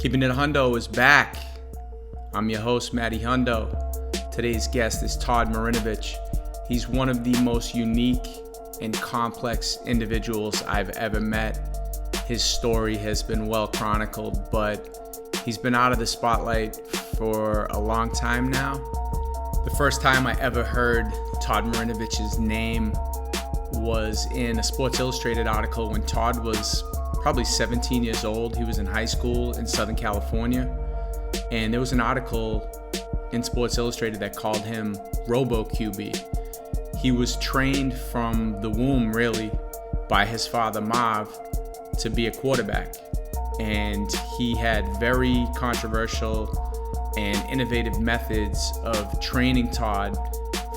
Keepin It Hundo is back. I'm your host, Matty Hundo. Today's guest is Todd Marinovich. He's one of the most unique and complex individuals I've ever met. His story has been well chronicled, but he's been out of the spotlight for a long time now. The first time I ever heard Todd Marinovich's name was in a Sports Illustrated article when Todd was probably 17 years old. He was in high school in Southern California, and there was an article in Sports Illustrated that called him Robo QB. He was trained from the womb, really, by his father Marv to be a quarterback, and he had very controversial and innovative methods of training Todd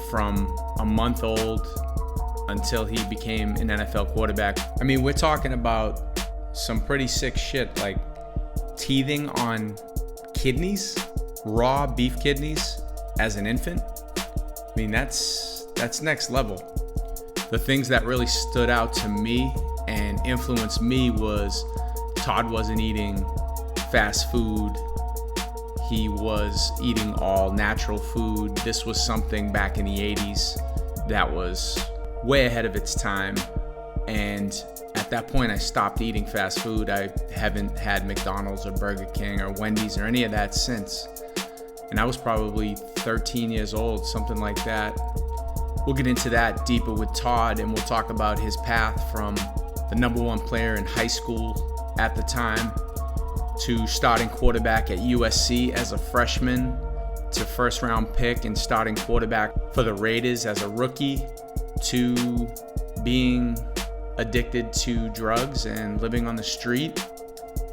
from a month old until he became an NFL quarterback. I mean, we're talking about some pretty sick shit, like teething on kidneys, raw beef kidneys as an infant. I mean, that's next level. The things that really stood out to me and influenced me was Todd wasn't eating fast food. He was eating all natural food. This was something back in the 80s that was way ahead of its time. And at that point, I stopped eating fast food. I haven't had McDonald's or Burger King or Wendy's or any of that since. And I was probably 13 years old, something like that. We'll get into that deeper with Todd, and we'll talk about his path from the number one player in high school at the time to starting quarterback at USC as a freshman to first round pick and starting quarterback for the Raiders as a rookie to being addicted to drugs and living on the street.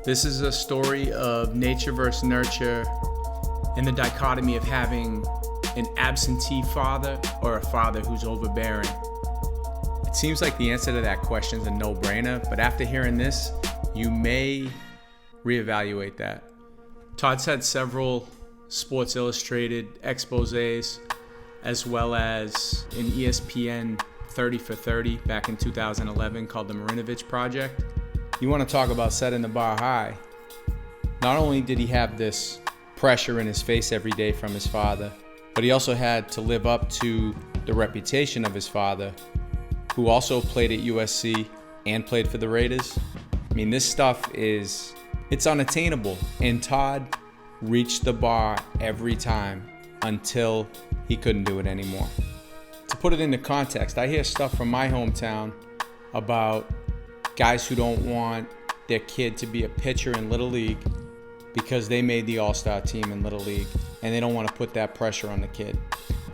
This is a story of nature versus nurture and the dichotomy of having an absentee father or a father who's overbearing. It seems like the answer to that question is a no-brainer, but after hearing this, you may reevaluate that. Todd's had several Sports Illustrated exposés, as well as an ESPN 30 for 30 back in 2011 called the Marinovich Project. You want to talk about setting the bar high. Not only did he have this pressure in his face every day from his father, but he also had to live up to the reputation of his father, who also played at USC and played for the Raiders. I mean, this stuff it's unattainable, and Todd reached the bar every time until he couldn't do it anymore. To put it into context, I hear stuff from my hometown about guys who don't want their kid to be a pitcher in Little League because they made the All-Star team in Little League, and they don't want to put that pressure on the kid.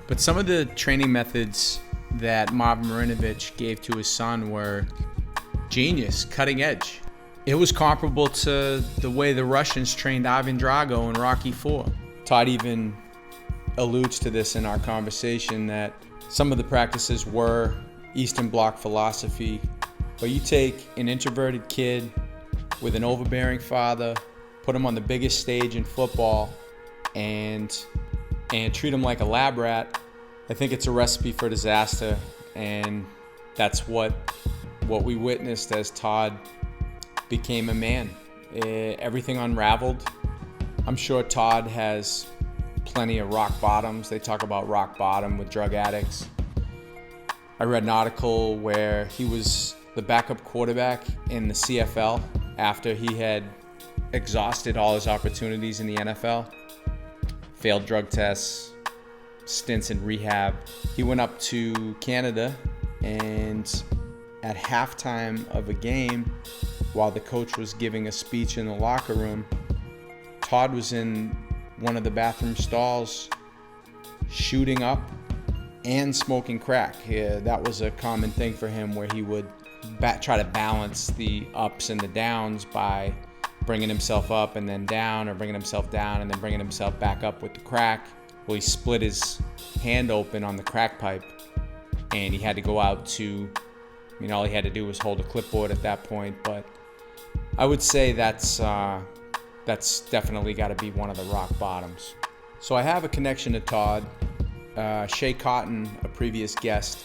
But some of the training methods that Marv Marinovich gave to his son were genius, cutting edge. It was comparable to the way the Russians trained Ivan Drago in Rocky IV. Todd even alludes to this in our conversation that some of the practices were Eastern Bloc philosophy, but you take an introverted kid with an overbearing father, put him on the biggest stage in football, and treat him like a lab rat. I think it's a recipe for disaster, and that's what we witnessed as Todd became a man. Everything unraveled. I'm sure Todd has plenty of rock bottoms. They talk about rock bottom with drug addicts. I read an article where he was the backup quarterback in the CFL after he had exhausted all his opportunities in the NFL, failed drug tests, stints in rehab. He went up to Canada, and at halftime of a game, while the coach was giving a speech in the locker room, Todd was in one of the bathroom stalls shooting up and smoking crack. Yeah, that was a common thing for him, where he would try to balance the ups and the downs by bringing himself up and then down, or bringing himself down and then bringing himself back up with the crack. Well, he split his hand open on the crack pipe, and he had to go out to, all he had to do was hold a clipboard at that point. But I would say that's definitely got to be one of the rock bottoms. So I have a connection to Todd. Shay Cotton, a previous guest,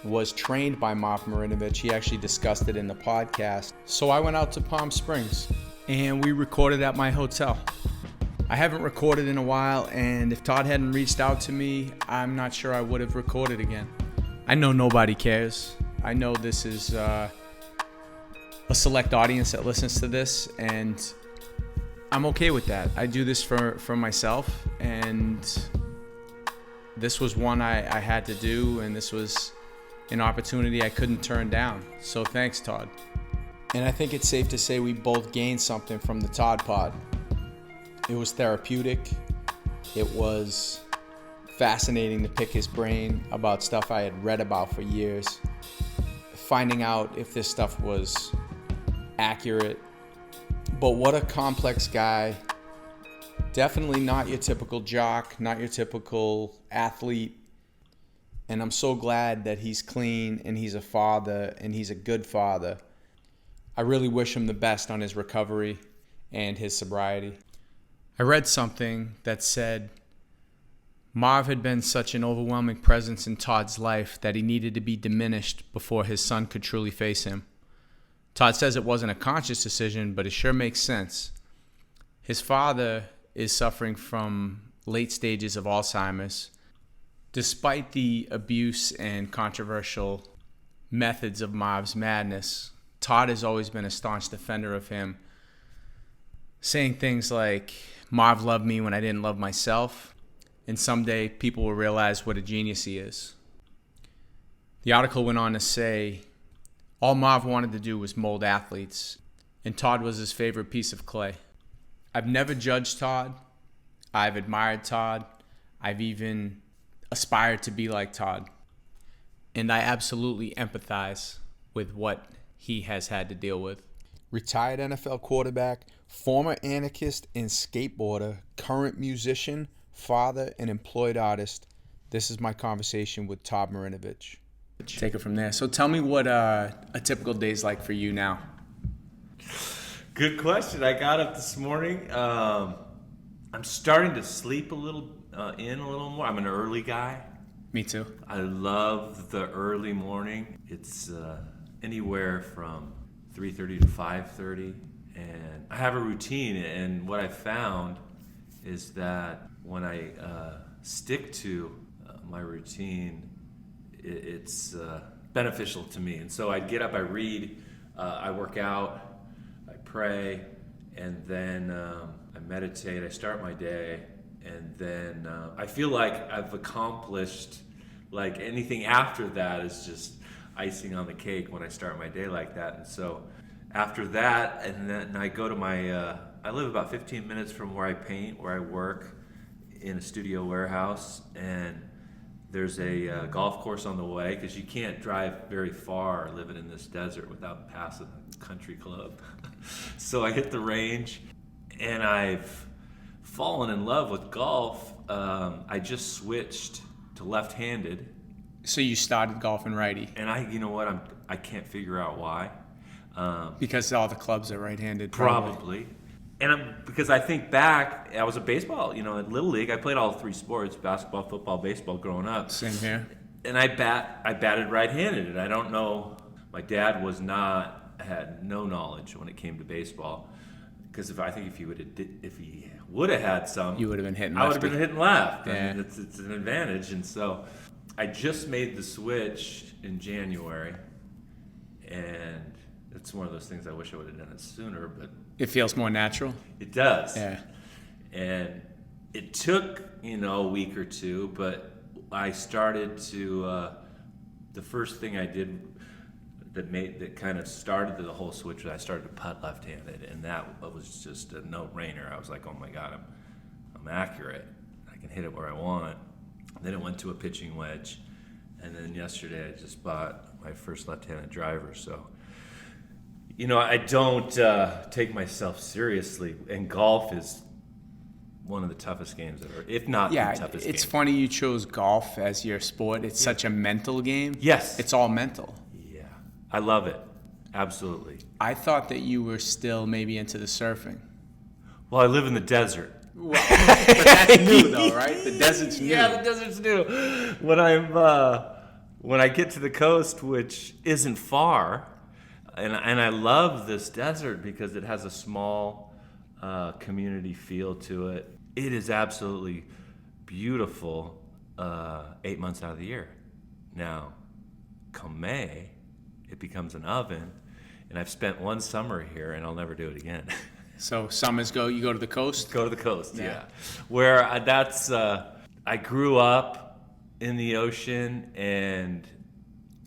was trained by Marv Marinovich. He actually discussed it in the podcast. So I went out to Palm Springs and we recorded at my hotel. I haven't recorded in a while, and if Todd hadn't reached out to me, I'm not sure I would have recorded again. I know nobody cares. I know this is a select audience that listens to this, and I'm okay with that. I do this for myself, and this was one I had to do, and this was an opportunity I couldn't turn down. So thanks, Todd. And I think it's safe to say we both gained something from the Todd Pod. It was therapeutic. It was fascinating to pick his brain about stuff I had read about for years, finding out if this stuff was accurate. But what a complex guy. Definitely not your typical jock, not your typical athlete. And I'm so glad that he's clean and he's a father and he's a good father. I really wish him the best on his recovery and his sobriety. I read something that said Marv had been such an overwhelming presence in Todd's life that he needed to be diminished before his son could truly face him. Todd says it wasn't a conscious decision, but it sure makes sense. His father is suffering from late stages of Alzheimer's. Despite the abuse and controversial methods of Marv's madness, Todd has always been a staunch defender of him, saying things like, Marv loved me when I didn't love myself, and someday people will realize what a genius he is. The article went on to say, all Marv wanted to do was mold athletes, and Todd was his favorite piece of clay. I've never judged Todd. I've admired Todd. I've even aspired to be like Todd. And I absolutely empathize with what he has had to deal with. Retired NFL quarterback, former anarchist and skateboarder, current musician, father, and employed artist. This is my conversation with Todd Marinovich. Take it from there. So tell me what a typical day is like for you now. Good question. I got up this morning. I'm starting to sleep a little more. I'm an early guy. Me too. I love the early morning. It's anywhere from 3:30 to 5:30, and I have a routine. And what I found is that when I stick to my routine, it's beneficial to me. And so I get up, I read, I work out, I pray, and then I meditate. I start my day, and then I feel like I've accomplished. Like anything after that is just icing on the cake when I start my day like that. And so after that, and then I go to my, I live about 15 minutes from where I paint, where I work in a studio warehouse, and there's a golf course on the way, because you can't drive very far living in this desert without passing a country club. So I hit the range, and I've fallen in love with golf. I just switched to left-handed. So you started golfing righty. And you know what? I can't figure out why. Because all the clubs are right-handed. Probably. And because I think back, I was a baseball, at Little League. I played all three sports, basketball, football, baseball, growing up. Same here. And I batted right-handed, and I don't know. My dad had no knowledge when it came to baseball. Because if he would have had some, you would have been hitting left. I would have been hitting left. Yeah. I mean, it's an advantage. And so I just made the switch in January, and it's one of those things I wish I would have done it sooner, but it feels more natural. It does. Yeah. And it took, a week or two, but I started to, the first thing I did that kind of started the whole switch was I started to putt left-handed, and that was just a no-brainer. I was like, oh my God, I'm accurate. I can hit it where I want. Then it went to a pitching wedge, and then yesterday I just bought my first left-handed driver. So, I don't take myself seriously, and golf is one of the toughest games ever, if not the toughest game. It's funny you chose golf as your sport. It's such a mental game. Yes. It's all mental. Yeah. I love it. Absolutely. I thought that you were still maybe into the surfing. Well, I live in the desert. Well, but that's new though, right? The desert's new. Yeah, the desert's new. When I get to the coast, which isn't far, And I love this desert because it has a small community feel to it. It is absolutely beautiful 8 months out of the year. Now, come May, it becomes an oven, and I've spent one summer here, and I'll never do it again. So summers you go to the coast? Go to the coast, yeah. Where I grew up in the ocean, and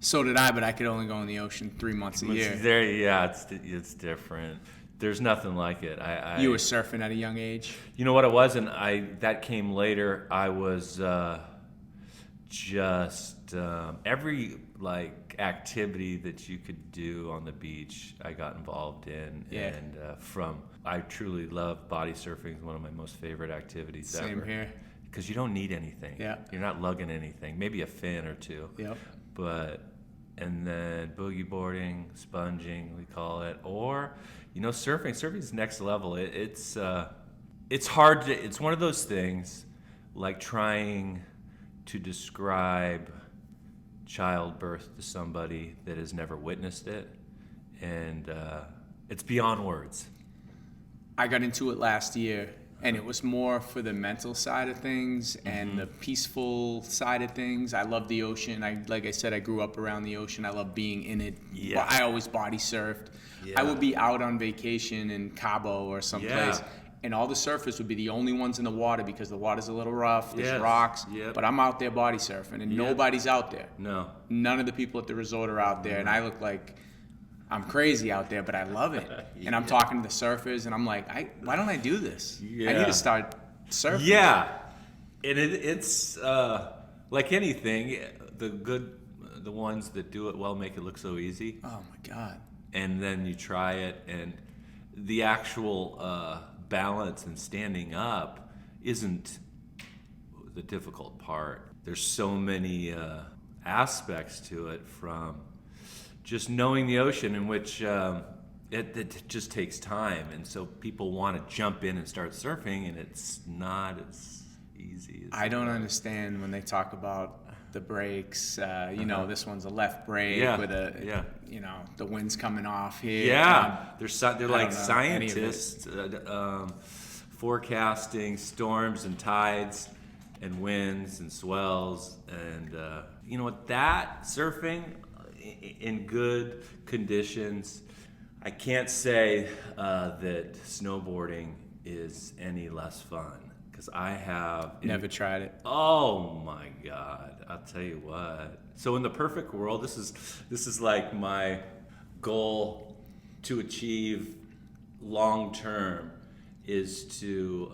so did I, but I could only go in the ocean 3 months a year. There, yeah, it's different. There's nothing like it. You were surfing at a young age? You know what it was, and that came later. I was every activity that you could do on the beach, I got involved in. Yeah. And I truly love body surfing. It's one of my most favorite activities ever. Same here. Because you don't need anything. Yeah. You're not lugging anything. Maybe a fin or two. Yep. And then boogie boarding, sponging, we call it, or surfing. Surfing's next level. It's hard to. It's one of those things, like trying to describe childbirth to somebody that has never witnessed it, and it's beyond words. I got into it last year, and it was more for the mental side of things and the peaceful side of things. I love the ocean. Like I said, I grew up around the ocean. I love being in it. Yeah. I always body surfed. Yeah. I would be out on vacation in Cabo or someplace, and all the surfers would be the only ones in the water because the water's a little rough, there's rocks, but I'm out there body surfing, and nobody's out there. No. None of the people at the resort are out there, and I look like I'm crazy out there, but I love it. And I'm talking to the surfers, and I'm like, why don't I do this? Yeah. I need to start surfing. Yeah, and it's like anything. The ones that do it well make it look so easy. Oh my God. And then you try it, and the actual balance and standing up isn't the difficult part. There's so many aspects to it, from just knowing the ocean, in which it just takes time, and so people want to jump in and start surfing, and it's not as easy as I don't understand when they talk about the brakes. This one's a left brake with the wind's coming off here. Yeah, they're like scientists forecasting storms and tides and winds and swells, and that surfing in good conditions. I can't say that snowboarding is any less fun, because I have never tried it. Oh my God, I'll tell you what. So in the perfect world, this is like my goal to achieve long term, is to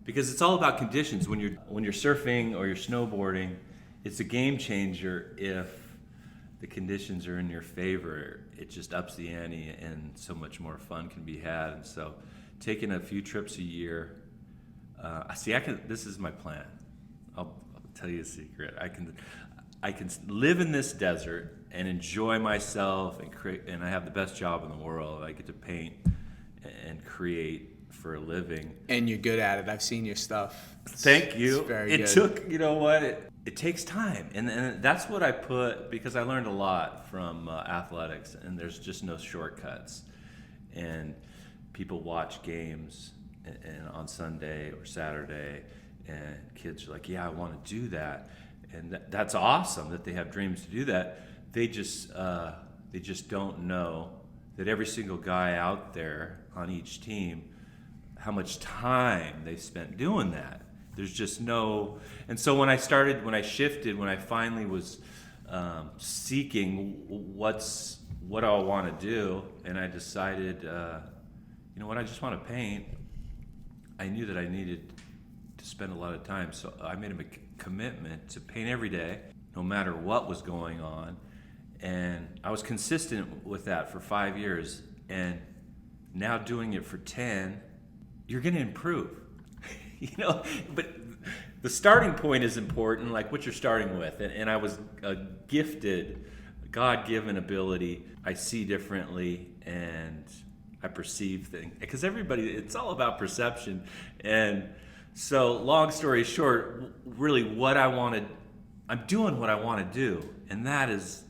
because it's all about conditions. When you're surfing or you're snowboarding, it's a game changer if the conditions are in your favor. It just ups the ante, and so much more fun can be had. And so, taking a few trips a year. This is my plan. I'll tell you a secret. I can live in this desert and enjoy myself and create. And I have the best job in the world. I get to paint and create for a living. And you're good at it. I've seen your stuff. Thank you. It's very good. It took. It takes time, and that's what I put, because I learned a lot from athletics, and there's just no shortcuts. And people watch games and on Sunday or Saturday, and kids are like, yeah, I want to do that. And that's awesome that they have dreams to do that. They just don't know that every single guy out there on each team, how much time they spent doing that. There's just no, and so when I finally was seeking what do I want to do, and I decided, I just want to paint. I knew that I needed to spend a lot of time, so I made a commitment to paint every day, no matter what was going on, and I was consistent with that for 5 years, and now doing it for 10, you're going to improve. But the starting point is important, like what you're starting with. And I was gifted, God-given ability. I see differently, and I perceive things. Because it's all about perception. And so, long story short, really I'm doing what I want to do. And that is,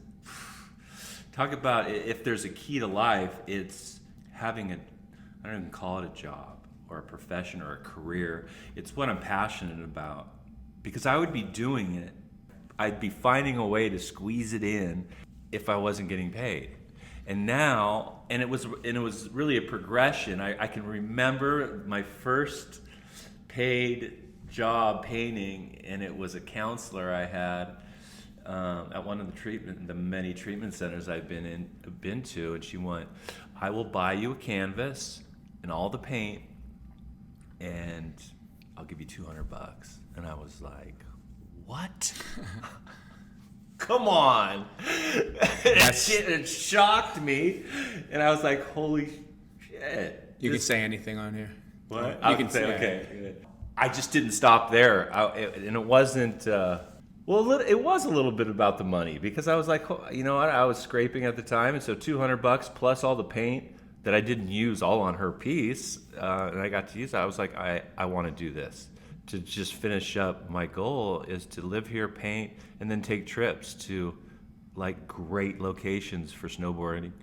Talk about if there's a key to life, it's having I don't even call it a job or a profession or a career. It's what I'm passionate about. Because I would be doing it, I'd be finding a way to squeeze it in if I wasn't getting paid. And now, and it was really a progression. I can remember my first paid job painting, and it was a counselor I had at one of the many treatment centers I've been to, and she went, "I will buy you a canvas and all the paint, and I'll give you $200." And I was like, "What?" Come on. It shocked me, and I was like, "Holy shit." You can say anything on here. What? You can say, okay. I just didn't stop there, and it wasn't. It was a little bit about the money, because I was like, you know what? I was scraping at the time, and so $200 plus all the paint that I didn't use all on her piece, and I got to use that. I was like, I want to do this. To just finish up, my goal is to live here, paint, and then take trips to like great locations for snowboarding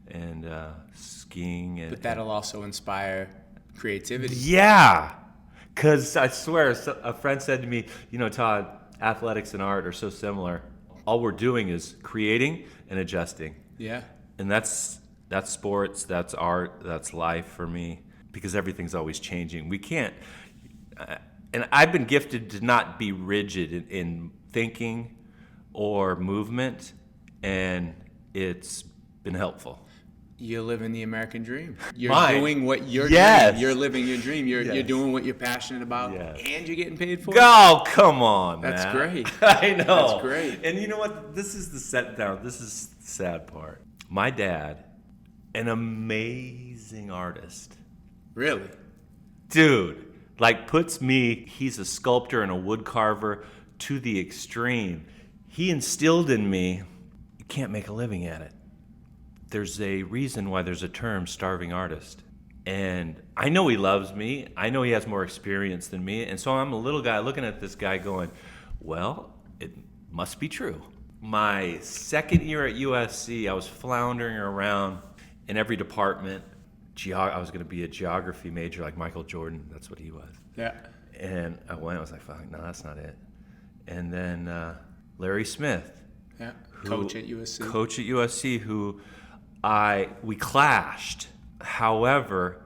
and skiing. But that'll also inspire creativity. Yeah, because I swear, a friend said to me, Todd, athletics and art are so similar. All we're doing is creating and adjusting. Yeah. And that's sports, that's art, that's life for me, because everything's always changing. We can't... And I've been gifted to not be rigid in thinking or movement, and it's been helpful. You're living the American dream. You're Mine. doing what you're Yes. doing. You're living your dream. You're doing what you're passionate about, Yes. and you're getting paid for it. Oh, come on, That's Matt. great. I know. That's great. And you know what? This is the set down. This is the sad part. My dad, an amazing artist. Really? Dude. Puts me, he's a sculptor and a wood carver to the extreme. He instilled in me, you can't make a living at it. There's a reason why there's a term, starving artist. And I know he loves me. I know he has more experience than me. And so I'm a little guy looking at this guy going, well, it must be true. My second year at USC, I was floundering around in every department. I was going to be a geography major like Michael Jordan. That's what he was. Yeah. And I was like, fuck, no, that's not it. And then Larry Smith. Yeah. Coach at USC, who we clashed. However,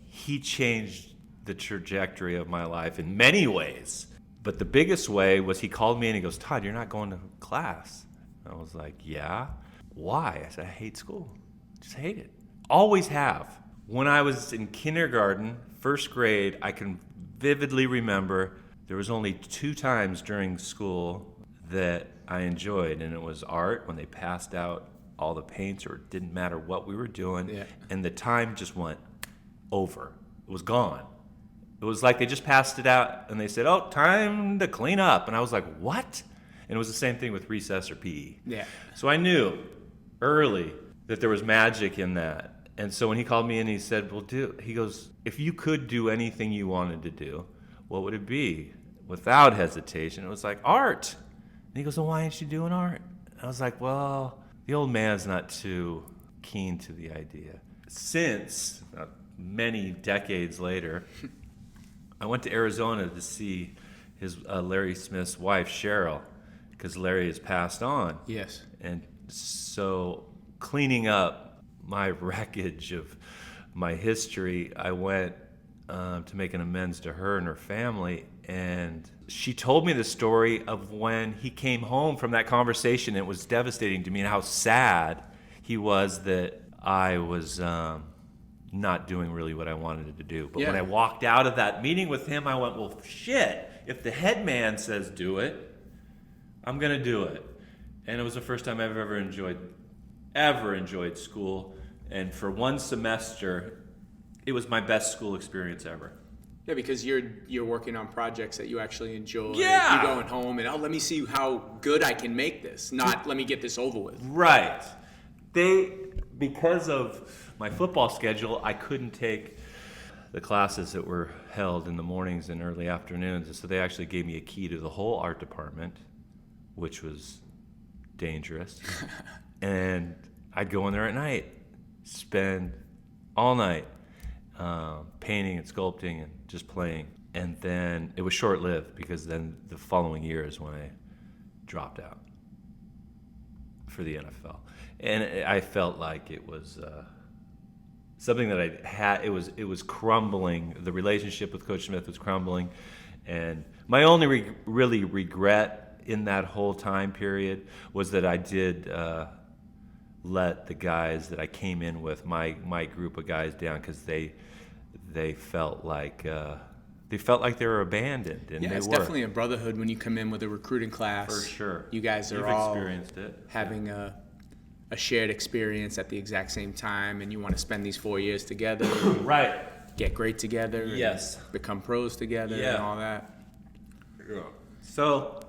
he changed the trajectory of my life in many ways. But the biggest way was he called me and he goes, Todd, you're not going to class. I was like, yeah. Why? I said, I hate school. Just hate it. Always have. When I was in kindergarten, first grade, I can vividly remember there was only 2 times during school that I enjoyed, and it was art, when they passed out all the paints, or it didn't matter what we were doing, and the time just went over. It was gone. It was like they just passed it out, and they said, oh, time to clean up. And I was like, what? And it was the same thing with recess or PE. Yeah. So I knew early that there was magic in that. And so when he called me in, he said, he goes, if you could do anything you wanted to do, what would it be? Without hesitation, it was like art. And he goes, well, why aren't you doing art? I was like, well, the old man's not too keen to the idea. Since many decades later, I went to Arizona to see his Larry Smith's wife, Cheryl, because Larry has passed on. Yes. And so cleaning up my wreckage of my history, I went to make an amends to her and her family, and she told me the story of when he came home from that conversation. It was devastating to me, and how sad he was that I was not doing really what I wanted to do. But when I walked out of that meeting with him, I went, well, shit, if the head man says do it, I'm going to do it. And it was the first time I've ever enjoyed school, and for one semester it was my best school experience ever. Yeah, because you're working on projects that you actually enjoy. Yeah. You're going home and let me see how good I can make this, not let me get this over with. Right. Because of my football schedule, I couldn't take the classes that were held in the mornings and early afternoons, so they actually gave me a key to the whole art department, which was dangerous. And I'd go in there at night, spend all night painting and sculpting and just playing. And then it was short-lived because then the following year is when I dropped out for the NFL. And I felt like it was something that I had. It was crumbling. The relationship with Coach Smith was crumbling. And my only really regret in that whole time period was that I did let the guys that I came in with, my group of guys, down because they felt like they were abandoned, and it's definitely a brotherhood when you come in with a recruiting class. For sure, you guys are You've all experienced it. Having a shared experience at the exact same time, and you want to spend these 4 years together, right? Get great together, yes, and become pros together, and all that. Yeah. So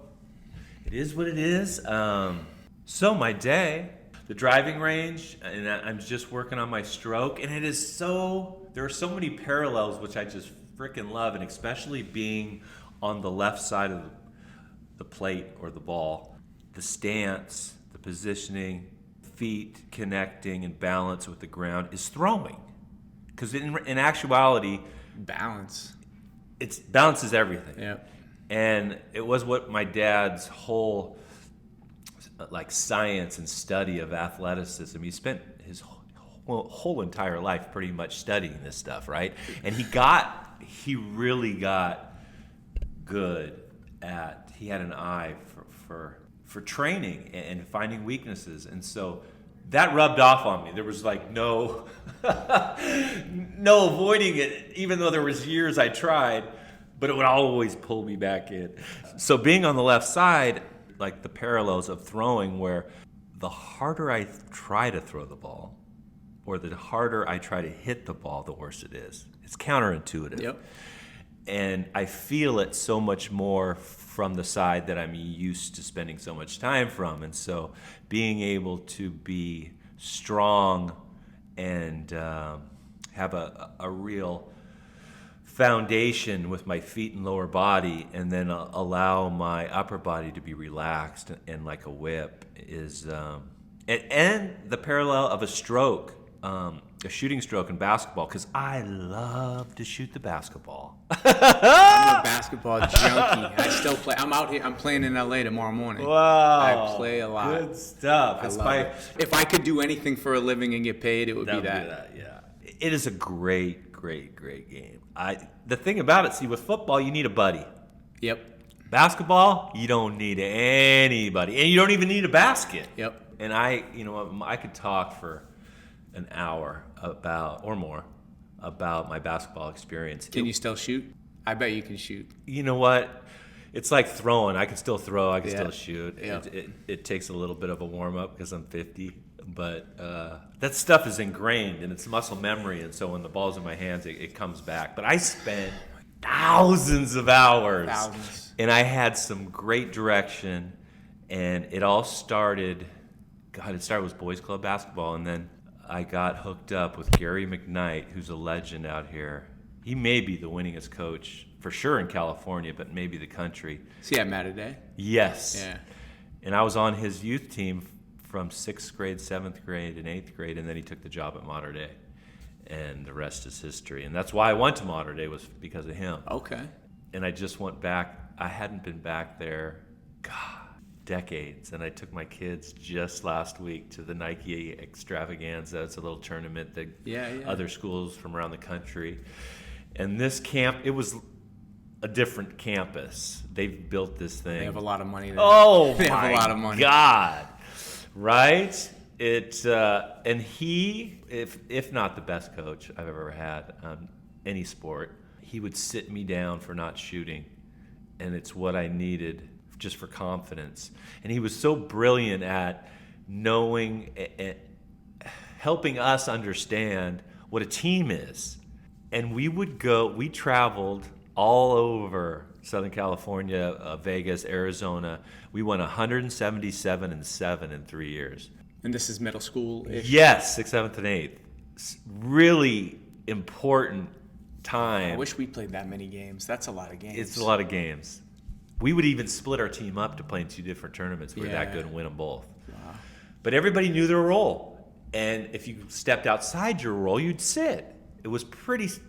it is what it is. So my day, the driving range, and I'm just working on my stroke, and it is there are so many parallels which I just freaking love, and especially being on the left side of the plate or the ball, the stance, the positioning, feet connecting and balance with the ground is throwing. Because in actuality, balance is everything. Yeah. And it was what my dad's whole science and study of athleticism. He spent his whole entire life pretty much studying this stuff, right? And he really got good at. He had an eye for training and finding weaknesses, and so that rubbed off on me. There was no avoiding it, even though there was years I tried, but it would always pull me back in. So being on the left side, like the parallels of throwing, where the harder I try to throw the ball, or the harder I try to hit the ball, the worse it is. It's counterintuitive. Yep. And I feel it so much more from the side that I'm used to spending so much time from. And so being able to be strong and have a real foundation with my feet and lower body, and then allow my upper body to be relaxed and like a whip is, and the parallel of a stroke, a shooting stroke in basketball, because I love to shoot the basketball. I'm a basketball junkie. I still play. I'm out here. I'm playing in LA tomorrow morning. Wow. I play a lot. Good stuff. I love it. If I could do anything for a living and get paid, it would be that. Yeah. It is a great, great, great game. The thing about it, with football, you need a buddy. Yep. Basketball, you don't need anybody, and you don't even need a basket. Yep. And I could talk for an hour or more about my basketball experience. Can you still shoot? I bet you can shoot. You know what? It's like throwing. I can still throw. I can still shoot. Yeah. It takes a little bit of a warm up because I'm 50, but that stuff is ingrained and it's muscle memory. And so when the ball's in my hands, it comes back. But I spent thousands of hours, and I had some great direction. And it all started. It started with boys club basketball, and then I got hooked up with Gary McKnight, who's a legend out here. He may be the winningest coach, for sure in California, but maybe the country. Is he at Mater Day? Yes. Yeah. And I was on his youth team from 6th grade, 7th grade, and 8th grade, and then he took the job at Mater Day. And the rest is history. And that's why I went to Mater Day, was because of him. Okay. And I just went back. I hadn't been back there, decades, and I took my kids just last week to the Nike Extravaganza. It's a little tournament that other schools from around the country. And this camp, it was a different campus. They've built this thing. They have a lot of money there. Oh, they have a lot of money. God, right? And he, if not the best coach I've ever had on any sport, he would sit me down for not shooting, and it's what I needed just for confidence. And he was so brilliant at knowing and helping us understand what a team is. And we traveled all over Southern California, Vegas, Arizona. We went 177-7 in 3 years. And this is middle school-ish? Yes, 6th, 7th, and 8th. Really important time. I wish we played that many games. That's a lot of games. It's a lot of games. We would even split our team up to play in 2 different tournaments. We were that good and win them both. Wow. But everybody knew their role. And if you stepped outside your role, you'd sit. It was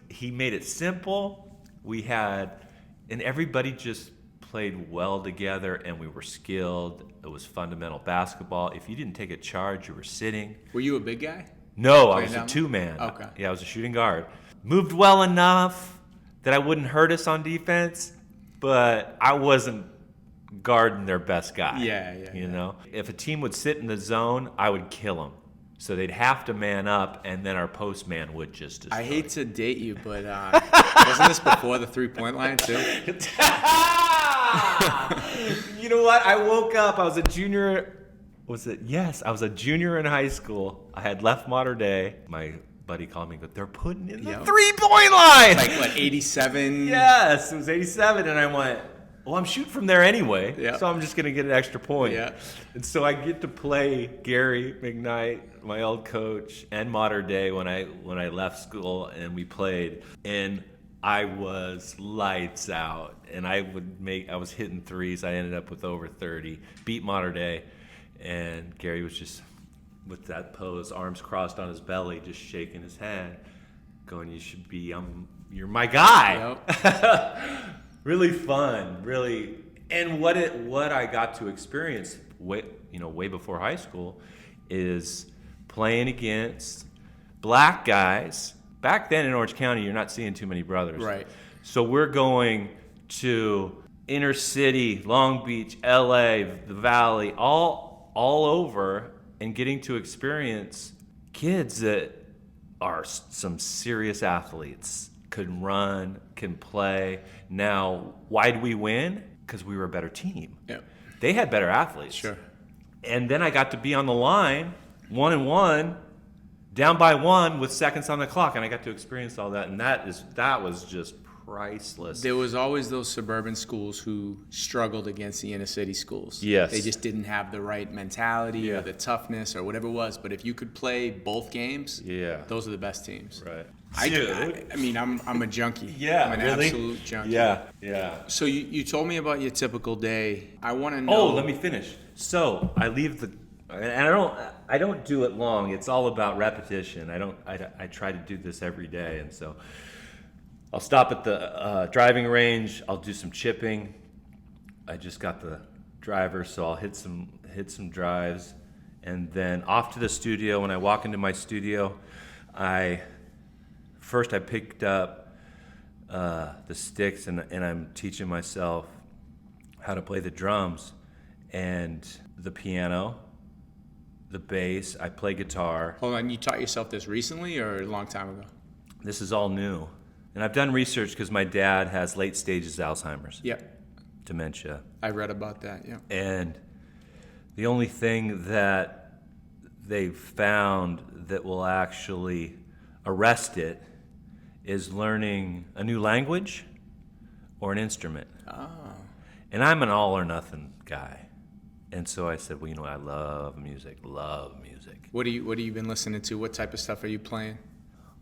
he made it simple. And everybody just played well together, and we were skilled. It was fundamental basketball. If you didn't take a charge, you were sitting. Were you a big guy? No, I was a two-man. Okay. Yeah, I was a shooting guard. Moved well enough that I wouldn't hurt us on defense, but I wasn't guarding their best guy. You know? If a team would sit in the zone, I would kill them. So they'd have to man up, and then our post man would just destroy. I hate to date you, but wasn't this before the 3-point line too? You know what? I woke up. I was a junior. Was it? Yes, I was a junior in high school. I had left Mater Dei. My buddy called me, but they're putting in the 3-point line. Like what, 87? Yes, it was 87, and I went, well, I'm shooting from there anyway, yeah. So I'm just going to get an extra point. Yeah. And so I get to play Gary McKnight, my old coach, and Mater Dei when I left school, and we played. And I was lights out, and I was hitting threes. I ended up with over 30, beat Mater Dei, and Gary was just with that pose, arms crossed on his belly, just shaking his head, going, you're my guy. Yep. Really fun, really. And what I got to experience way before high school is playing against black guys. Back then in Orange County, you're not seeing too many brothers. Right. So we're going to inner city, Long Beach, LA, the Valley, all over, and getting to experience kids that are some serious athletes. Can run, can play. Now, why did we win? Because we were a better team. Yeah. They had better athletes. Sure. And then I got to be on the line, 1-1, down by 1 with seconds on the clock, and I got to experience all that, and that was just priceless. There was always those suburban schools who struggled against the inner city schools. Yes. They just didn't have the right mentality or the toughness or whatever it was. But if you could play both games, those are the best teams. Right. I mean, I'm a junkie. Yeah, I'm an absolute junkie. Yeah. So you told me about your typical day. I want to know. Oh, let me finish. So I leave and I don't do it long. It's all about repetition. I try to do this every day, and so I'll stop at the driving range. I'll do some chipping. I just got the driver, so I'll hit some drives, and then off to the studio. When I walk into my studio, I picked up the sticks, and I'm teaching myself how to play the drums and the piano, the bass. I play guitar. Hold on, you taught yourself this recently or a long time ago? This is all new. And I've done research because my dad has late stages of Alzheimer's. Yep. Dementia. I read about that, yeah. And the only thing that they've found that will actually arrest it is learning a new language or an instrument. Oh. And I'm an all or nothing guy. And so I said, well, I love music. What have you been listening to? What type of stuff are you playing?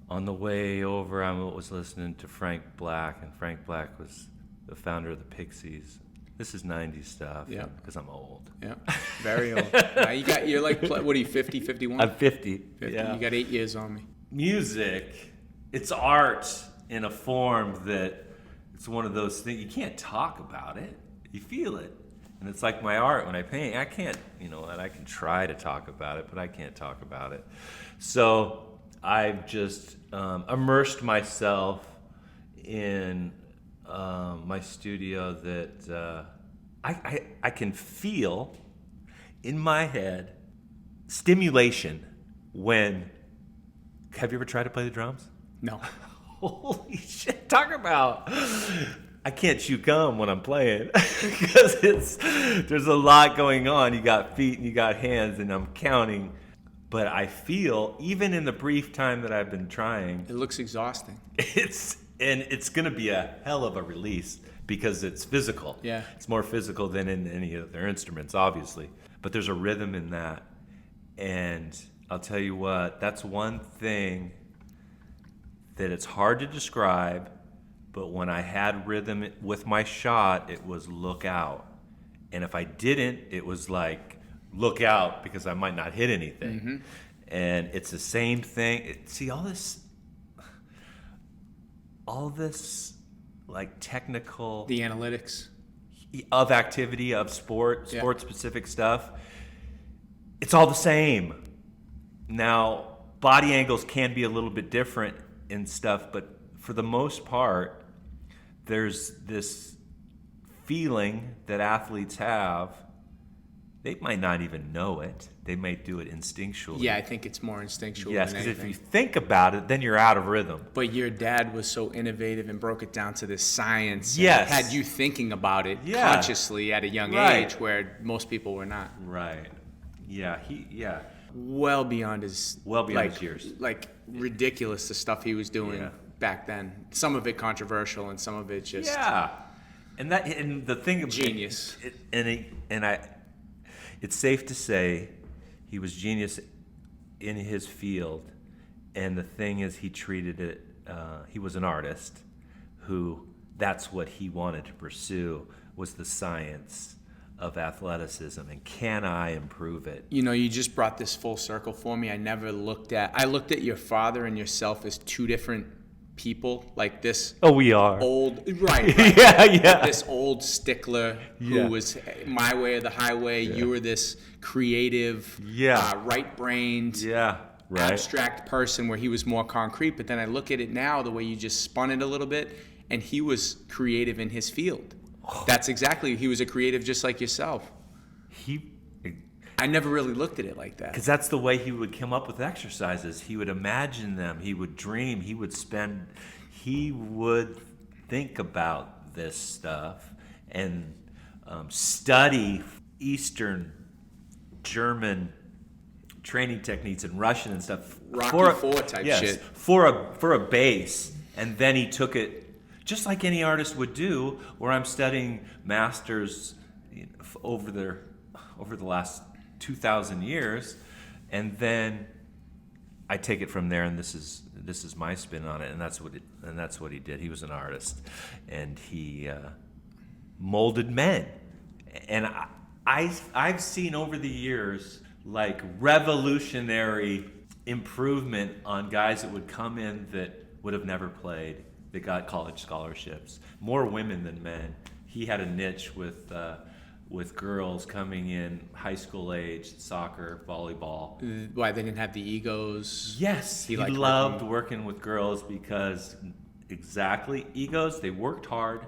On the way over, I was listening to Frank Black, and Frank Black was the founder of the Pixies. This is 90s stuff, because I'm old. Yeah, very old. Now you're like, what are you, 50, 51? I'm 50. 50. Yeah. You got 8 years on me. Music, it's art in a form that it's one of those things, you can't talk about it, you feel it. And it's like my art when I paint. I can't, and I can try to talk about it, but I can't talk about it. So I've just immersed myself in my studio that I can feel in my head stimulation when. Have you ever tried to play the drums? No. Holy shit! Talk about. I can't chew gum when I'm playing because there's a lot going on. You got feet and you got hands, and I'm counting. But I feel, even in the brief time that I've been trying, it looks exhausting. It's going to be a hell of a release because it's physical. Yeah. It's more physical than in any of their instruments, obviously. But there's a rhythm in that. And I'll tell you what, that's one thing that it's hard to describe, but when I had rhythm with my shot, it was look out. And if I didn't, it was like, look out because I might not hit anything. And it's the same thing. See, all this like technical The analytics of activity, of sport-specific stuff, it's all the same. Now, body angles can be a little bit different and stuff, but for the most part, there's this feeling that athletes have. They might not even know it. They might do it instinctually. Yeah, I think it's more instinctual. Yes, than because if anything. you think about it, then you're out of rhythm. But your dad was so innovative and broke it down to this science. Yes. And had you thinking about it Yeah. consciously at a young Right. age, where most people were not. Right. Yeah. Well beyond his years. Like ridiculous the stuff he was doing Yeah. back then. Some of it controversial, and some of it just Yeah. And the thing genius. It's safe to say he was genius in his field, and the thing is, he treated it. He was an artist who that's what he wanted to pursue, was the science of athleticism, and can I improve it? You know, you just brought this full circle for me. I looked at your father and yourself as two different people, like this. Oh, we are Old, right. yeah. This old stickler who was my way or the highway. You were this creative, right-brained, abstract person where he was more concrete. But then I look at it now, the way you just spun it a little bit, and he was creative in his field. That's exactly, he was a creative just like yourself. I never really looked at it like that. Because that's the way he would come up with exercises. He would imagine them. He would dream. He would think about this stuff and study Eastern German training techniques and Russian and stuff. Rocky IV type shit. For a base. And then he took it, just like any artist would do, where I'm studying masters over the last 2,000 years, and then I take it from there, and this is my spin on it, and that's what he did. He was an artist, and he molded men, and I've seen over the years like revolutionary improvement on guys that would come in that would have never played, that got college scholarships, more women than men. He had a niche with girls coming in high school age, soccer, volleyball. Why, they didn't have the egos? Yes, he loved working with girls because egos, they worked hard,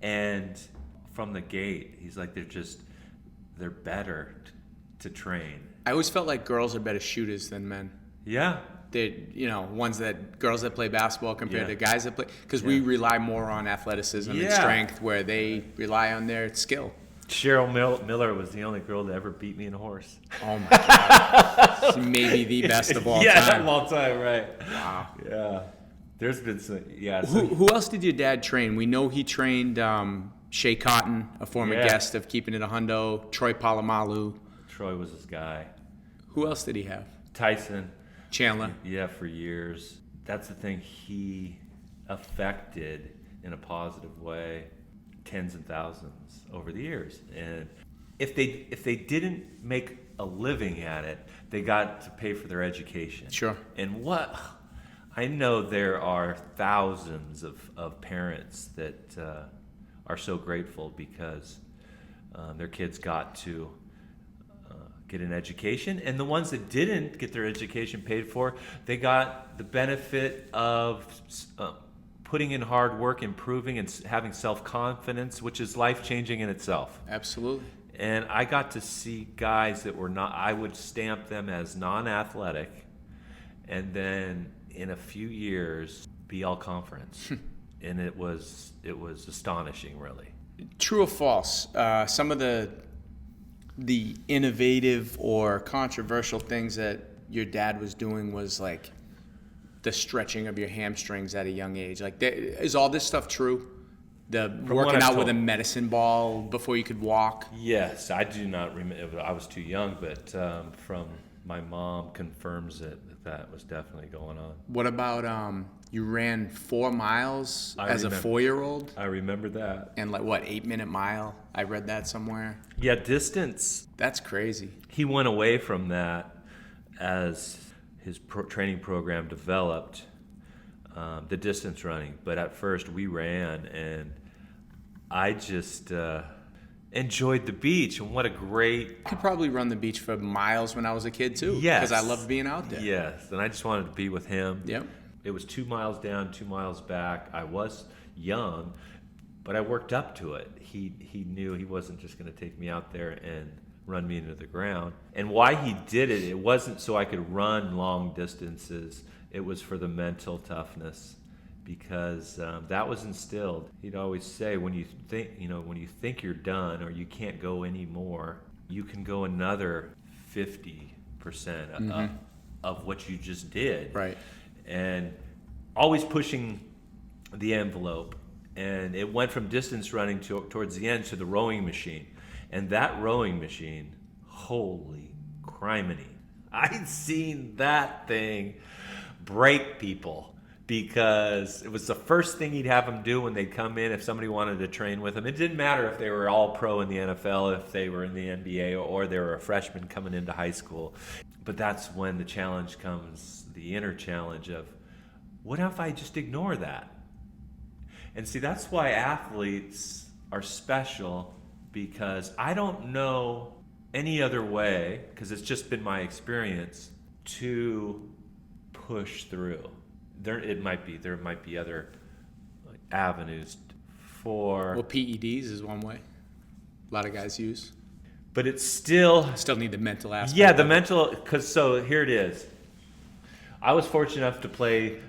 and from the gate, he's like, they're better to train. I always felt like girls are better shooters than men. Yeah. Girls that play basketball compared to guys that play, because we rely more on athleticism and strength, where they rely on their skill. Cheryl Miller was the only girl to ever beat me in a horse. Oh my God. She may be the best of all time. of all time, right. Wow. Yeah. There's been some, Who else did your dad train? We know he trained Shea Cotton, a former guest of Keepin' It a Hundo, Troy Polamalu. Troy was his guy. Who else did he have? Tyson. Chandler. Yeah, for years. That's the thing, he affected in a positive way tens and thousands over the years. And if they didn't make a living at it, they got to pay for their education. Sure. And I know there are thousands of parents that are so grateful because their kids got to get an education, and the ones that didn't get their education paid for, they got the benefit of putting in hard work, improving, and having self-confidence, which is life-changing in itself. Absolutely. And I got to see guys that were not, I would stamp them as non-athletic, and then in a few years be all conference. And it was astonishing, really. True or false? Some of the innovative or controversial things that your dad was doing was like the stretching of your hamstrings at a young age. Like, is all this stuff true? The working out with a medicine ball before you could walk? Yes, I do not remember. I was too young, but from my mom confirms that was definitely going on. What about you ran 4 miles as a 4-year-old? I remember that. And 8-minute mile? I read that somewhere. Yeah, distance. That's crazy. He went away from that as his training program developed the distance running. But at first we ran, and I just enjoyed the beach. And what a great... I could probably run the beach for miles when I was a kid too. Yes. Because I loved being out there. Yes, and I just wanted to be with him. Yep. It was 2 miles down, 2 miles back. I was young, but I worked up to it. He knew he wasn't just going to take me out there and run me into the ground. And why he did it, it wasn't so I could run long distances. It was for the mental toughness, because that was instilled. He'd always say, when you think you're done or you can't go anymore, you can go another 50% of what you just did. Right. And always pushing the envelope. And it went from distance running towards the end to the rowing machine. And that rowing machine, holy criminy. I'd seen that thing break people, because it was the first thing he'd have them do when they'd come in if somebody wanted to train with him. It didn't matter if they were all pro in the NFL, if they were in the NBA, or they were a freshman coming into high school. But that's when the challenge comes, the inner challenge of, what if I just ignore that? And see, that's why athletes are special, because I don't know any other way, because it's just been my experience, to push through. There might be other avenues for... Well, PEDs is one way a lot of guys use. But it's still need the mental aspect. Yeah, the mental, because so here it is. I was fortunate enough to play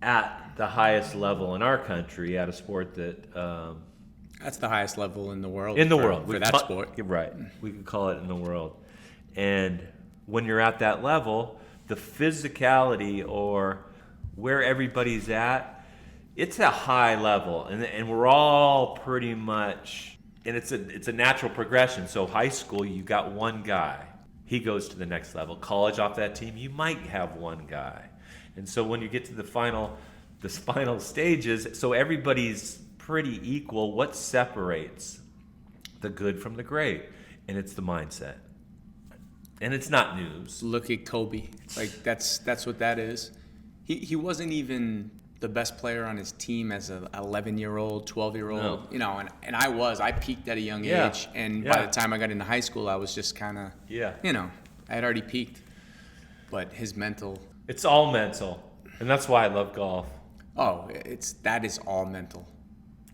at the highest level in our country at a sport that... that's the highest level in the world. For that sport. You're right. We could call it in the world. And when you're at that level, the physicality or where everybody's at, it's a high level. And we're all pretty much... And it's a natural progression. So high school, you got one guy. He goes to the next level. College, off that team, you might have one guy. And so when you get to the final stages, so everybody's pretty equal. What separates the good from the great? And it's the mindset. And it's not news. Look at Kobe. Like that's what that is. He wasn't even the best player on his team as an 11-year-old, 12-year-old. No. And I peaked at a young age. And by the time I got into high school, I was just kind of, I had already peaked. But his mental. It's all mental. And that's why I love golf. Oh, that is all mental.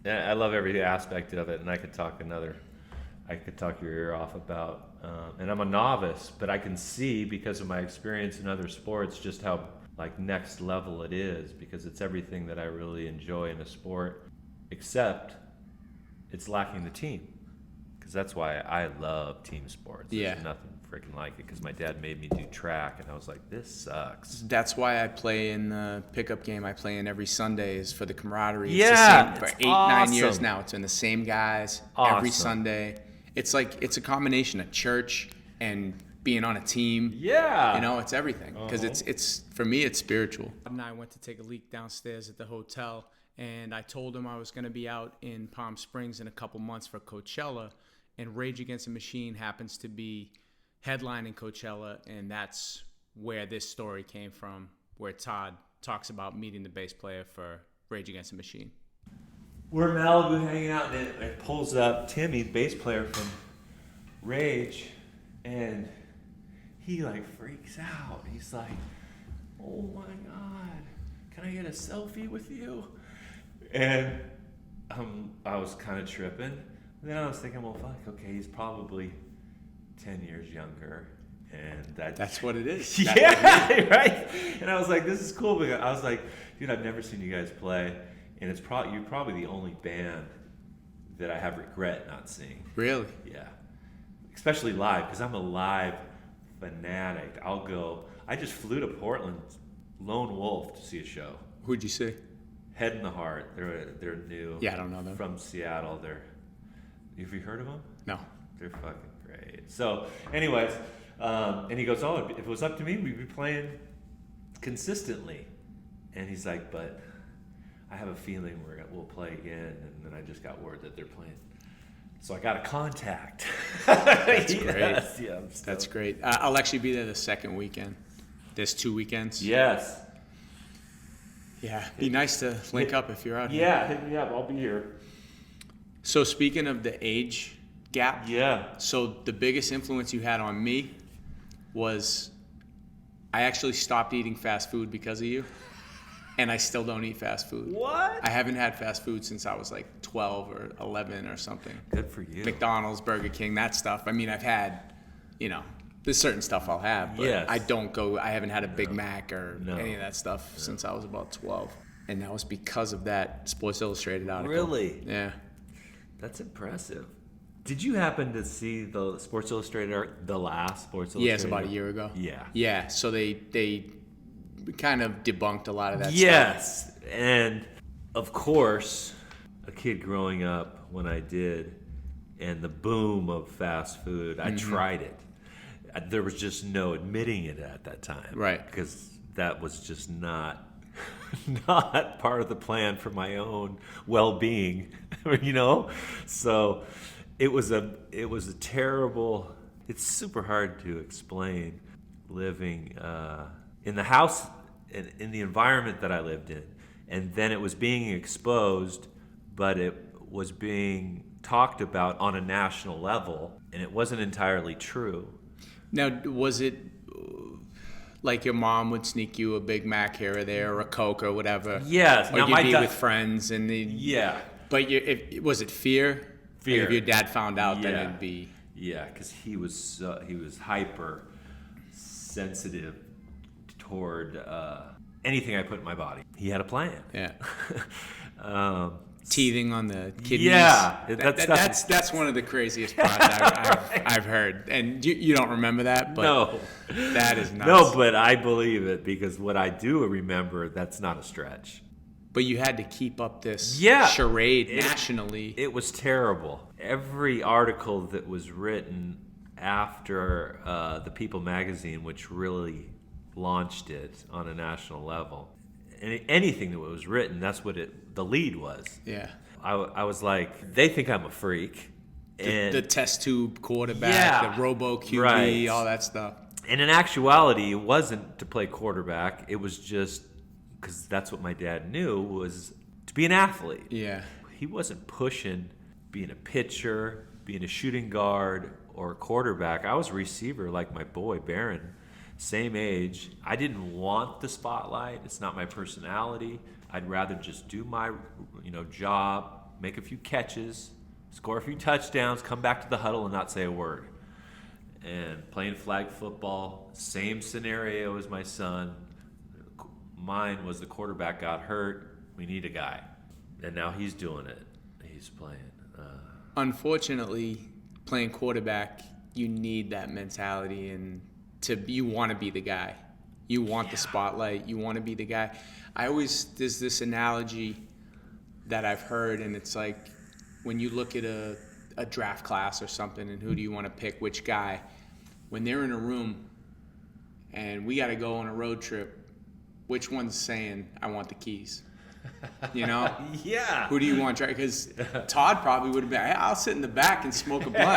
Yeah, I love every aspect of it, and I could talk your ear off about. And I'm a novice, but I can see, because of my experience in other sports, just how next level it is, because it's everything that I really enjoy in a sport, except it's lacking the team. Because that's why I love team sports. There's nothing freaking like it, because my dad made me do track, and I was like, this sucks. That's why I play in the pickup game I play in every Sunday, is for the camaraderie. Yeah, it's the same for 8-9 years now. It's been the same guys every Sunday. It's a combination of church and being on a team. Yeah. It's everything, because it's for me, it's spiritual. Todd and I went to take a leak downstairs at the hotel, and I told him I was going to be out in Palm Springs in a couple months for Coachella, and Rage Against the Machine happens to be headlining Coachella, and that's where this story came from, where Todd talks about meeting the bass player for Rage Against the Machine. We're in Malibu hanging out, and it pulls up Timmy, the bass player from Rage, and he freaks out. He's like, oh my God, can I get a selfie with you? And I was kind of tripping. And then I was thinking, well, fuck, okay, he's probably 10 years younger, and that's what it is. Yeah, right. And I was like, this is cool, because I was like, dude, I've never seen you guys play, and you're probably the only band that I have regret not seeing. Really? Yeah, especially live, because I'm a live fanatic. I just flew to Portland, Lone Wolf, to see a show. Who'd you see? Head in the Heart. They're new. Yeah, I don't know them. From Seattle. Have you heard of them? No. They're fucking great. So, anyways, and he goes, oh, if it was up to me, we'd be playing consistently. And he's like, but I have a feeling we'll play again. And then I just got word that they're playing. So I got a contact. That's great. Yeah, that's great. I'll actually be there the second weekend. There's 2 weekends? Yes. Yeah. Be nice to link up if you're out here. Yeah, hit me up. I'll be here. So speaking of the age gap. Yeah. So the biggest influence you had on me was I actually stopped eating fast food because of you. And I still don't eat fast food. What? I haven't had fast food since I was like 12 or 11 or something. Good for you. McDonald's, Burger King, that stuff. I mean, I've had, there's certain stuff I'll have, but Yes. I haven't had a Big Mac or any of that stuff since I was about 12. And that was because of that Sports Illustrated article. Really? Yeah. That's impressive. Did you happen to see the Sports Illustrated, the last Sports Illustrated? Yeah, it's about a year ago. Yeah. Yeah, so they kind of debunked a lot of that stuff. Yes, and of course, a kid growing up when I did, and the boom of fast food, I tried it. There was just no admitting it at that time. Right. Because that was just not part of the plan for my own well-being, So it was a terrible, it's super hard to explain living in the house, in the environment that I lived in. And then it was being exposed, but it was being talked about on a national level, and it wasn't entirely true. Now, was it like your mom would sneak you a Big Mac here or there, or a Coke or whatever? Yes. Or now you'd be with friends and yeah. But was it fear? Fear. Like if your dad found out, then it'd be. Yeah, because he was hyper sensitive toward anything I put in my body. He had a plan. Yeah. Teething on the kidneys. Yeah, that's one of the craziest parts I've heard. And you don't remember that, but no, that is nuts. No, but I believe it because what I do remember, that's not a stretch. But you had to keep up this charade nationally. It was terrible. Every article that was written after the People magazine, which really launched it on a national level, anything that was written, that's what the lead was. Yeah. I was like, they think I'm a freak. The test tube quarterback, the robo QB, all that stuff. And in actuality, it wasn't to play quarterback. It was just because that's what my dad knew, was to be an athlete. Yeah. He wasn't pushing being a pitcher, being a shooting guard, or a quarterback. I was a receiver like my boy, Barron. Same age. I didn't want the spotlight. It's not my personality. I'd rather just do my job, make a few catches, score a few touchdowns, come back to the huddle and not say a word. And playing flag football, same scenario as my son. Mine was the quarterback got hurt. We need a guy. And now he's doing it. He's playing. Unfortunately, playing quarterback, you need that mentality, and you want to be the guy. You want the spotlight. You want to be the guy. There's this analogy that I've heard, and it's like when you look at a draft class or something, and who do you want to pick, which guy? When they're in a room and we got to go on a road trip, which one's saying, I want the keys? Yeah. Who do you want? Because Todd probably would have been, hey, I'll sit in the back and smoke a blunt.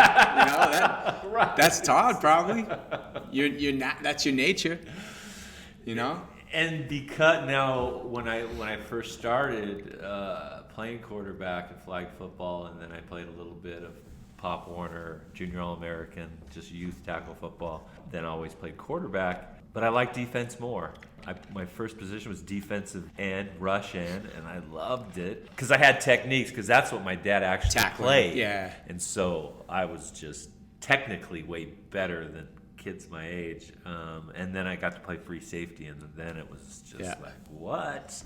Right. That's Todd probably. You're not. That's your nature. And because now, when I first started playing quarterback in flag football, and then I played a little bit of Pop Warner, Junior All-American, just youth tackle football. Then I always played quarterback, but I like defense more. My first position was defensive end, rush end, and I loved it because I had techniques, because that's what my dad actually played. Yeah. And so I was just technically way better than kids my age. And then I got to play free safety, and then it was just like, what?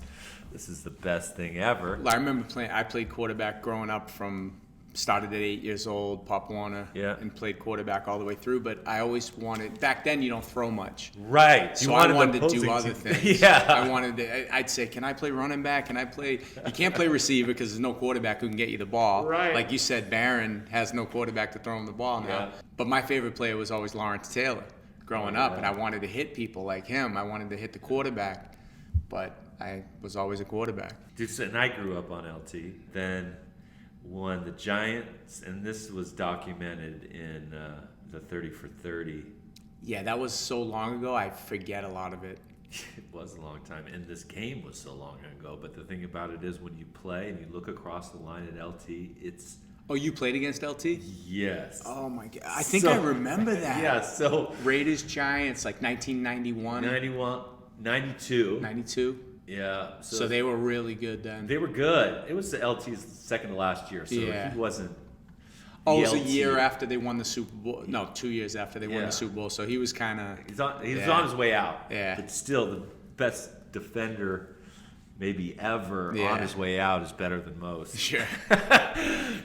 This is the best thing ever. I remember I played quarterback growing up started at 8 years old, Pop Warner, and played quarterback all the way through. But I always wanted, back then you don't throw much. Right. So I wanted to do other things. Yeah. I'd say, can I play running back? You can't play receiver because there's no quarterback who can get you the ball. Right. Like you said, Barron has no quarterback to throw him the ball now. Yeah. But my favorite player was always Lawrence Taylor growing up, and I wanted to hit people like him. I wanted to hit the quarterback, but I was always a quarterback. And I grew up on LT. Then when the Giants, and this was documented in the 30 for 30 Yeah, that was so long ago, I forget a lot of it. It was a long time, and this game was so long ago. But the thing about it is, when you play and you look across the line at LT, it's... Oh, you played against LT? Yes. Oh, my God. I think I remember that. Yeah, so... Raiders Giants, like 1991. 91, 92. 92? Yeah. So they were really good then. They were good. It was the LT's second to last year, so Yeah. he wasn't... Oh, it was a LT. year after they won the Super Bowl. No, 2 years after they won Yeah. the Super Bowl. So he was kind of... He was on his way out. Yeah. But still, the best defender maybe ever Yeah. on his way out is better than most. Sure.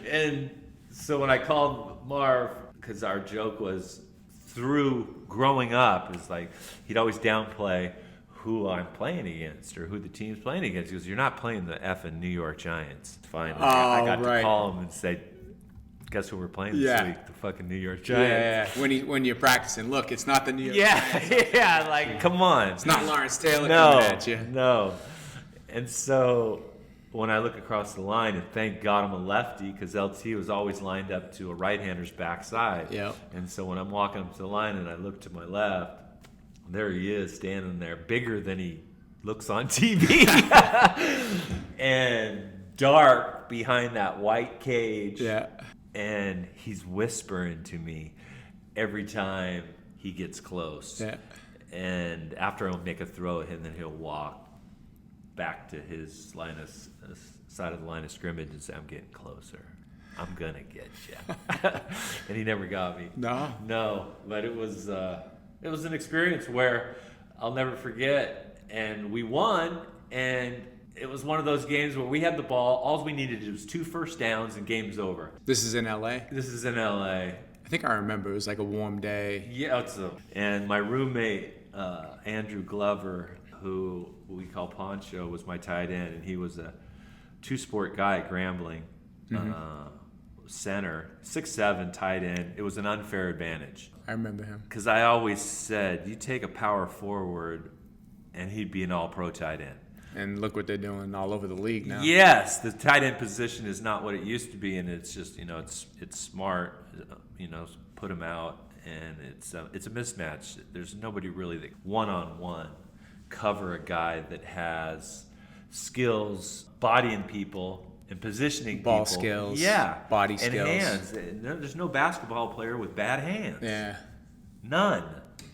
And so when I called Marv, because our joke was through growing up, is like he'd always downplay who I'm playing against or who the team's playing against. He goes, "You're not playing the effing New York Giants." Finally, I got to call him and say, "Guess who we're playing this week? The fucking New York Giants." Yeah. When you're practicing, look, it's not the New York Giants. Yeah, like come on. It's not Lawrence Taylor coming at you. No. And so when I look across the line, and thank God I'm a lefty, because LT was always lined up to a right-hander's backside. Yep. And so when I'm walking up to the line and I look to my left, there he is standing there, bigger than he looks on TV. And dark behind that white cage. Yeah. And he's whispering to me every time he gets close. Yeah. And after I'll make a throw at him, then he'll walk back to his side of the line of scrimmage and say, "I'm getting closer. I'm gonna get you." And he never got me. No. But it was an experience where I'll never forget. And we won. And it was one of those games where we had the ball. All we needed was 2 first downs and game's over. This is in LA? This is in LA. I think I remember. It was like a warm day. Yeah, and my roommate, Andrew Glover, who we call Poncho, was my tight end, and he was a 2-sport guy at Grambling, center, 6'7", tight end. It was an unfair advantage. I remember him. Because I always said, you take a power forward, and he'd be an all-pro tight end. And look what they're doing all over the league now. Yes, the tight end position is not what it used to be, and it's just, it's smart, put him out, and it's a mismatch. There's nobody really that one-on-one cover a guy that has skills, bodying people, and positioning people. Ball skills. Yeah. Body and skills. hands. There's no basketball player with bad hands. Yeah. None.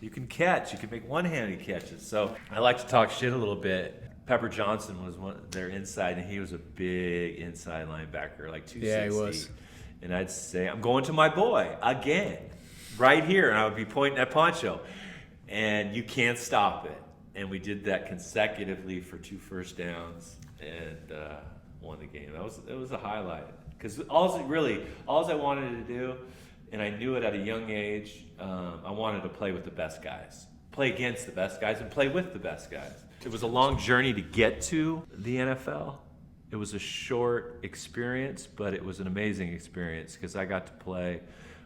You can catch. You can make one-handed catches. So I like to talk shit a little bit. Pepper Johnson was their inside, and he was a big inside linebacker, like 260. Yeah, he was. And I'd say, "I'm going to my boy again, right here," and I would be pointing at Poncho, and you can't stop it. And we did that consecutively for 2 first downs and won the game. It was a highlight, because all I wanted to do, and I knew it at a young age, I wanted to play with the best guys, play against the best guys, and play with the best guys. It was a long journey to get to the NFL. It was a short experience, but it was an amazing experience because I got to play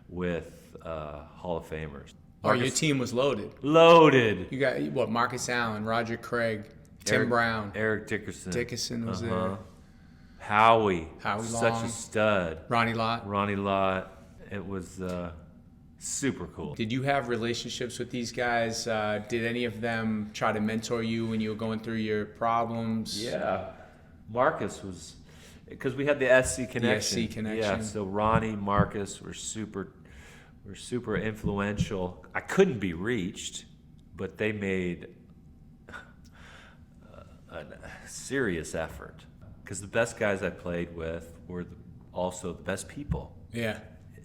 with Hall of Famers. Your team was loaded. Loaded. You got, what, Marcus Allen, Roger Craig, Tim Brown. Eric Dickerson. Dickerson was there. Howie Long. Such a stud. Ronnie Lott. It was super cool. Did you have relationships with these guys? Did any of them try to mentor you when you were going through your problems? Yeah. Marcus was, because we had the SC connection. The SC connection. Yeah, so Ronnie, Marcus were super influential. I couldn't be reached, but they made a serious effort, because the best guys I played with were also the best people. Yeah.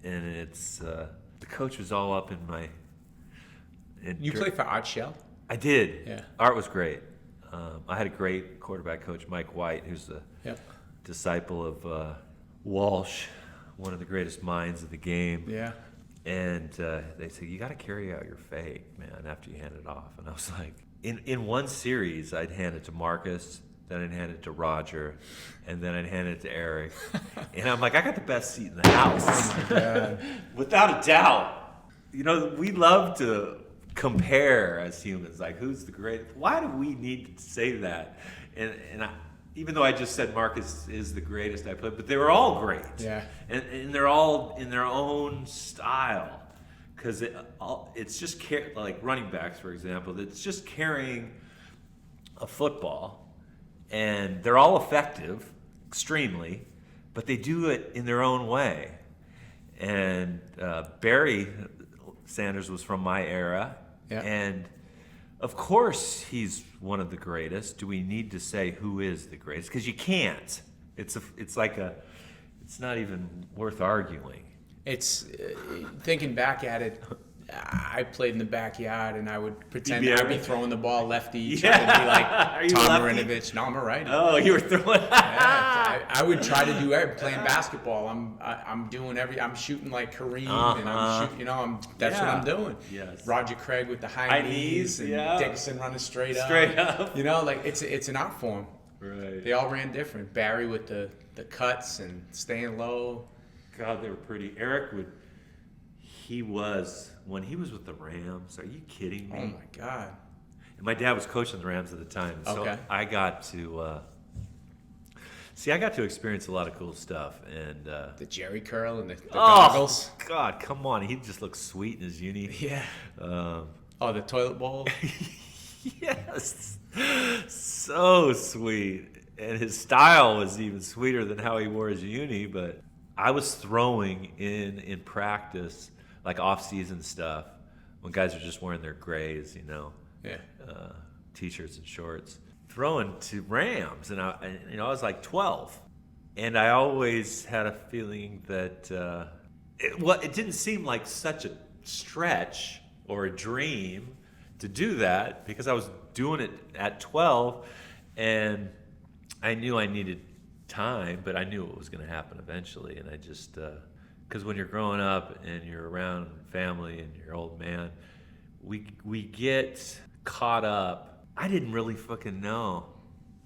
And it's the coach was all up in my. You played for Art Shell? I did. Yeah. Art was great. I had a great quarterback coach, Mike White, who's a disciple of Walsh, one of the greatest minds of the game. Yeah. And they said, "You got to carry out your fake, man, after you hand it off." And I was like, in one series, I'd hand it to Marcus, then I'd hand it to Roger, and then I'd hand it to Eric. And I'm like, I got the best seat in the house. Oh my God. Without a doubt. We love to compare as humans, like who's the greatest. Why do we need to say that? And even though I just said Marcus is the greatest I played, but they were all great. Yeah. And they're all in their own style. because it's just like running backs, for example. It's just carrying a football, and they're all effective, extremely, but they do it in their own way. And Barry Sanders was from my era, and of course he's one of the greatest. Do we need to say who is the greatest? Because you can't. It's not even worth arguing. It's thinking back at it. I played in the backyard, and I would pretend I'd be throwing the ball lefty, trying to be like Todd Marinovich. No, I'm a righty. Oh, you were throwing. I would try to do everything. Playing basketball, I'm doing I'm shooting like Kareem, and I'm shooting. That's what I'm doing. Yes. Roger Craig with the high knees, and Dickinson running straight up. Like it's an art form. Right. They all ran different. Barry with the cuts and staying low. God, they were pretty. When he was with the Rams, are you kidding me? Oh my God. And my dad was coaching the Rams at the time, so I got to experience a lot of cool stuff. And the Jerry curl and the goggles. God, come on. He just looks sweet in his uni. Yeah. The toilet bowl. Yes. So sweet. And his style was even sweeter than how he wore his uni, but I was throwing in practice, like off-season stuff, when guys are just wearing their grays, t-shirts and shorts, throwing to Rams, and I was like 12, and I always had a feeling that it didn't seem like such a stretch or a dream to do that, because I was doing it at 12, and I knew I needed time, but I knew it was going to happen eventually. And I just because when you're growing up and you're around family and your old man, we get caught up. I didn't really fucking know,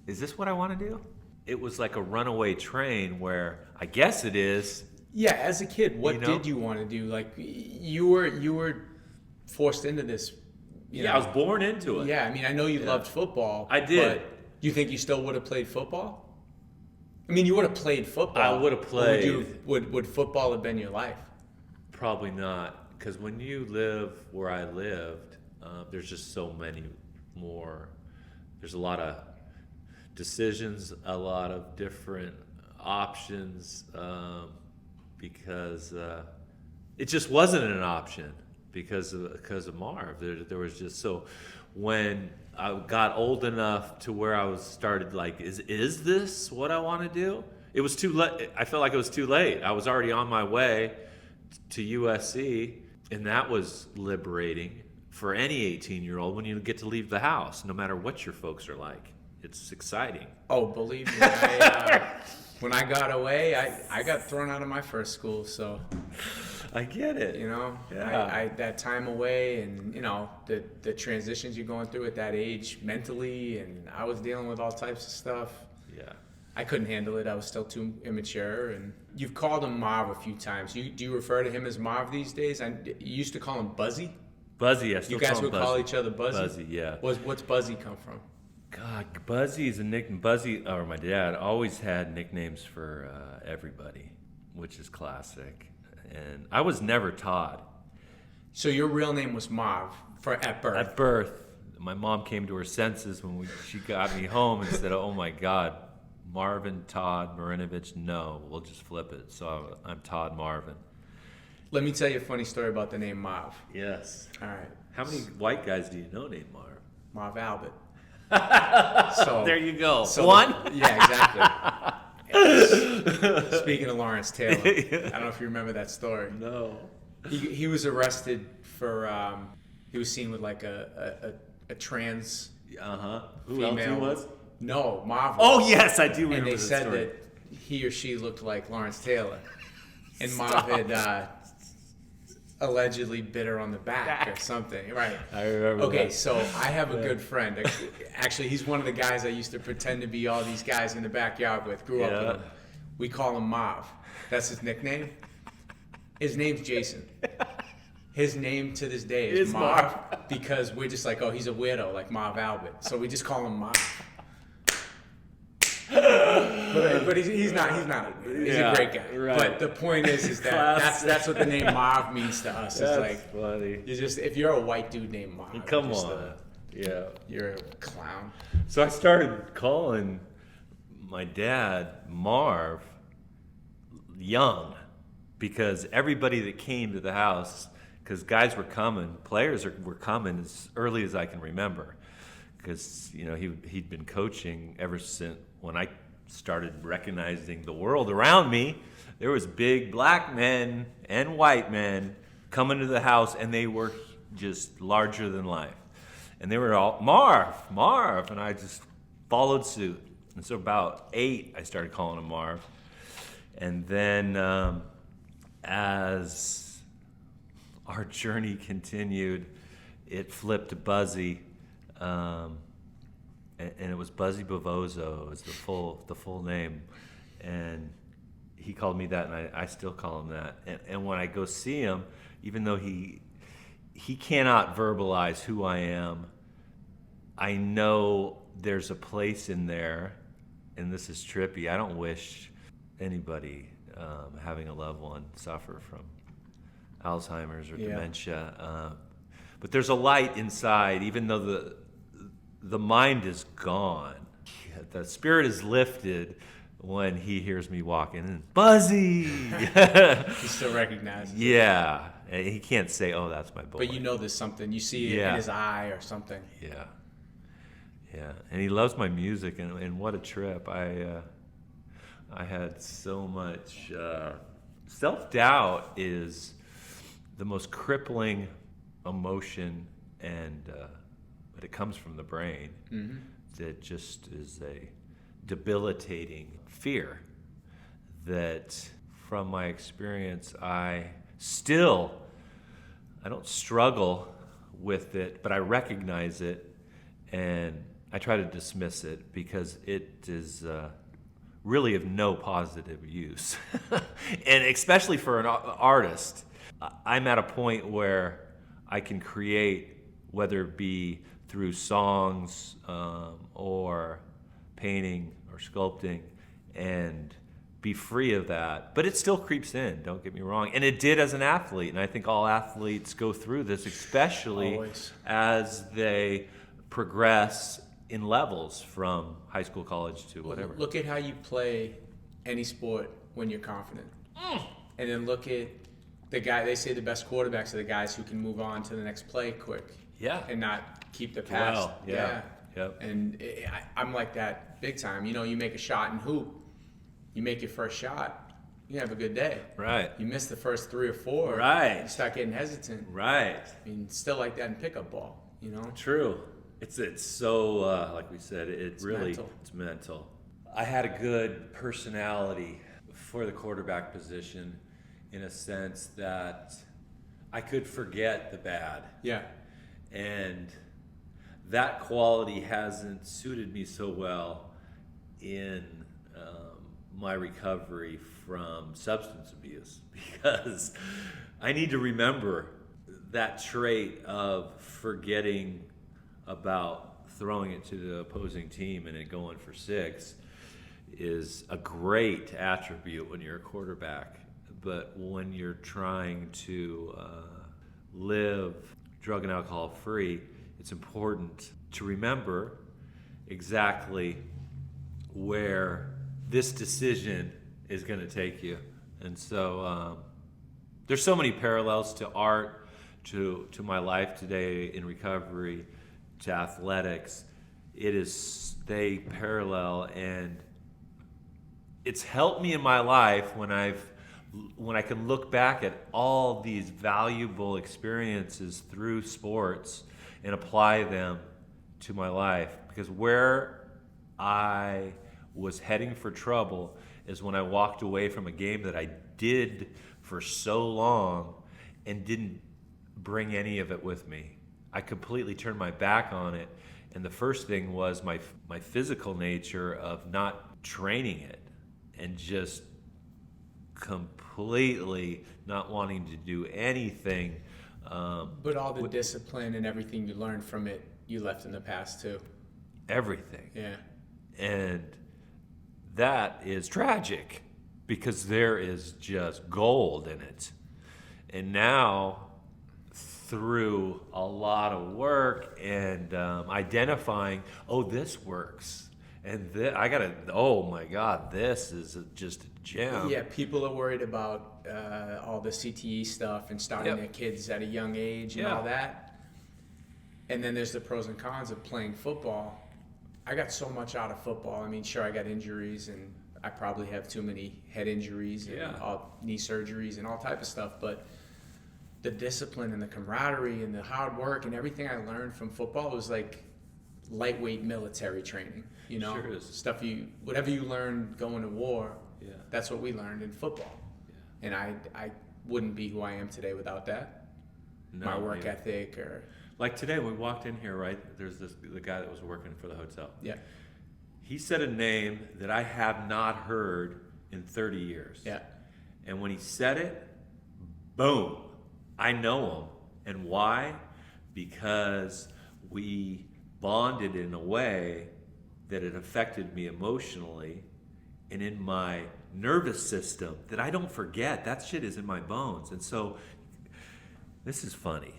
is this what I want to do? It was like a runaway train where I guess it is. Yeah, as a kid, what did you want to do? Like you were forced into this. I was born into it. Yeah, I mean, I know you loved football. I did. But do you think you still would have played football? I mean, you would have played football. I would have played. Would football have been your life? Probably not, because when you live where I lived, there's just so many more. There's a lot of decisions, a lot of different options, because it just wasn't an option because of Marv. There was just so. When I got old enough to where I was started like, is this what I want to do? It was too late. I felt like it was too late. I was already on my way to USC, and that was liberating for any 18-year-old when you get to leave the house, no matter what your folks are like. It's exciting. Oh, believe me, when I got away, I got thrown out of my first school, so... I get it. That time away, and the transitions you're going through at that age mentally, and I was dealing with all types of stuff. Yeah, I couldn't handle it. I was still too immature. And you've called him Marv a few times. Do you refer to him as Marv these days? You used to call him Buzzy. Buzzy, I still you guys call him would Buzzy. Call each other Buzzy. Buzzy, yeah. What's Buzzy come from? God, Buzzy is a nickname. Buzzy, or my dad, always had nicknames for everybody, which is classic. And I was never Todd. So your real name was Marv at birth? At birth. My mom came to her senses when she got me home and said, oh my God, Marvin Todd Marinovich, no, we'll just flip it. So I'm Todd Marvin. Let me tell you a funny story about the name Marv. Yes. All right. How many white guys do you know named Marv? Marv Albert. So there you go. So one? Yeah, exactly. Speaking of Lawrence Taylor, I don't know if you remember that story. No. He was arrested for he was seen with like a trans Who female. else he was? No, Marv. Oh yes, I do remember. And they this said story. that he or she looked like Lawrence Taylor, and Marv had allegedly bit her on the back or something. Right. I remember. Okay, that. so I have a good friend. Actually, he's one of the guys I used to pretend to be all these guys in the backyard with. Grew up with him. We call him Marv. That's his nickname. His name's Jason. His name to this day is Marv because we're just like, oh, he's a weirdo like Marv Albert. So we just call him Marv. but he's not. He's a great guy. Right. But the point is that that's what the name Marv means to us. That's it's like funny. if you're a white dude named Marv, Come on. you're a clown. So I started calling my dad Marv young, because everybody that came to the house, because guys were coming, players were coming as early as I can remember, because he'd been coaching ever since when I started recognizing the world around me. There was big black men and white men coming to the house, and they were just larger than life, and they were all Marv, and I just followed suit. And so about 8, I started calling him Marv. And then as our journey continued, it flipped to Buzzy, and it was Buzzy Bavozo is the full name, and he called me that, and I still call him that. And when I go see him, even though he cannot verbalize who I am, I know there's a place in there, and this is trippy. I don't wish anybody having a loved one suffer from Alzheimer's or dementia, but there's a light inside, even though the mind is gone. The spirit is lifted when he hears me walking in. Buzzy! He still recognizes it. Yeah, and he can't say, "Oh, that's my boy." But there's something. You see it in his eye or something. Yeah, and he loves my music, and what a trip! I had so much self-doubt is the most crippling emotion, but it comes from the brain. Mm-hmm. That just is a debilitating fear that, from my experience, I don't struggle with it, but I recognize it, and I try to dismiss it because it is really of no positive use. And especially for an artist, I'm at a point where I can create, whether it be through songs or painting or sculpting, and be free of that. But it still creeps in, don't get me wrong. And it did as an athlete, and I think all athletes go through this, especially always, as they progress in levels from high school, college to whatever. Look at how you play any sport when you're confident. And then look at the guy, they say the best quarterbacks are the guys who can move on to the next play quick. Yeah. And not keep the past. Well, yeah. Yep. And I'm like that big time. You make a shot and hoop. You make your first shot, you have a good day. Right. You miss the first 3 or 4. Right. You start getting hesitant. Right. I mean, still like that in pickup ball, True. It's so, like we said, it's mental. I had a good personality for the quarterback position, in a sense that I could forget the bad. Yeah. And that quality hasn't suited me so well in my recovery from substance abuse, because I need to remember that trait of forgetting about throwing it to the opposing team and it going for 6 is a great attribute when you're a quarterback. But when you're trying to live drug and alcohol free, it's important to remember exactly where this decision is going to take you. And so there's so many parallels to art, to my life today in recovery, to athletics. They parallel, and it's helped me in my life when I can look back at all these valuable experiences through sports and apply them to my life. Because where I was heading for trouble is when I walked away from a game that I did for so long and didn't bring any of it with me. I completely turned my back on it. And the first thing was my physical nature of not training it and just completely not wanting to do anything. But all the discipline and everything you learned from it, you left in the past too. Everything. Yeah. And that is tragic because there is just gold in it. And now, through a lot of work and identifying, this works. And oh my God, this is just a gem. Yeah, people are worried about all the CTE stuff and starting their kids at a young age and all that. And then there's the pros and cons of playing football. I got so much out of football. I mean, sure, I got injuries, and I probably have too many head injuries and knee surgeries and all type of stuff. But the discipline and the camaraderie and the hard work and everything I learned from football was like lightweight military training. You know, sure is. Stuff whatever you learned going to war, that's what we learned in football. Yeah. And I wouldn't be who I am today without that. No, my work ethic or... Like today, we walked in here, right? There's the guy that was working for the hotel. Yeah. He said a name that I have not heard in 30 years. Yeah. And when he said it, boom, I know him. And why? Because we bonded in a way that it affected me emotionally and in my nervous system that I don't forget. That shit is in my bones. And so, this is funny.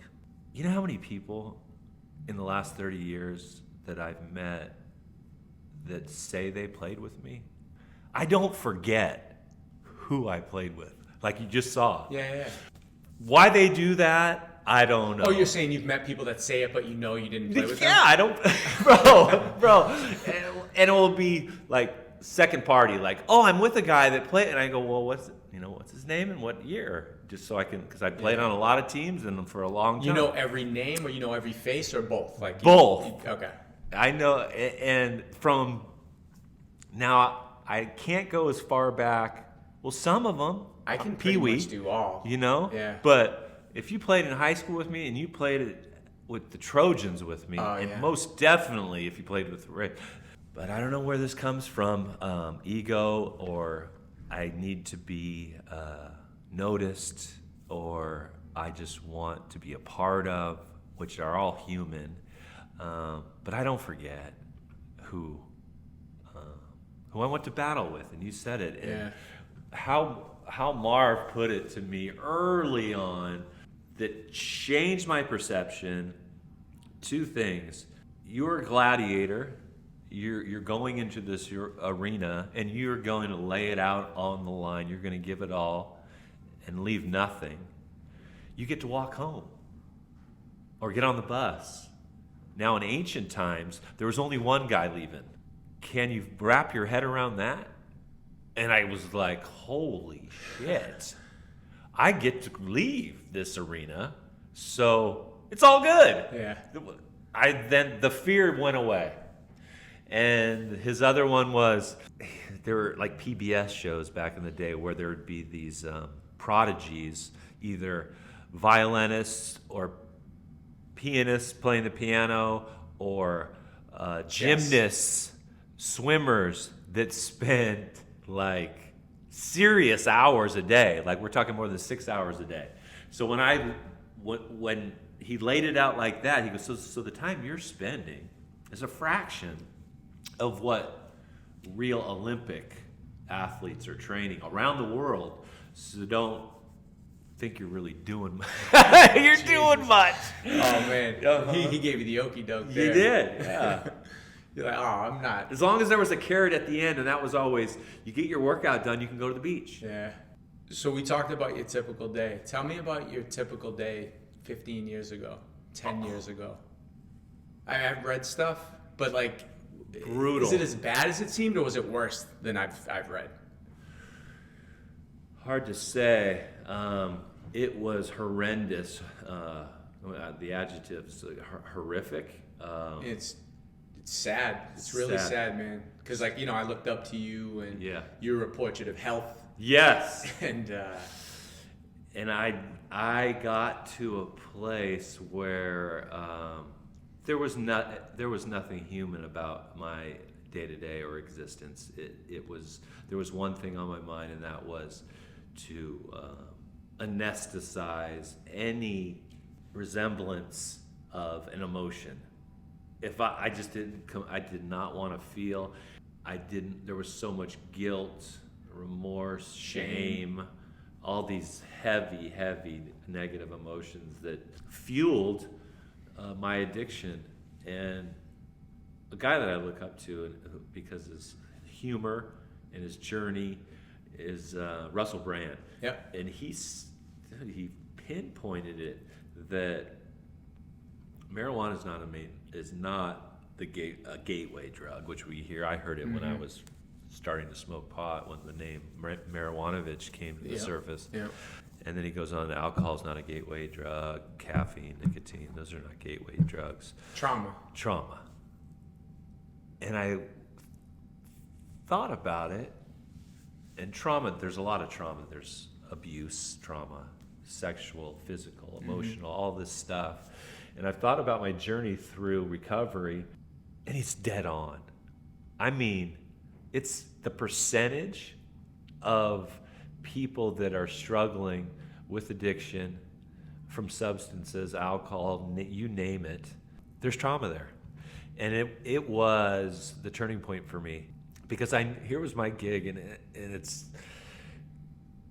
You know how many people in the last 30 years that I've met that say they played with me? I don't forget who I played with, like you just saw. Yeah. Why they do that, I don't know. Oh, you're saying you've met people that say it, but you know you didn't play with them? Yeah, I don't, bro. And it will be like second party, like, I'm with a guy that played, and I go, well, what's his name and what year? Just so I can, because I played on a lot of teams and for a long time. You know every name, or you know every face, or both? Like both. Okay. I know, and from now I can't go as far back. Well, some of them I can pretty much do all. You know. Yeah. But if you played in high school with me and you played it with the Trojans with me, and most definitely if you played with Ray. But I don't know where this comes from, ego, or I need to be noticed, or I just want to be a part of, which are all human. But I don't forget who I went to battle with, and you said it. And how Marv put it to me early on that changed my perception. Two things. You're a gladiator. You're going into this arena, and you're going to lay it out on the line. You're going to give it all and leave nothing. You get to walk home or get on the bus. Now, in ancient times, there was only one guy leaving. Can you wrap your head around that? And I was like, holy shit. I get to leave this arena, so it's all good. Yeah. Then the fear went away. And his other one was, there were like PBS shows back in the day where there would be these prodigies, either violinists or pianists playing the piano, or gymnasts, swimmers that spent like serious hours a day. Like we're talking more than 6 hours a day. So when he laid it out like that, he goes, so the time you're spending is a fraction of what real Olympic athletes are training around the world. So don't think you're really doing much. You're doing much. Oh, man. He gave you the okie doke there. He did, yeah. You're like, I'm not. As long as there was a carrot at the end, and that was always, you get your workout done, you can go to the beach. Yeah. So we talked about your typical day. Tell me about your typical day 15 years ago, 10 years ago. I've read stuff, but like, brutal. Is it as bad as it seemed, or was it worse than I've read? Hard to say. It was horrendous. The adjective's horrific. It's sad. It's really sad, man. Because I looked up to you, and you're a portrait of health. Yes. And I got to a place where there was nothing human about my day-to-day or existence. There was one thing on my mind, and that was to anesthetize any resemblance of an emotion. If I just didn't I did not want to feel. there was so much guilt, remorse, shame, all these heavy, heavy negative emotions that fueled my addiction. And a guy that I look up to because his humor and his journey is Russell Brand. Yep. And he pinpointed it that marijuana is not a gateway drug, which we hear. I heard it when I was starting to smoke pot, when the name Marinovich came to the surface. Yep. And then he goes on, alcohol is not a gateway drug, caffeine, nicotine, those are not gateway drugs. Trauma. And I thought about it, and trauma, there's a lot of trauma. There's abuse trauma, sexual, physical, emotional, all this stuff. And I've thought about my journey through recovery, and it's dead on. I mean, it's the percentage of people that are struggling with addiction from substances, alcohol, you name it. There's trauma there. And it was the turning point for me, because here was my gig, and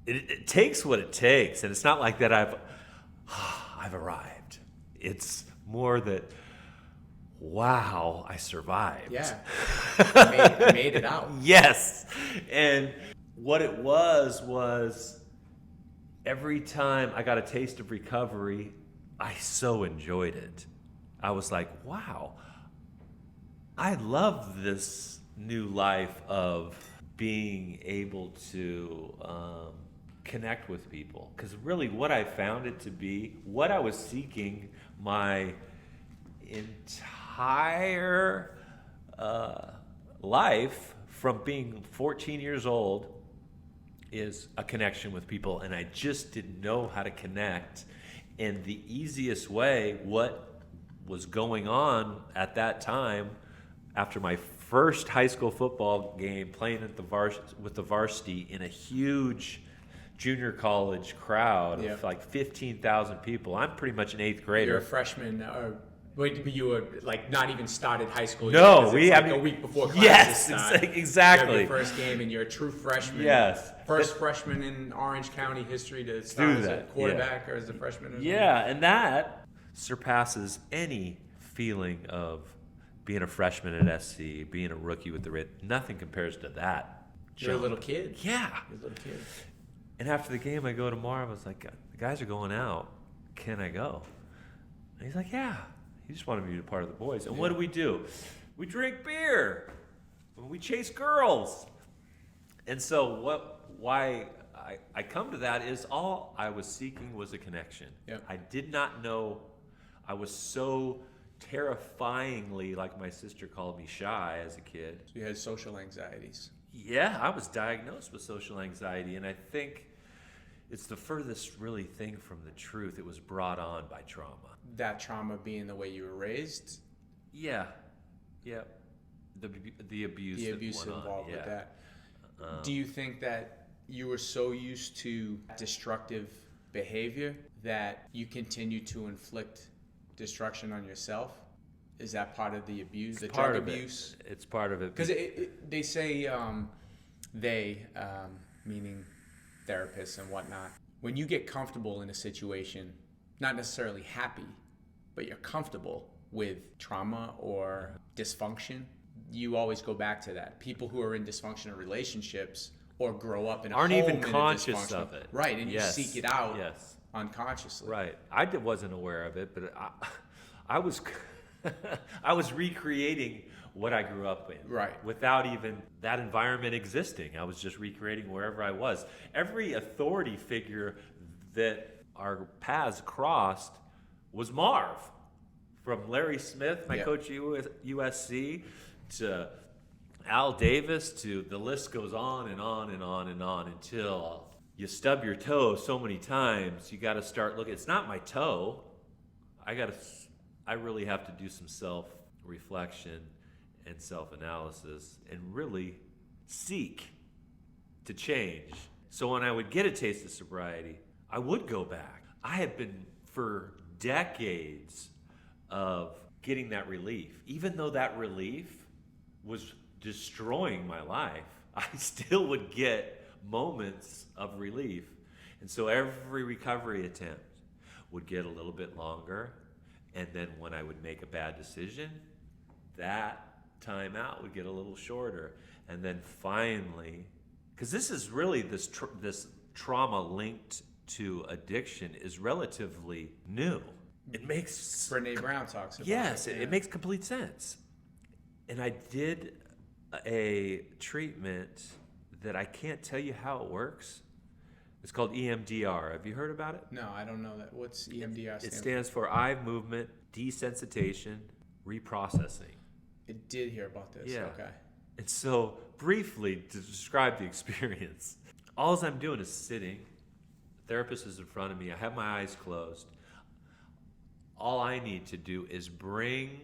it takes what it takes, and it's not like that I've arrived. It's more that, wow, I survived. Yeah, I made it out. Yes, and what it was every time I got a taste of recovery, I so enjoyed it. I was like, wow, I love this new life of being able to connect with people. Because really what I found it to be, what I was seeking my entire life from being 14 years old, is a connection with people. And I just didn't know how to connect. And the easiest way, what was going on at that time, after my first high school football game, playing at with the varsity in a huge junior college crowd of like 15,000 people. I'm pretty much an eighth grader. You're a freshman, you were like not even started high school. No, yet, a week before classes start. Yes, exactly. You have your first game, and you're a true freshman. Yes, first freshman in Orange County history to start as a quarterback or as a freshman. And that surpasses any feeling of being a freshman at SC, being a rookie with the Red. Nothing compares to that. You're a little kid. Yeah. You're a little kid. And after the game, I go to Marv. I was like, the guys are going out. Can I go? And he's like, yeah. He just wanted me to be a part of the boys. And what do? We drink beer. We chase girls. And so why I come to that is all I was seeking was a connection. Yep. I did not know. I was so terrifyingly, like my sister called me, shy as a kid. So you had social anxieties. Yeah, I was diagnosed with social anxiety, and I think it's the furthest really thing from the truth. It was brought on by trauma. That trauma being the way you were raised? Yeah. The abuse involved with that. Do you think that you were so used to destructive behavior that you continue to inflict destruction on yourself? Is that part of the abuse, the drug abuse? It's part of it. Because they say, meaning therapists and whatnot, when you get comfortable in a situation, not necessarily happy, but you're comfortable with trauma or dysfunction, you always go back to that. People who are in dysfunctional relationships or grow up in a aren't home even conscious of it. Right, and you seek it out unconsciously. Right. I wasn't aware of it, but I was I was recreating what I grew up in. Right. Without even that environment existing. I was just recreating wherever I was. Every authority figure that our paths crossed was Marv. From Larry Smith, my coach at USC, to Al Davis, to the list goes on and on and on and on until you stub your toe so many times, you got to start looking. It's not my toe. I really have to do some self-reflection and self-analysis and really seek to change. So when I would get a taste of sobriety, I would go back. I had been for decades of getting that relief, even though that relief was destroying my life, I still would get moments of relief. And so every recovery attempt would get a little bit longer. And then when I would make a bad decision, that time out would get a little shorter. And then finally, because this is really this trauma linked to addiction is relatively new. It makes Brene Brown talks about yes, it. it makes complete sense. And I did a treatment that I can't tell you how it works. It's called EMDR. Have you heard about it? No, I don't know that. What's EMDR? It stands for eye movement desensitization reprocessing. I did hear about this. Yeah. Okay. And so, briefly, to describe the experience, all I'm doing is sitting. The therapist is in front of me. I have my eyes closed. All I need to do is bring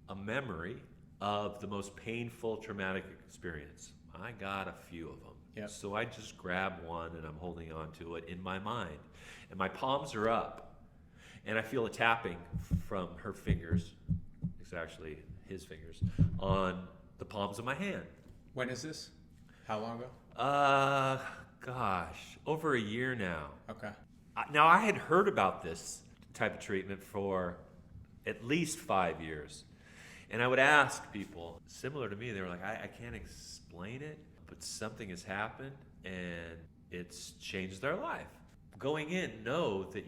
a memory of the most painful, traumatic experience. I got a few of them. Yep. So I just grab one and I'm holding on to it in my mind. And my palms are up. And I feel a tapping from her fingers, it's actually his fingers, on the palms of my hand. When is this? How long ago? Gosh, over a year now. Okay. Now, I had heard about this type of treatment for at least 5 years. And I would ask people, similar to me, they were like, I can't explain it, but something has happened and it's changed their life. Going in, know that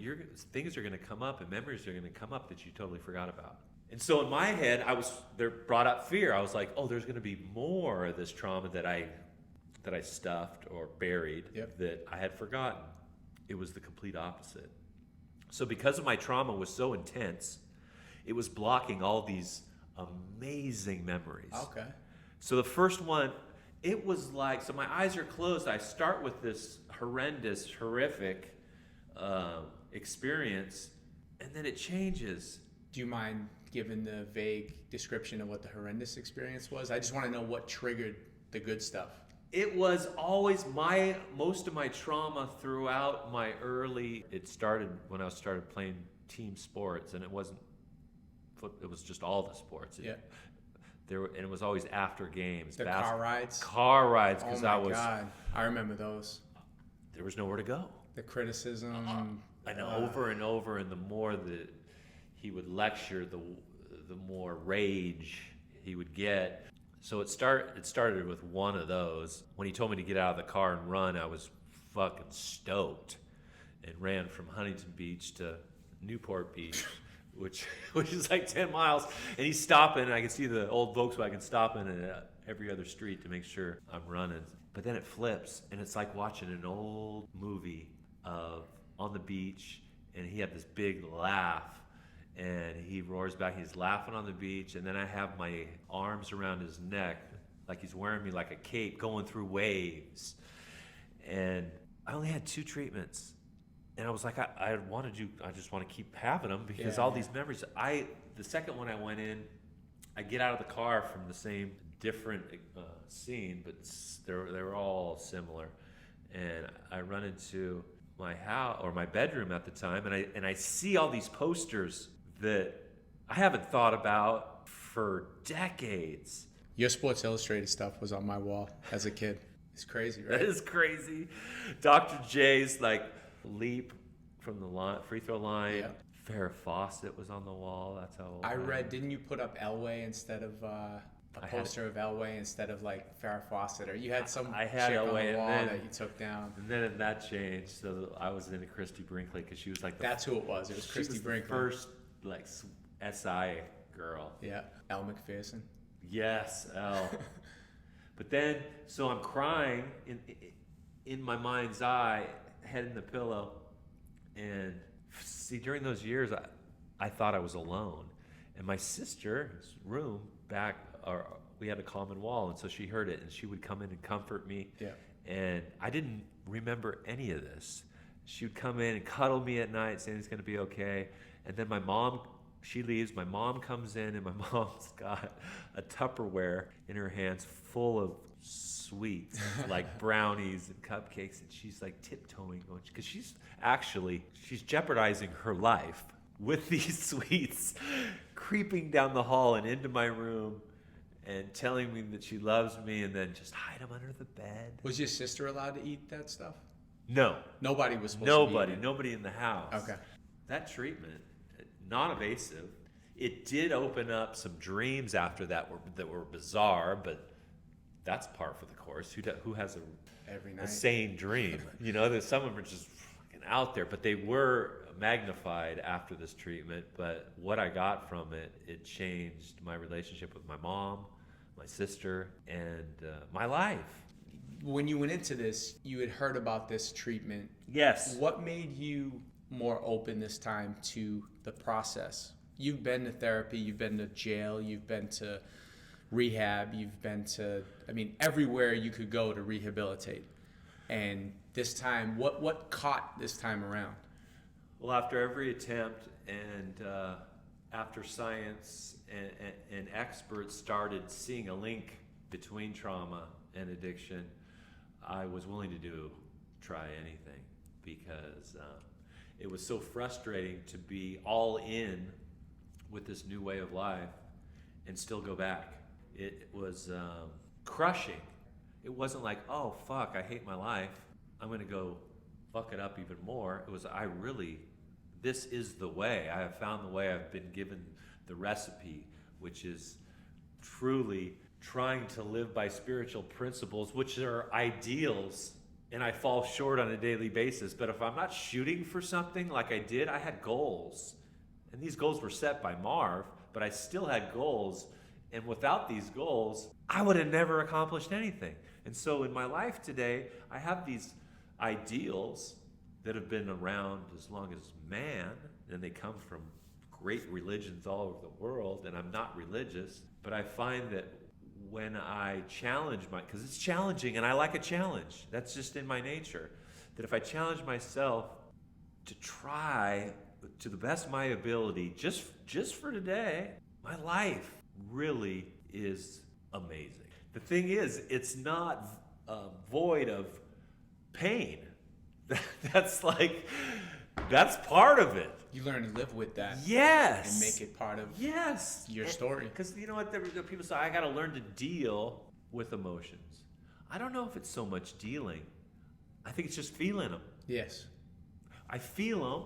things are going to come up and memories are going to come up that you totally forgot about. And so in my head, there brought up fear. I was like, oh, there's going to be more of this trauma that I stuffed or buried that I had forgotten. It was the complete opposite. So because of my trauma was so intense, it was blocking all these amazing memories. Okay. So the first one, it was like, so my eyes are closed. I start with this horrendous, horrific experience, and then it changes. Do you mind giving the vague description of what the horrendous experience was? I just want to know what triggered the good stuff. It was always most of my trauma throughout my it started when I started playing team sports, and it was just all the sports. And it was always after games. Car rides? Car rides, because oh my God. I remember those. There was nowhere to go. The criticism. I know, over and over, and the more that he would lecture, the more rage he would get. So it started with one of those. When he told me to get out of the car and run, I was fucking stoked and ran from Huntington Beach to Newport Beach, which is like 10 miles. And he's stopping, and I can see the old Volkswagen stopping at every other street to make sure I'm running. But then it flips, and it's like watching an old movie on the beach, and he had this big laugh. And he roars back, he's laughing on the beach, and then I have my arms around his neck, like he's wearing me like a cape, going through waves. And I only had 2 treatments. And I was like, I just want to keep having them because these memories. The second one I went in, I get out of the car from the same different scene, but they were all similar. And I run into my house or my bedroom at the time, and I see all these posters that I haven't thought about for decades. Your Sports Illustrated stuff was on my wall as a kid. It's crazy, right? That is crazy. Dr. J's leap from the free throw line. Yeah. Farrah Fawcett was on the wall. That's how old I read. Didn't you put up Elway instead of a poster of Elway instead of Farrah Fawcett? Or you had some I had chick Elway on the wall then, that you took down. And then that changed. So I was into Christy Brinkley because she was That's who it was. It was Christy Brinkley. The first SI girl. Yeah. Elle McPherson. Yes, Elle. But then, so I'm crying in my mind's eye, head in the pillow, and see, during those years, I thought I was alone. And my sister's room we had a common wall, and so she heard it, and she would come in and comfort me. Yeah. And I didn't remember any of this. She would come in and cuddle me at night, saying it's going to be okay. And then my mom, she leaves. My mom comes in, and my mom's got a Tupperware in her hands full of sweets, like brownies and cupcakes, and she's tiptoeing, because she's jeopardizing her life with these sweets, creeping down the hall and into my room. and telling me that she loves me, and then just hide them under the bed. Was your sister allowed to eat that stuff? No. Nobody was supposed to eat it? Nobody in the house. Okay. That treatment, non-invasive, it did open up some dreams after that were bizarre, but that's par for the course. Who has Every night. a sane dream? You know, that some of them are just fucking out there, but they were magnified after this treatment. But what I got from it changed my relationship with my mom, my sister, and my life. When you went into this, you had heard about this treatment. Yes. What made you more open this time to the process? You've been to therapy, you've been to jail, you've been to rehab, you've been to, everywhere you could go to rehabilitate. And this time, what caught this time around? Well, after every attempt and after science and experts started seeing a link between trauma and addiction, I was willing to try anything, because it was so frustrating to be all in with this new way of life and still go back. It was crushing. It wasn't like, oh fuck, I hate my life, I'm gonna go fuck it up even more. It was, this is the way. I have found the way. I've been given the recipe, which is truly trying to live by spiritual principles, which are ideals, and I fall short on a daily basis. But if I'm not shooting for something like I did, I had goals. And these goals were set by Marv, but I still had goals. And without these goals, I would have never accomplished anything. And so in my life today, I have these ideals that have been around as long as man, and they come from great religions all over the world, and I'm not religious, but I find that when I challenge because it's challenging and I like a challenge, that's just in my nature, that if I challenge myself to try to the best of my ability, just for today, my life really is amazing. The thing is, it's not void of pain. That's part of it. You learn to live with that. Yes. And make it part of your story. Because you know what, the people say, I got to learn to deal with emotions. I don't know if it's so much dealing. I think it's just feeling them. Yes. I feel them,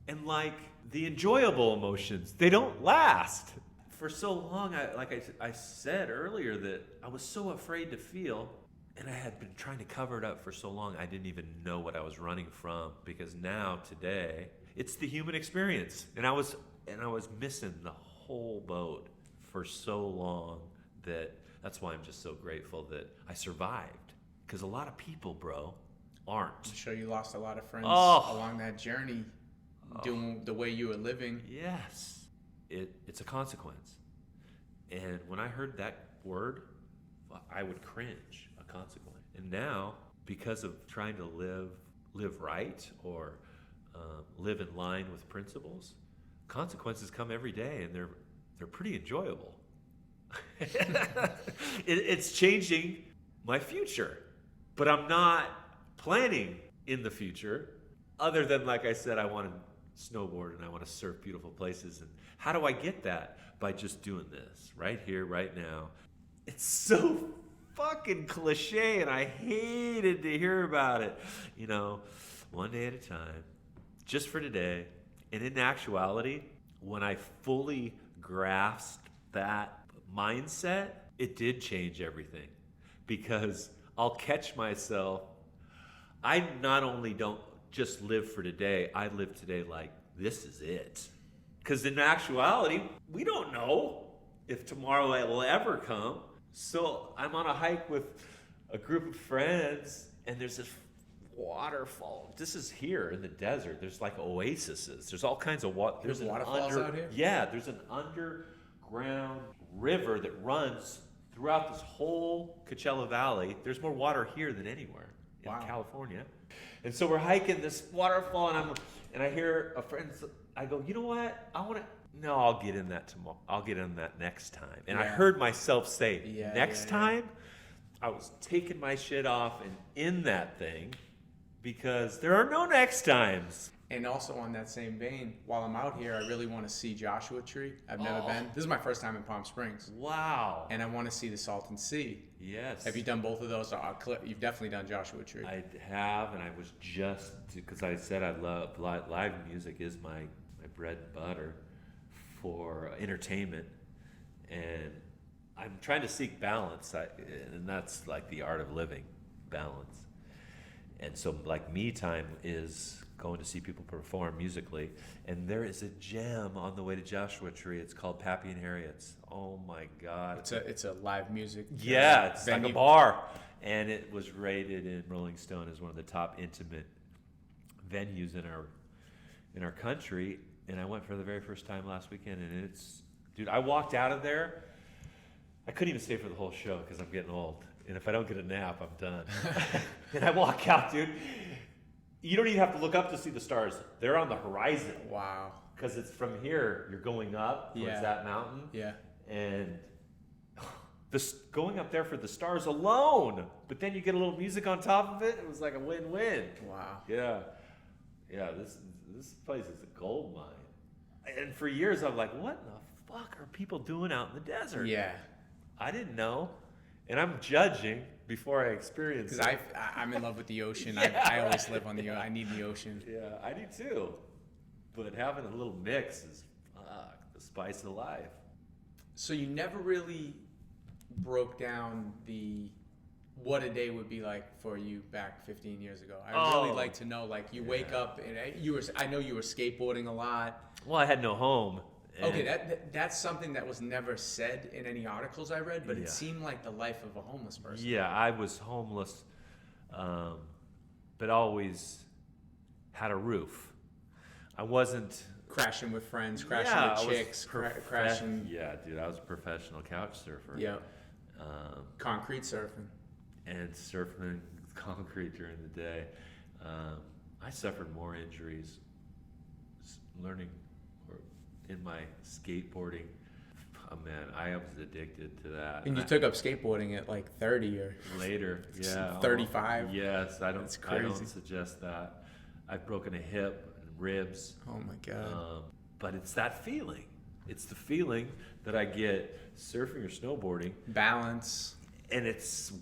and like the enjoyable emotions, they don't last. For so long, I said earlier, that I was so afraid to feel, and I had been trying to cover it up for so long, I didn't even know what I was running from. Because now, today, it's the human experience, and I was missing the whole boat for so long that's why I'm just so grateful that I survived. Because a lot of people, bro, aren't. I'm sure you lost a lot of friends along that journey, doing the way you were living. Yes, it's a consequence. And when I heard that word, I would cringe. A consequence. And now, because of trying to live right, or live in line with principles, consequences come every day, and they're pretty enjoyable. It's changing my future, but I'm not planning in the future, other than, like I said, I want to snowboard and I want to surf beautiful places. And how do I get that? By just doing this right here, right now. It's so fucking cliche, and I hated to hear about it. You know, one day at a time, just for today. And in actuality, when I fully grasped that mindset, it did change everything. Because I'll catch myself, I not only don't just live for today, I live today like this is it. Because in actuality, we don't know if tomorrow it will ever come. So I'm on a hike with a group of friends, and there's this waterfall. This is here in the desert. There's like oases. There's all kinds of water. There's waterfalls out here? Yeah, there's an underground river that runs throughout this whole Coachella Valley. There's more water here than anywhere in California. And so we're hiking this waterfall, and I hear a friend. I go, you know what? I'll get in that tomorrow. I'll get in that next time. And I heard myself say, next time. I was taking my shit off and in that thing, because there are no next times. And also on that same vein, while I'm out here, I really want to see Joshua Tree. I've never been. This is my first time in Palm Springs. Wow. And I want to see the Salton Sea. Yes. Have you done both of those? You've definitely done Joshua Tree. I have, and I was just, because I said I love live music is my bread and butter for entertainment. And I'm trying to seek balance, and that's like the art of living, balance. And so like me time is going to see people perform musically. And there is a gem on the way to Joshua Tree. It's called Pappy and Harriet's. Oh my God. It's a live music. Yeah, it's venue. like a bar. And it was rated in Rolling Stone as one of the top intimate venues in our country. And I went for the very first time last weekend, and dude, I walked out of there. I couldn't even stay for the whole show because I'm getting old. And if I don't get a nap, I'm done. And I walk out, dude. You don't even have to look up to see the stars. They're on the horizon. Wow. Because it's from here, you're going up towards that mountain. Yeah. And going up there for the stars alone. But then you get a little music on top of it. It was like a win-win. Wow. Yeah. Yeah, this place is a gold mine. And for years, I'm like, what the fuck are people doing out in the desert? Yeah. I didn't know. And I'm judging before I experience it. Because I'm in love with the ocean. Yeah, I always live on the ocean. I need the ocean. Yeah, I do too. But having a little mix is the spice of life. So you never really broke down what a day would be like for you back 15 years ago. I really like to know, like, you wake up and I know you were skateboarding a lot. Well, I had no home. Okay, that's something that was never said in any articles I read, but it seemed like the life of a homeless person. Yeah, I was homeless, but always had a roof. I wasn't crashing with friends, crashing with chicks, crashing. Yeah, dude, I was a professional couch surfer. Yeah. Concrete surfing. And surfing concrete during the day. I suffered more injuries learning in my skateboarding. Oh man, I was addicted to that. And you took up skateboarding at like 30 or later, yeah, 35. Yes, I don't suggest that. I've broken a hip and ribs. Oh my God. But it's that feeling. It's the feeling that I get surfing or snowboarding. Balance. And it's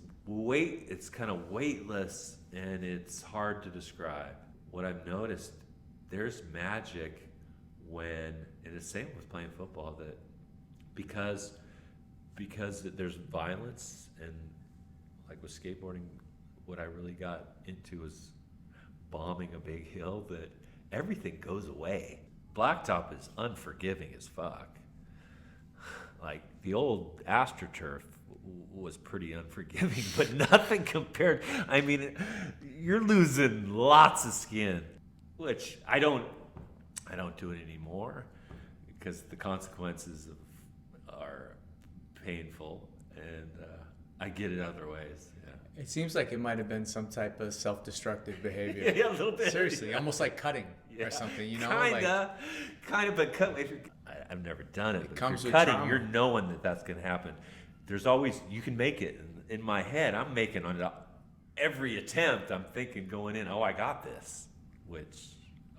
kind of weightless, and it's hard to describe. What I've noticed, there's magic when, and it's the same with playing football, that because there's violence, and like with skateboarding, what I really got into was bombing a big hill, that everything goes away. Blacktop is unforgiving as fuck. Like the old AstroTurf was pretty unforgiving, but nothing compared. I mean, you're losing lots of skin, which I don't do it anymore because the consequences are painful, and I get it other ways. Yeah. It seems like it might have been some type of self-destructive behavior. Yeah, a little bit. Seriously, almost like cutting or something, you know? Kind of, but I've never done it. It but comes if with you're cutting, trauma. you're knowing that that's going to happen. There's always, you can make it. In my head, I'm making on every attempt, I'm thinking going in, oh, I got this, which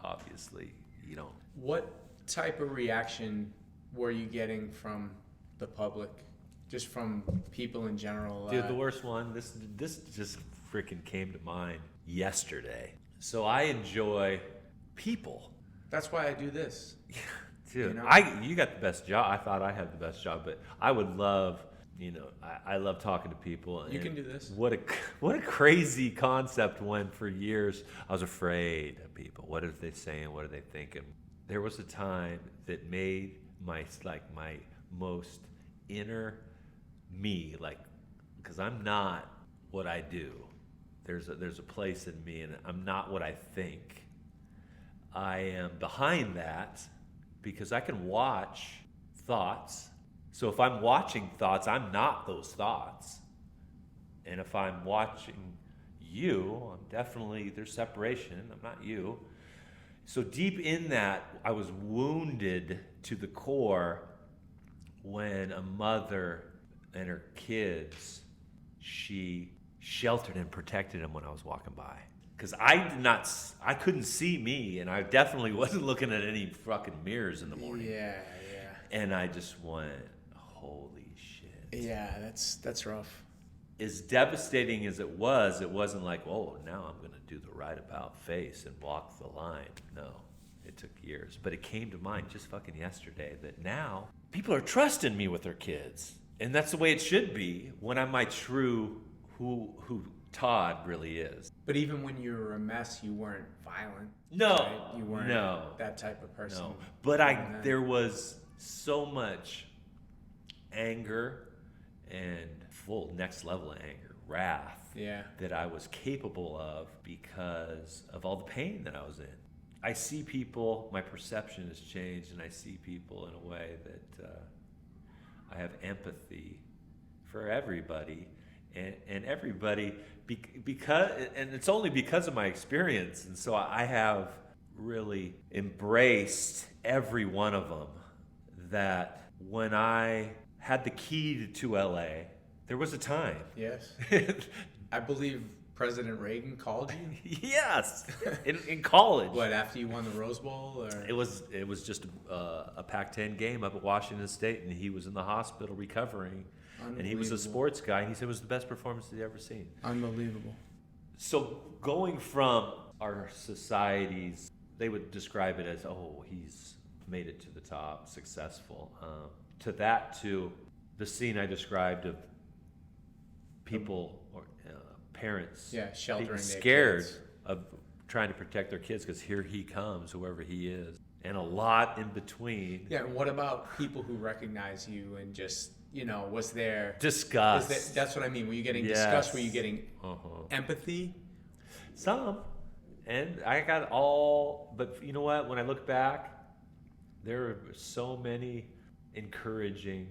obviously you don't. What type of reaction were you getting from the public, just from people in general? Dude, the worst one, this just freaking came to mind yesterday. So I enjoy people. That's why I do this. Dude, you know? You got the best job. I thought I had the best job, but I would love, I love talking to people. You can do this. What a crazy concept when for years I was afraid of people. What are they saying? What are they thinking? There was a time that made my most inner me, because I'm not what I do. There's a place in me, and I'm not what I think. I am behind that because I can watch thoughts. So if I'm watching thoughts, I'm not those thoughts. And if I'm watching you, there's separation. I'm not you. So deep in that, I was wounded to the core when a mother and her kids, she sheltered and protected them when I was walking by. Because I couldn't see me, and I definitely wasn't looking at any fucking mirrors in the morning. Yeah. And I just went, holy shit. Yeah, that's rough. As devastating as it wasn't like, oh, now I'm going to do the right about face and walk the line. No, it took years. But it came to mind just fucking yesterday that now people are trusting me with their kids. And that's the way it should be when I'm my true who Todd really is. But even when you were a mess, you weren't violent. No. Right? You weren't that type of person. No. But there was so much anger and full next level of anger, wrath, that I was capable of because of all the pain that I was in. I see people, my perception has changed, and I see people in a way that I have empathy for everybody, and everybody, because, and it's only because of my experience, and so I have really embraced every one of them. That when I had the key to LA, there was a time. Yes. I believe President Reagan called you. Yes, in college. What, after you won the Rose Bowl? Or? It was just a Pac-10 game up at Washington State, and he was in the hospital recovering, and he was a sports guy, and he said it was the best performance he'd ever seen. Unbelievable. So going from our societies, they would describe it as, oh, he's made it to the top, successful, to the scene I described of people or parents sheltering being their scared kids. of trying to protect their kids because here he comes, whoever he is, and a lot in between. Yeah, and what about people who recognize you and just, was there disgust? That's what I mean. Were you getting disgust? Were you getting empathy? Some. And I got all, but you know what? When I look back, there are so many encouraging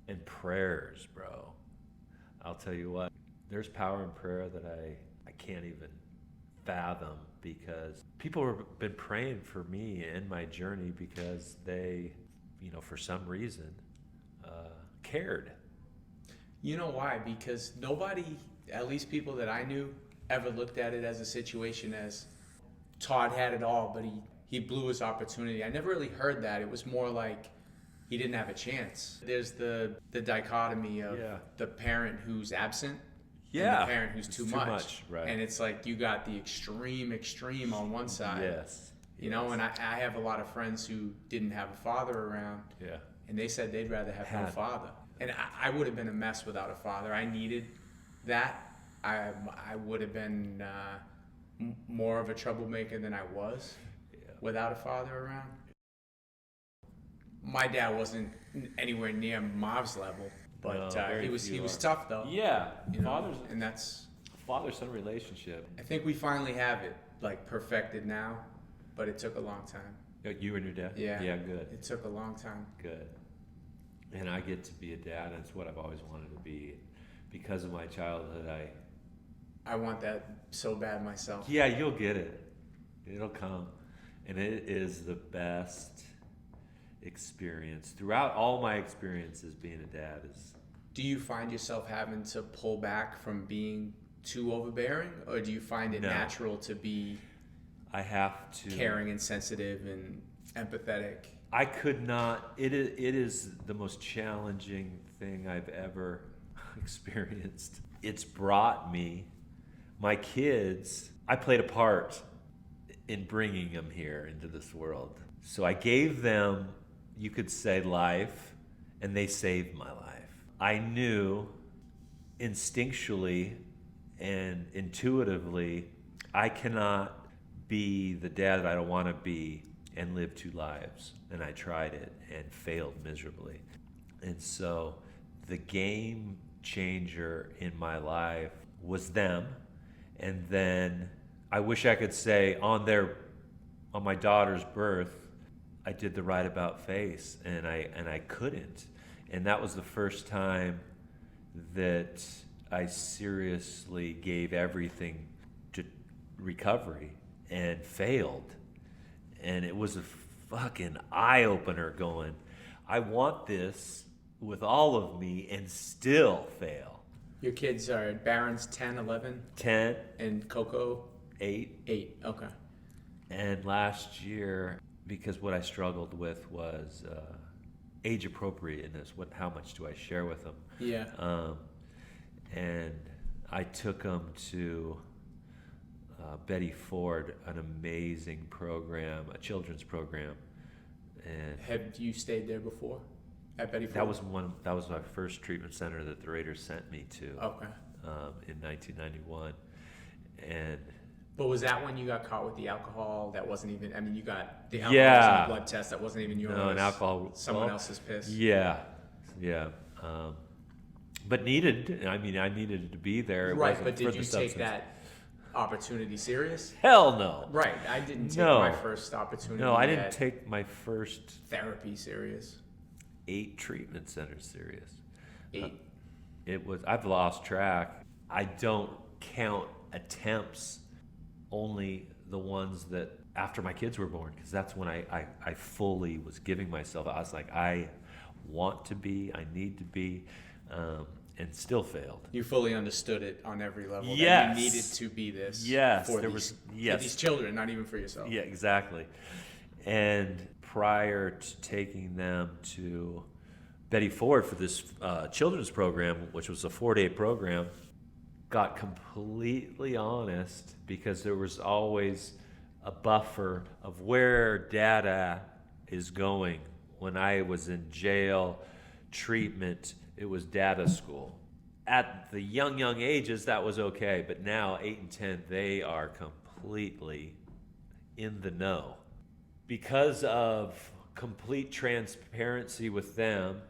and prayers, bro. I'll tell you what, there's power in prayer that I can't even fathom, because people have been praying for me in my journey because they, for some reason, cared. You know why? Because nobody, at least people that I knew, ever looked at it as a situation as Todd had it all, but he blew his opportunity. I never really heard that. It was more like he didn't have a chance. There's the dichotomy of the parent who's absent and the parent who's too much. Right. And it's like you got the extreme on one side. Yes. And I have a lot of friends who didn't have a father around. Yeah. And they said they'd rather have no father. And I would have been a mess without a father. I needed that. I would have been more of a troublemaker than I was without a father around. My dad wasn't anywhere near Marv's level, but he was tough though. Yeah, and that's father-son relationship. I think we finally have it perfected now, but it took a long time. You and your dad? Yeah. Yeah, good. It took a long time. Good. And I get to be a dad, and it's what I've always wanted to be. Because of my childhood, I want that so bad myself. Yeah, you'll get it. It'll come. And it is the best experience. Throughout all my experiences being a dad is... Do you find yourself having to pull back from being too overbearing? Or do you find it natural to be... I have to... caring and sensitive and empathetic? I could not... It is the most challenging thing I've ever experienced. It's brought me... My kids, I played a part in bringing them here into this world. So I gave them, you could say, life, and they saved my life. I knew instinctually and intuitively I cannot be the dad that I don't want to be and live two lives. And I tried it and failed miserably. And so the game changer in my life was them. And then I wish I could say on my daughter's birth, I did the right about face, and I couldn't. And that was the first time that I seriously gave everything to recovery and failed. And it was a fucking eye-opener going, I want this with all of me and still fail. Your kids are Barron's 10, 11? 10. And Coco? 8. 8, okay. And last year, because what I struggled with was age appropriateness. How much do I share with them? Yeah. And I took them to Betty Ford, an amazing program, a children's program. And have you stayed there before at Betty Ford? That was my first treatment center that the Raiders sent me to. Okay. In 1991, and. But was that when you got caught with the alcohol? That wasn't even. I mean, you got the alcohol Yeah. blood test that wasn't even yours. No, and alcohol. Someone else's piss. Yeah. But needed. I mean, I needed to be there. It Right, wasn't but did for the you take substance. that opportunity serious? Hell no. Right, I didn't take No. my first opportunity. No, I didn't at take my first therapy serious. 8 treatment centers serious. 8. I've lost track. I don't count attempts, only the ones that after my kids were born, because that's when I fully was giving myself. I was like, I want to be, I need to be, and still failed. You fully understood it on every level. Yes. That you needed to be this. Yes. For There these, was, yes. for these children, not even for yourself. Yeah, exactly. And prior to taking them to Betty Ford for this children's program, which was a 4-day program, got completely honest, because there was always a buffer of where data is going. When I was in jail, treatment, it was data school. At the young ages, that was okay, but now 8 and 10, they are completely in the know. Because of complete transparency with them,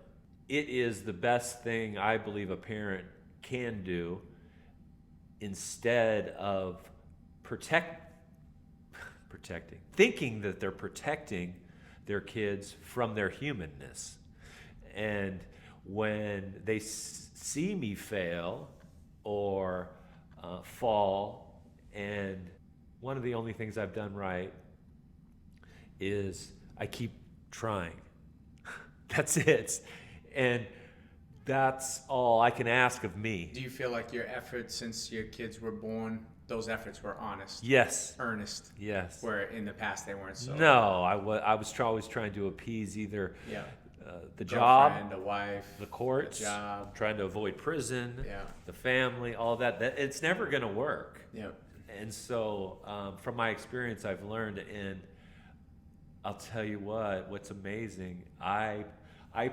it is the best thing I believe a parent can do, instead of thinking that they're protecting their kids from their humanness. And when they see me fail or fall, and one of the only things I've done right is I keep trying. That's it. And that's all I can ask of me. Do you feel like your efforts since your kids were born, those efforts were honest? Yes. Earnest? Yes. Where in the past they weren't so? No, I was always trying to appease either the Girlfriend, job, a wife, the courts, the job, trying to avoid prison, yeah, the family, all that. It's never going to work. Yeah. And so from my experience, I've learned, and I'll tell you what's amazing, I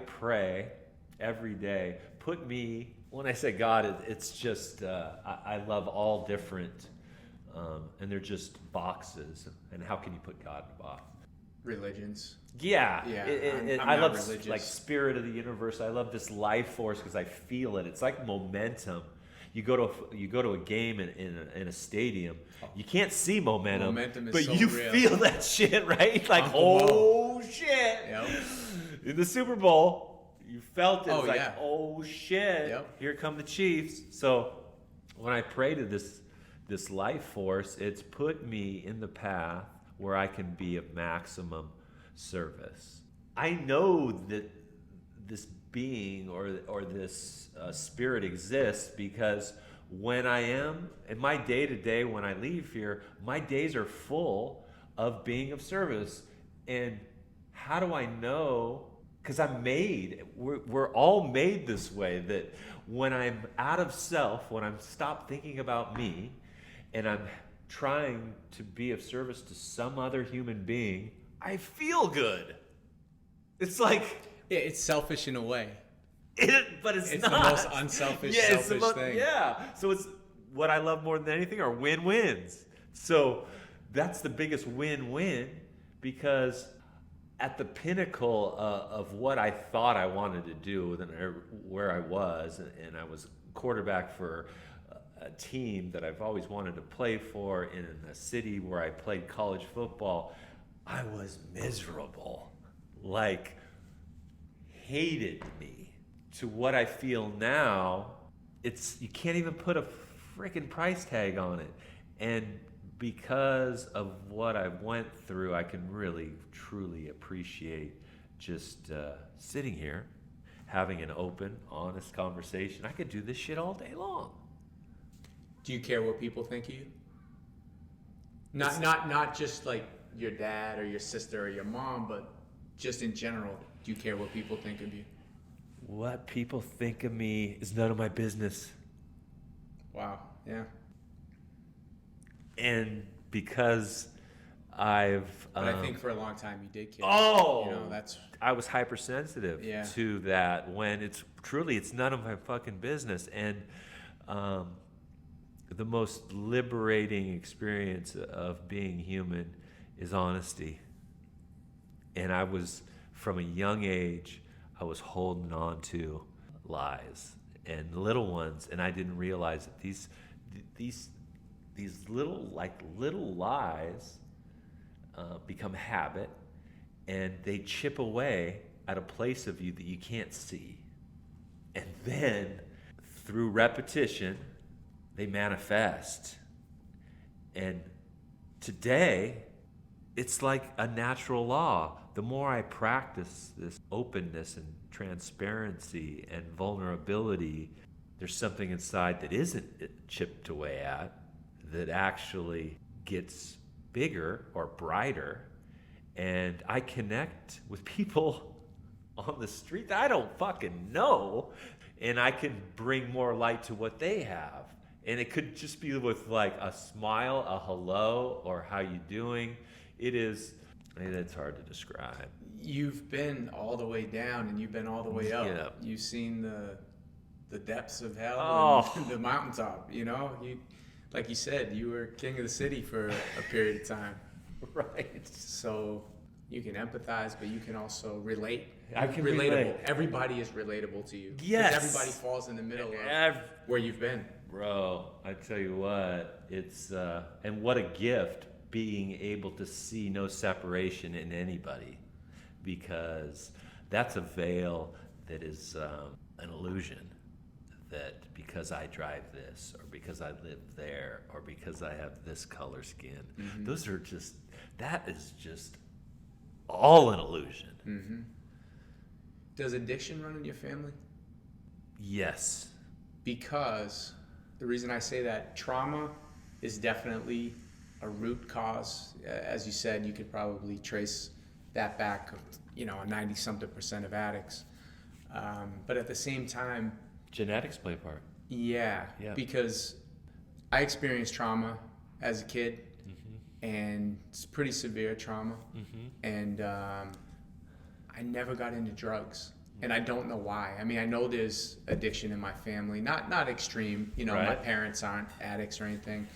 pray every day. Put me, when I say God, it's just, I love all different, and they're just boxes. And how can you put God in a box? Religions. Yeah. I'm I not love religious. like spirit of the universe. I love this life force because I feel it. It's like momentum. You go to a game in a stadium. You can't see momentum Momentum is but so you real. feel that shit, right? Like, Uncle shit. Yep. In the Super Bowl, you felt it. Oh, It's like, yeah. oh shit. Yep. Here come the Chiefs. So when I pray to this life force, it's put me in the path where I can be of maximum service. I know that this being or this spirit exists because when I am in my day-to-day, when I leave here, my days are full of being of service. And how do I know? Because we're all made this way, that when I'm out of self, when I'm stopped thinking about me, and I'm trying to be of service to some other human being, I feel good. It's like... Yeah, it's selfish in a way. But it's not. It's the most unselfish, selfish thing. Yeah. So it's what I love more than anything are win-wins. So that's the biggest win-win, because at the pinnacle of what I thought I wanted to do, where I was, and I was quarterback for a team that I've always wanted to play for in a city where I played college football, I was miserable. Like, hated me. To what I feel now, you can't even put a freaking price tag on it. And because of what I went through, I can really, truly appreciate just sitting here, having an open, honest conversation. I could do this shit all day long. Do you care what people think of you? Not just like your dad or your sister or your mom, but just in general. Do you care what people think of you? What people think of me is none of my business. Wow. Yeah. And because I've... But I think for a long time you did care. Oh! You know, that's... I was hypersensitive to that when it's none of my fucking business. And the most liberating experience of being human is honesty. And I was, from a young age, I was holding on to lies and little ones, and I didn't realize that these little lies become habit, and they chip away at a place of you that you can't see. And then, through repetition, they manifest. And today, it's like a natural law. The more I practice this openness and transparency and vulnerability, there's something inside that isn't chipped away at, that actually gets bigger or brighter. And I connect with people on the street that I don't fucking know, and I can bring more light to what they have. And it could just be with like a smile, a hello, or how you doing. It's hard to describe. You've been all the way down and you've been all the way up. Yeah. You've seen the depths of hell and the mountaintop, like you said, you were king of the city for a period of time. Right. So you can empathize, but you can also relate. I can relatable. relate. Everybody is relatable to you. Yes. Everybody falls in the middle of where you've been. Bro, I tell you what, it's and what a gift being able to see no separation in anybody, because that's a veil that is an illusion, that because I drive this, or because I live there, or because I have this color skin, that is just all an illusion. Mm-hmm. Does addiction run in your family? Yes. Because the reason I say that, trauma is definitely a root cause. As you said, you could probably trace that back, 90-something% of addicts. But at the same time, genetics play a part. Yeah. Because I experienced trauma as a kid, and it's pretty severe trauma. And I never got into drugs, and I don't know why. I mean, I know there's addiction in my family, not extreme. Right. My parents aren't addicts or anything,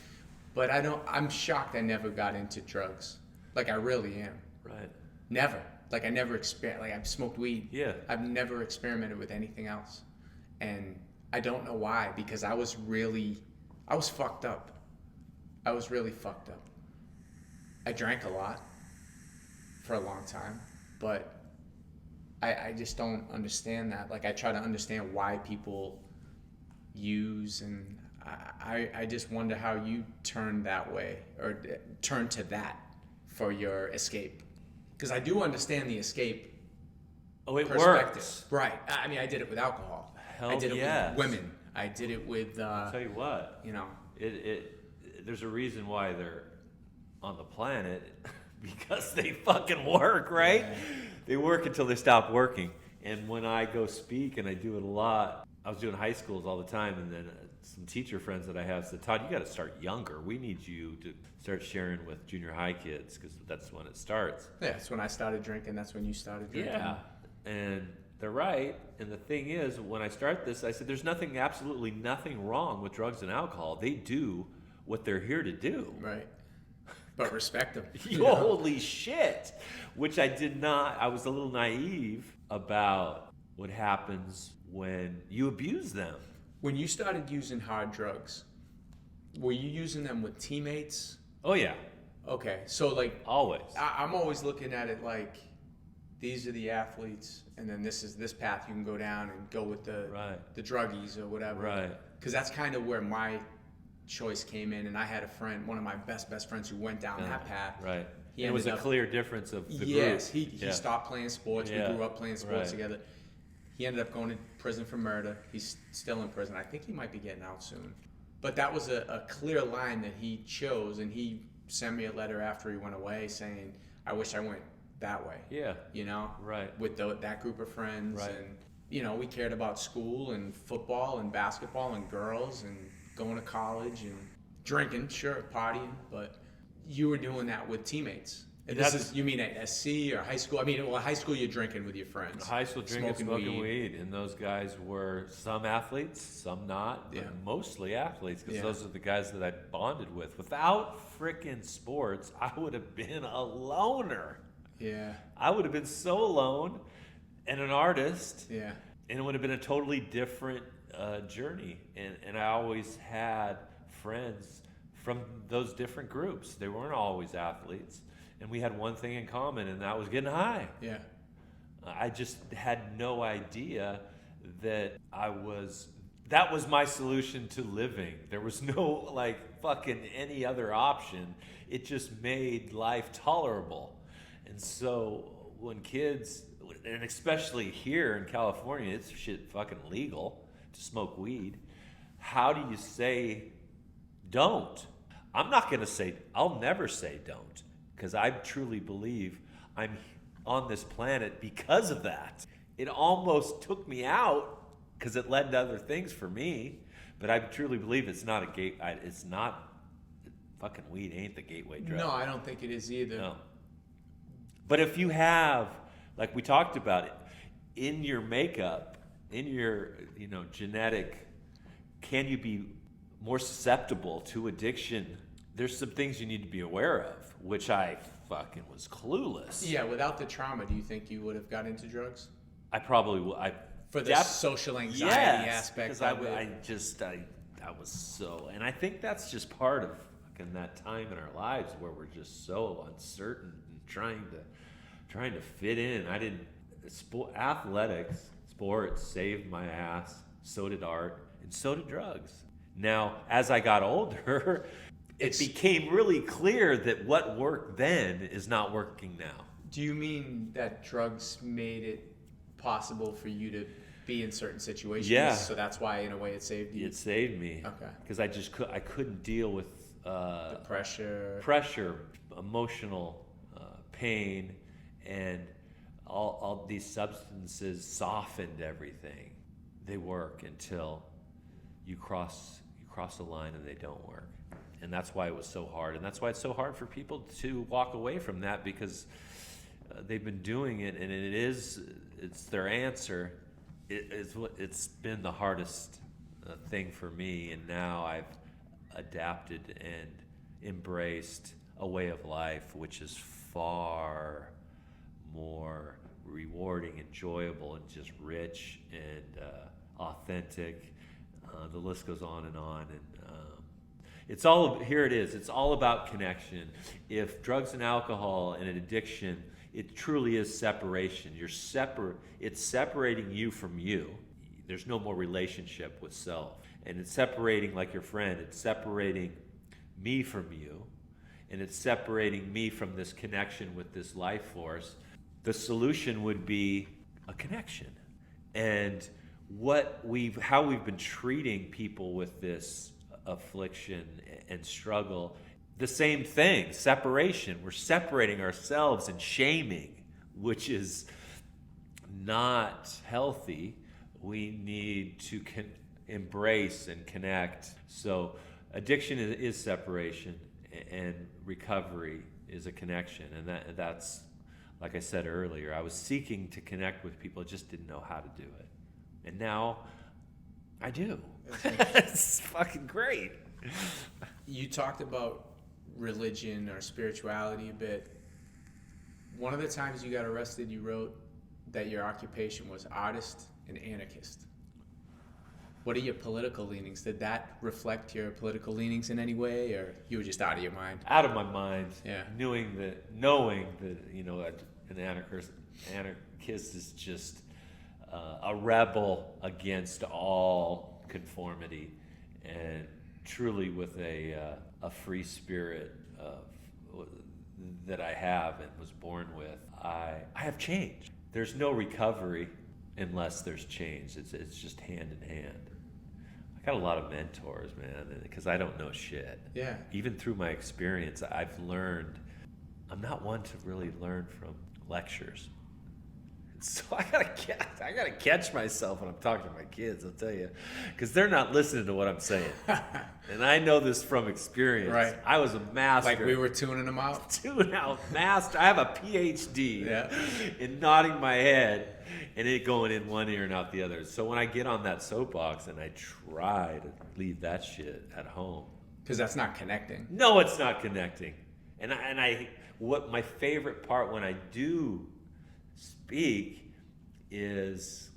but I'm shocked I never got into drugs. Like, I really am. Right. Never. Like, I never I've smoked weed. Yeah. I've never experimented with anything else, and I don't know why, because I was fucked up. I was really fucked up. I drank a lot for a long time, but I just don't understand that. Like, I try to understand why people use, and I just wonder how you turn that way, or turn to that for your escape. Because I do understand the escape perspective. Works. Right. I mean, I did it with alcohol. Hell I did it yes. with women. I did it with... I'll tell you what. There's a reason why they're on the planet, because they fucking work, right? Yeah. They work until they stop working. And when I go speak, and I do it a lot, I was doing high schools all the time, and then some teacher friends that I have said, Todd, you got to start younger. We need you to start sharing with junior high kids, because that's when it starts. Yeah, that's when I started drinking. That's when you started drinking. Yeah, and they're right. And the thing is, when I start this, I said, there's absolutely nothing wrong with drugs and alcohol. They do what they're here to do. Right. But respect them. Holy shit. Which I did not. I was a little naive about what happens when you abuse them. When you started using hard drugs, were you using them with teammates? Oh, yeah. Okay. So, like... Always. I'm always looking at it like, these are the athletes, and then this is this path you can go down and go with the druggies or whatever. Right. Because that's kind of where my choice came in, and I had a friend, one of my best friends, who went down that path. Right. It was a clear difference of the group. Yes, he stopped playing sports. Yeah. We grew up playing sports together. He ended up going to prison for murder. He's still in prison. I think he might be getting out soon. But that was a clear line that he chose, and he send me a letter after he went away saying, I wish I went that way. Yeah. You know? Right. With that group of friends. Right. And, you know, we cared about school and football and basketball and girls and going to college and drinking, sure, partying, but you were doing that with teammates. And you mean at SC or high school? I mean, well, high school you're drinking with your friends. High school drinking, smoking weed. And those guys were some athletes, some not, but mostly athletes, because those are the guys that I bonded with. Without frickin' sports, I would have been a loner. Yeah. I would have been so alone and an artist. Yeah. And it would have been a totally different journey. And I always had friends from those different groups. They weren't always athletes. And we had one thing in common, and that was getting high. Yeah. I just had no idea that that was my solution to living. There was no, like, fucking any other option. It just made life tolerable. And so when kids, and especially here in California, it's shit fucking legal to smoke weed. How do you say don't? I'll never say don't. Because I truly believe I'm on this planet because of that. It almost took me out because it led to other things for me. But I truly believe it's not fucking weed ain't the gateway drug. No, I don't think it is either. No. But if you have, like we talked about it, in your makeup, in your genetic, can you be more susceptible to addiction? There's some things you need to be aware of, which I fucking was clueless. Yeah, without the trauma, do you think you would have got into drugs? I probably would. For the social anxiety aspect of it. I was so, and I think that's just part of fucking that time in our lives where we're just so uncertain and trying to fit in. Sports saved my ass. So did art, and so did drugs. Now, as I got older, it became really clear that what worked then is not working now. Do you mean that drugs made it possible for you to be in certain situations? Yeah. So that's why, in a way, it saved you? It saved me. Okay. Because I couldn't deal with the pressure, emotional pain, and all these substances softened everything. They work until you cross a line and they don't work. And that's why it was so hard. And that's why it's so hard for people to walk away from that, because they've been doing it, and it's their answer. It's been the hardest thing for me, and now I've adapted and embraced a way of life which is far more rewarding, enjoyable, and just rich and authentic. The list goes on and on. And it's all about connection. If drugs and alcohol and an addiction, it truly is separation. It's separating you from you. There's no more relationship with self. And it's separating, like your friend, it's separating me from you. And it's separating me from this connection with this life force. The solution would be a connection. And how we've been treating people with this affliction and struggle, the same thing, separation. We're separating ourselves and shaming, which is not healthy. We need to embrace and connect. So addiction is separation, and recovery is a connection. And that's, like I said earlier, I was seeking to connect with people, just didn't know how to do it. And now I do. It's fucking great. You talked about religion or spirituality a bit. One of the times you got arrested, you wrote that your occupation was artist and anarchist. What are your political leanings? Did that reflect your political leanings in any way, or you were just out of your mind? Out of my mind. Yeah. Knowing that an anarchist is just a rebel against all conformity, and truly with a free spirit that I have and was born with. I have changed. There's no recovery unless there's change. It's just hand in hand. I got a lot of mentors, man, because I don't know shit. Yeah. Even through my experience, I've learned. I'm not one to really learn from lectures. So I gotta catch myself when I'm talking to my kids, I'll tell you, because they're not listening to what I'm saying. And I know this from experience. Right. I was a master. Like we were tuning them out. Tune out master. I have a PhD in nodding my head and it going in one ear and out the other. So when I get on that soapbox and I try to leave that shit at home, because that's not connecting. No, it's not connecting. And what my favorite part when I do speak is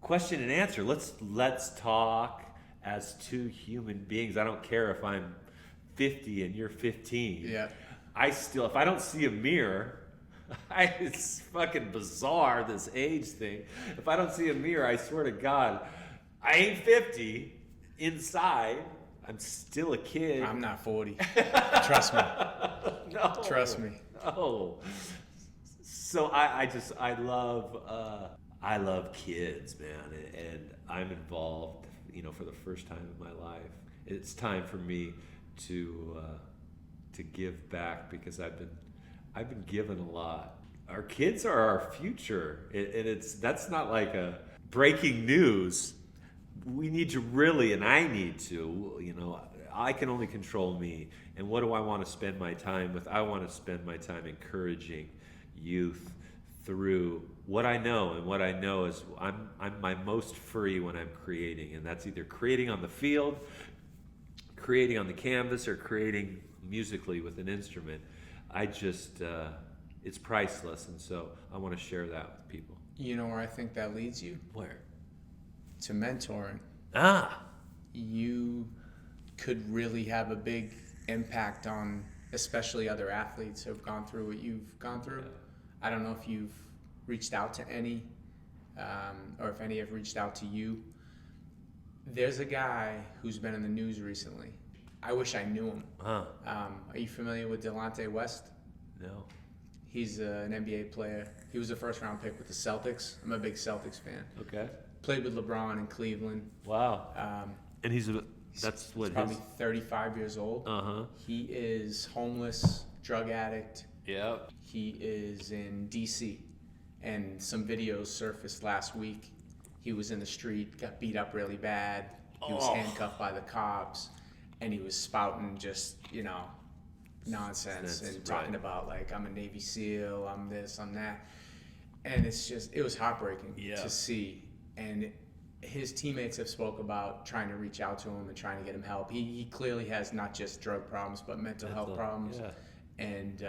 question and answer. Let's talk as two human beings. I don't care if I'm 50 and you're 15. Yeah. If I don't see a mirror, it's fucking bizarre, this age thing. If I don't see a mirror, I swear to God, I ain't 50 inside. I'm still a kid. I'm not 40. Trust me. No. Trust me. No. So I love kids, man, and I'm involved, for the first time in my life. It's time for me to give back because I've been given a lot. Our kids are our future, and that's not like a breaking news. We need to really, and I need to, I can only control me. And what do I want to spend my time with? I want to spend my time encouraging youth through what I know, and what I know is I'm my most free when I'm creating, and that's either creating on the field, creating on the canvas, or creating musically with an instrument. It's priceless, and so I want to share that with people. You know where I think that leads you? Where? To mentoring. You could really have a big impact on especially other athletes who have gone through what you've gone through. Yeah. I don't know if you've reached out to any, or if any have reached out to you. There's a guy who's been in the news recently. I wish I knew him. Are you familiar with Delonte West? No. He's an NBA player. He was a first-round pick with the Celtics. I'm a big Celtics fan. Okay. Played with LeBron in Cleveland. Wow. And he's probably 35 years old. He is homeless, drug addict. Yep. He is in D.C. and some videos surfaced last week. He was in the street, got beat up really bad. He was handcuffed by the cops, and he was spouting just, nonsense and talking about like, I'm a Navy SEAL, I'm this, I'm that. And it was heartbreaking to see. And his teammates have spoke about trying to reach out to him and trying to get him help. He clearly has not just drug problems, but mental health problems. Yeah. And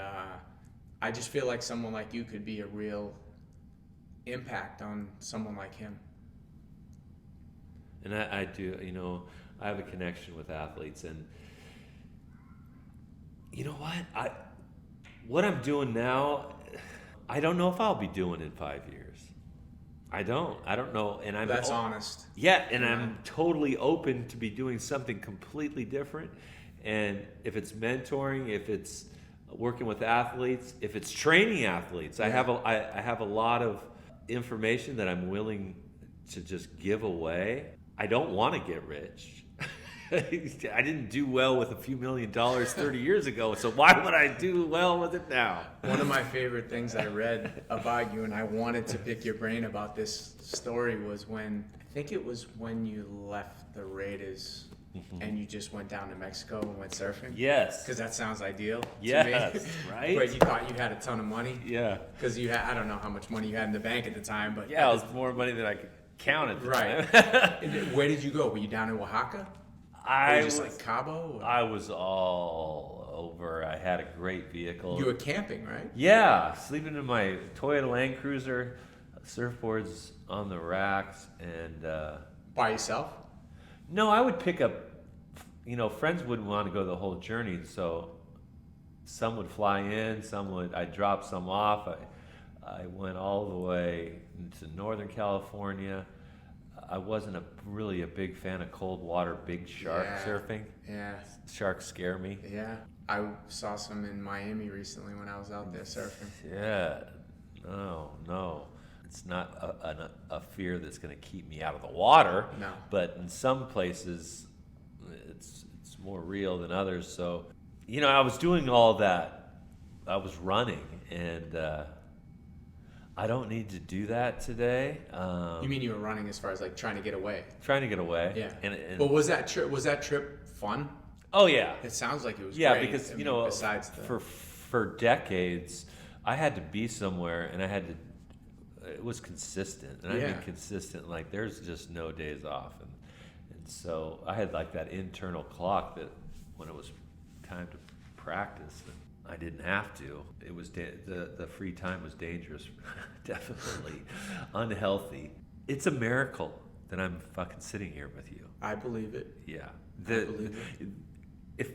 I just feel like someone like you could be a real impact on someone like him. And I do, I have a connection with athletes, and you know what I'm doing now, I don't know if I'll be doing in 5 years. I don't know, and That's honest. Yeah, and I'm totally open to be doing something completely different. And if it's mentoring, if it's working with athletes, if it's training athletes, I have a lot of information that I'm willing to just give away. I don't want to get rich. I didn't do well with a few $1 million 30 years ago, so why would I do well with it now? One of my favorite things I read about you, and I wanted to pick your brain about this story, was when you left the Raiders and you just went down to Mexico and went surfing. Yes. Because that sounds ideal to me. Right? But you thought you had a ton of money. Yeah. Because I don't know how much money you had in the bank at the time, but yeah, it was more money than I could count at the right. time. Where did you go? Were you down in Oaxaca? I was like Cabo? Or? I was all over. I had a great vehicle. You were camping, right? Yeah, sleeping in my Toyota Land Cruiser, surfboards on the racks, and by yourself? No, I would pick up. Friends wouldn't want to go the whole journey, so some would fly in, I'd drop some off. I went all the way into Northern California. I wasn't really a big fan of cold water, big shark surfing. Yeah. Sharks scare me. Yeah. I saw some in Miami recently when I was out there surfing. Yeah. No. It's not a fear that's going to keep me out of the water. No. But in some places, it's more real than others. So, I was doing all that. I was running, and I don't need to do that today. You mean you were running as far as like trying to get away? Trying to get away. Yeah. And Well, was that trip fun? Oh yeah. It sounds like it was. Yeah, great. because besides for decades, I had to be somewhere, and I had to. It was consistent, and I've been consistent. Like there's just no days off, and so I had like that internal clock that when it was time to practice, I didn't have to. It was the free time was dangerous, definitely unhealthy. It's a miracle that I'm fucking sitting here with you. I believe it. Yeah. I believe it. If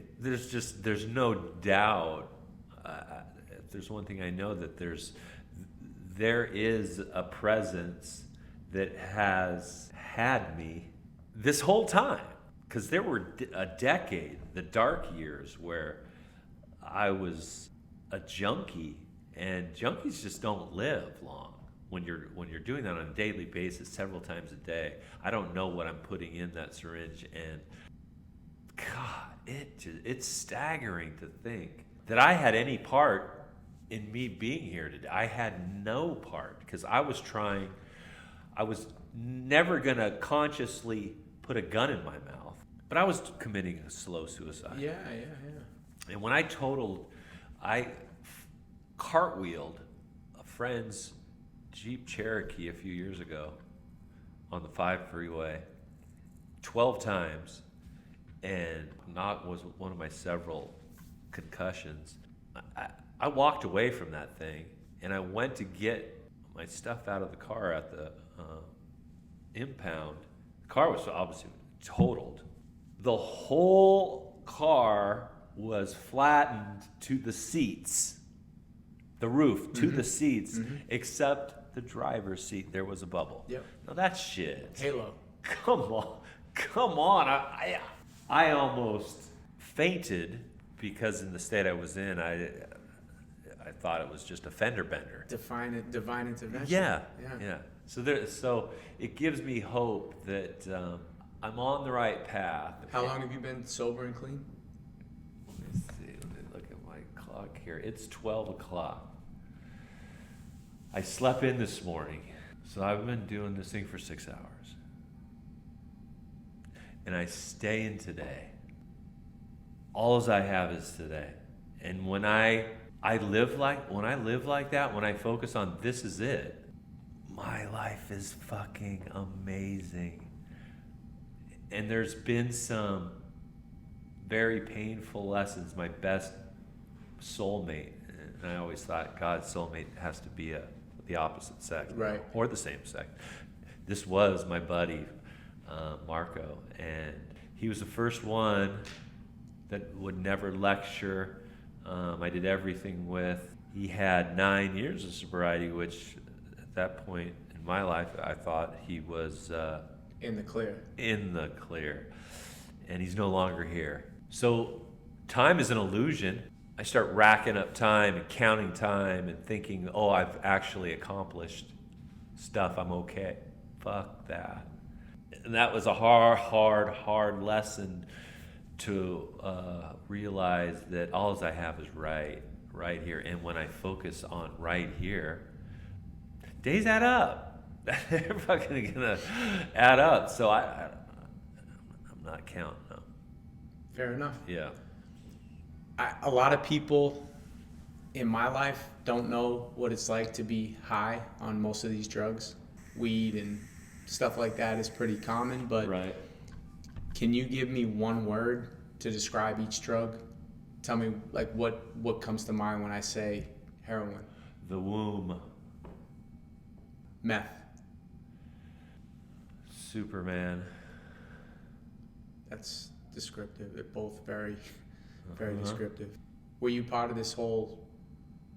there's no doubt. If there's one thing I know, that there is a presence that has had me this whole time. Because there were a decade, the dark years, where I was a junkie, and junkies just don't live long when you're doing that on a daily basis, several times a day. I don't know what I'm putting in that syringe, and God, it's staggering to think that I had any part in me being here today. I had no part, because I was never gonna consciously put a gun in my mouth, but I was committing a slow suicide. Yeah. And when I cartwheeled a friend's Jeep Cherokee a few years ago on the 5 freeway 12 times, and was one of my several concussions. I walked away from that thing, and I went to get my stuff out of the car at the impound. The car was obviously totaled. The whole car was flattened to the seats, the roof to the seats, except the driver's seat. There was a bubble. Yep. Now that's shit. Halo. Come on. I almost fainted, because in the state I was in, I thought it was just a fender bender. Divine intervention. Yeah. So it gives me hope that I'm on the right path. How long have you been sober and clean? Let me see. Let me look at my clock here. It's 12 o'clock. I slept in this morning, so I've been doing this thing for 6 hours. And I stay in today. All I have is today. And when I live like that, when I focus on this is it, my life is fucking amazing. And there's been some very painful lessons. My best soulmate, and I always thought God's soulmate has to be the opposite sex, right, or the same sex. This was my buddy Marco, and he was the first one that would never lecture. I did everything with. He had 9 years of sobriety, which at that point in my life, I thought he was in the clear. And he's no longer here. So time is an illusion. I start racking up time and counting time and thinking, oh, I've actually accomplished stuff. I'm okay. Fuck that. And that was a hard lesson to realize that all I have is right here. And when I focus on right here, days add up. They're fucking gonna add up. So I'm not counting them. Fair enough. Yeah. A lot of people in my life don't know what it's like to be high on most of these drugs. Weed and stuff like that is pretty common, but right. Can you give me one word to describe each drug? Tell me like what comes to mind when I say heroin. The womb. Meth. Superman. That's descriptive. They're both very descriptive. Were you part of this whole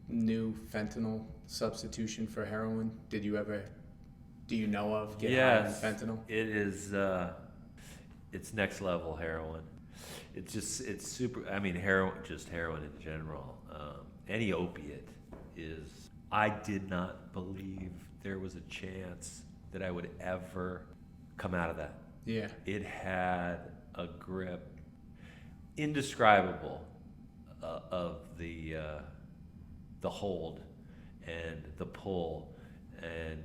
new fentanyl substitution for heroin? Do you know of get high on fentanyl? It is. It's next level heroin. It's super. I mean, heroin in general. Any opiate is. I did not believe there was a chance that I would ever come out of that. Yeah. It had a grip indescribable of the hold and the pull and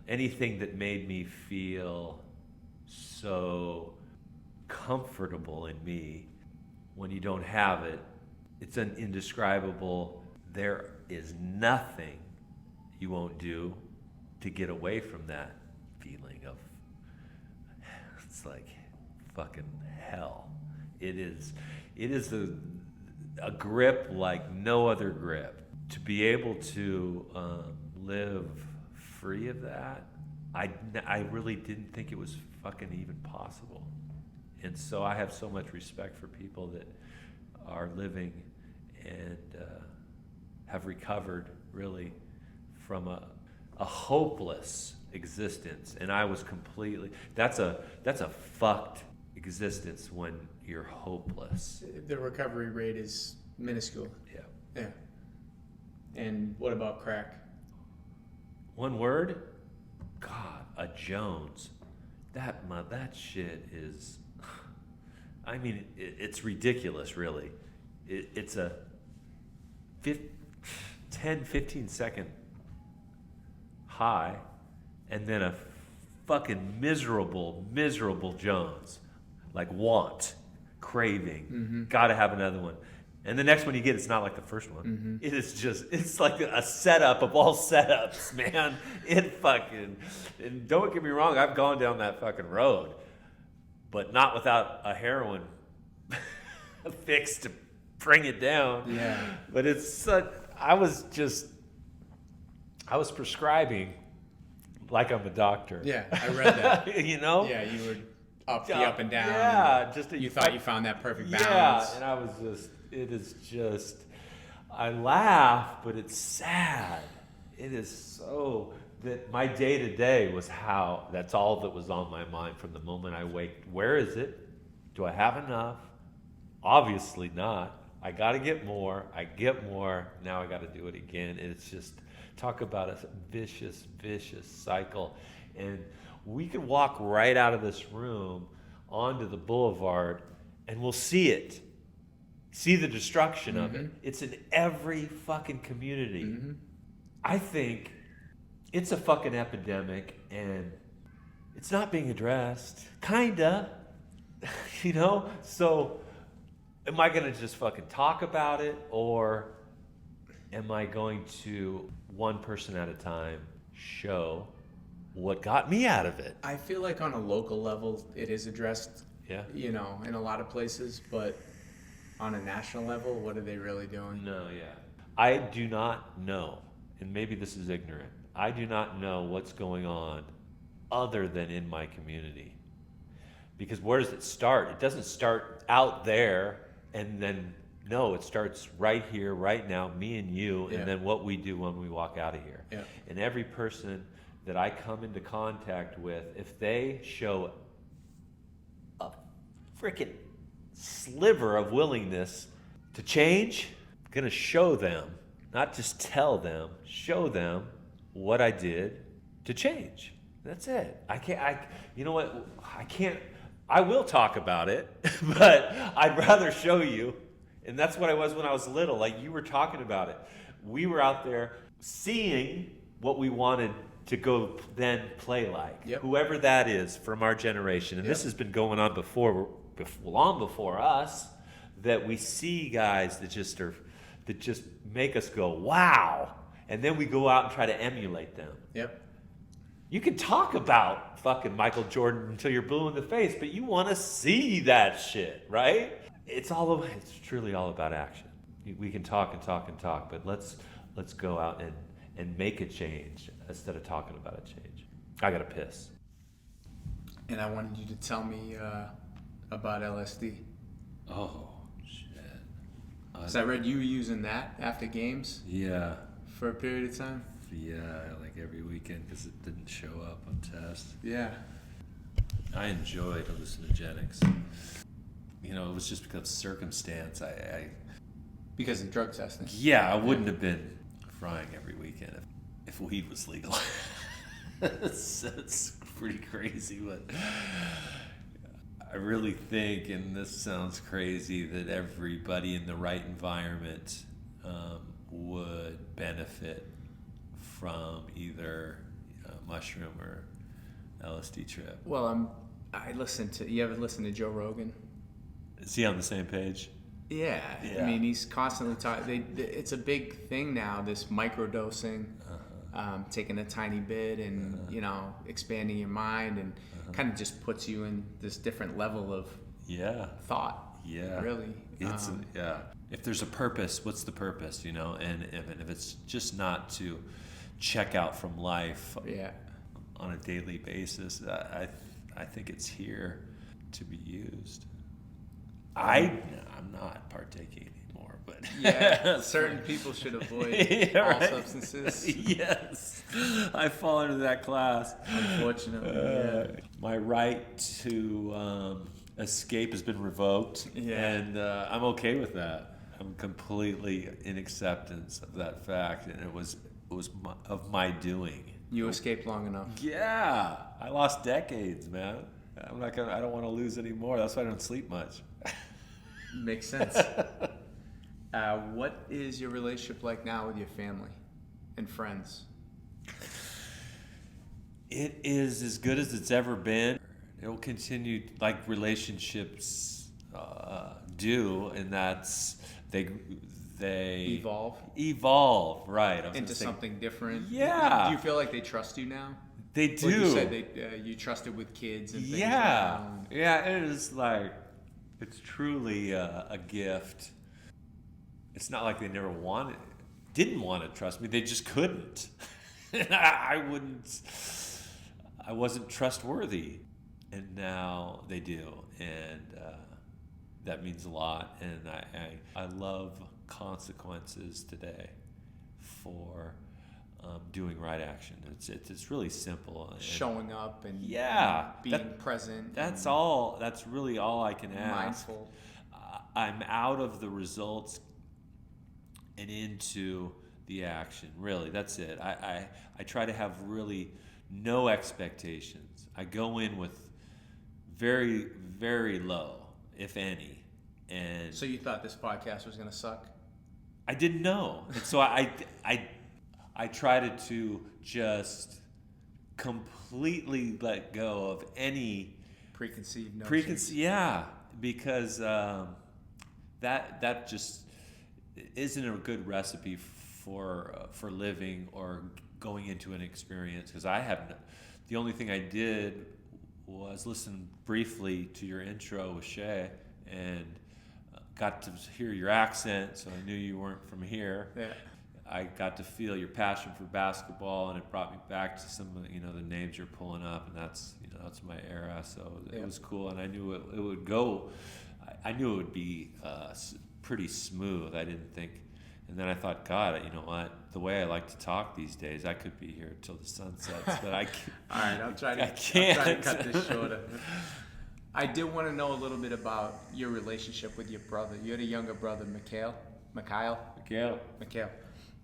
anything that made me feel so comfortable in me. When you don't have it, it's an indescribable. There is nothing you won't do to get away from that feeling of, it's like fucking hell. It is a grip like no other grip. To be able to live free of that, I really didn't think it was fucking even possible. And so I have so much respect for people that are living and have recovered really from a hopeless existence. And I was completely, that's a fucked existence when you're hopeless. The recovery rate is minuscule. Yeah. And what about crack? One word? God, a Jones. That shit is, I mean, it's ridiculous, really. It's a 10, 15 second high, and then a fucking miserable Jones. Like want, craving, gotta have another one. And the next one you get, it's not like the first one. It is just, it's like a setup of all setups, man. And don't get me wrong, I've gone down that fucking road, but not without a heroin fix to bring it down. Yeah. But I was prescribing like I'm a doctor. Yeah, I read that. You know? Yeah, you were up and down. Yeah, and you thought you found that perfect balance. Yeah, and I was I laugh, but it's sad. It is so that my day to day was that's all that was on my mind from the moment I waked. Where is it? Do I have enough? Obviously not. I got to get more. I get more. Now I got to do it again. It's just, talk about a vicious cycle. And we could walk right out of this room onto the boulevard and we'll see it. See the destruction of it. It's in every fucking community. I think it's a fucking epidemic and it's not being addressed. Kinda. You know? So am I going to just fucking talk about it, or am I going to, one person at a time, show what got me out of it? I feel like on a local level, it is addressed, Yeah. you know, in a lot of places, but on a national level, what are they really doing? No, yeah. I do not know, and maybe this is ignorant, I do not know what's going on other than in my community. Because where does it start? It doesn't start out there and then, no, it starts right here, right now, me and you, and then what we do when we walk out of here. Yeah. And every person that I come into contact with, if they show a freaking sliver of willingness to change, I'm going to show them, not just tell them, show them what I did to change. That's it. You know what? I will talk about it, but I'd rather show you. And that's what I was when I was little. Like you were talking about it. We were out there seeing what we wanted to go then play like. Yep. Whoever that is from our generation. And this has been going on long before us, that we see guys that just make us go, wow. And then we go out and try to emulate them. Yep. You can talk about fucking Michael Jordan until you're blue in the face, but you want to see that shit, right? It's truly all about action. We can talk and talk and talk, but let's go out and make a change instead of talking about a change. I gotta piss. And I wanted you to tell me about LSD. Oh shit! Because I read you were using that after games. Yeah. For a period of time. Yeah, like every weekend because it didn't show up on test. Yeah. I enjoyed hallucinogenics. You know, it was just because of circumstance. I Because of drug testing. Yeah, I wouldn't have been frying every weekend if weed was legal. That's pretty crazy, but I really think, and this sounds crazy, that everybody in the right environment would benefit from either a mushroom or LSD trip. Well, you ever listen to Joe Rogan? Is he on the same page? Yeah. I mean, he's constantly talking. It's a big thing now, this microdosing, taking a tiny bit and, expanding your mind and kind of just puts you in this different level of thought. Yeah. Really. If there's a purpose, what's the purpose, And if it's just not to check out from life on a daily basis, I think it's here to be used. I'm not partaking anymore, but certain people should avoid all substances. Yes, I fall into that class. Unfortunately, my right to escape has been revoked, and I'm okay with that. I'm completely in acceptance of that fact, and it was of my doing. You escaped long enough. Yeah, I lost decades, man. I don't want to lose any more. That's why I don't sleep much. Makes sense. What is your relationship like now with your family and friends? It is as good as it's ever been. It will continue like relationships do, and that's they evolve, right? Into something different. Yeah. Do you feel like they trust you now? They do. Like you said you trusted with kids and things. Yeah. It is like, it's truly a gift. It's not like they didn't want to trust me. They just couldn't. And I wasn't trustworthy. And now they do. And that means a lot. And I love consequences today for doing right action. It's really simple. Showing up and being present. That's all. That's really all I can ask. Mindful. I'm out of the results and into the action. Really, that's it. I try to have really no expectations. I go in with very, very low, if any. And so you thought this podcast was going to suck? I didn't know. And so I tried to just completely let go of any preconceived notions. Because that just isn't a good recipe for living or going into an experience. Because the only thing I did was listen briefly to your intro with Shay and got to hear your accent, so I knew you weren't from here. Yeah. I got to feel your passion for basketball, and it brought me back to some of the names you're pulling up, and that's my era. So it was cool, and I knew it would go. I knew it would be pretty smooth. I didn't think, and then I thought, God, you know what? The way I like to talk these days, I could be here till the sun sets, but I can't. All right, I'll try to cut this shorter. I did want to know a little bit about your relationship with your brother. You had a younger brother, Mikhail.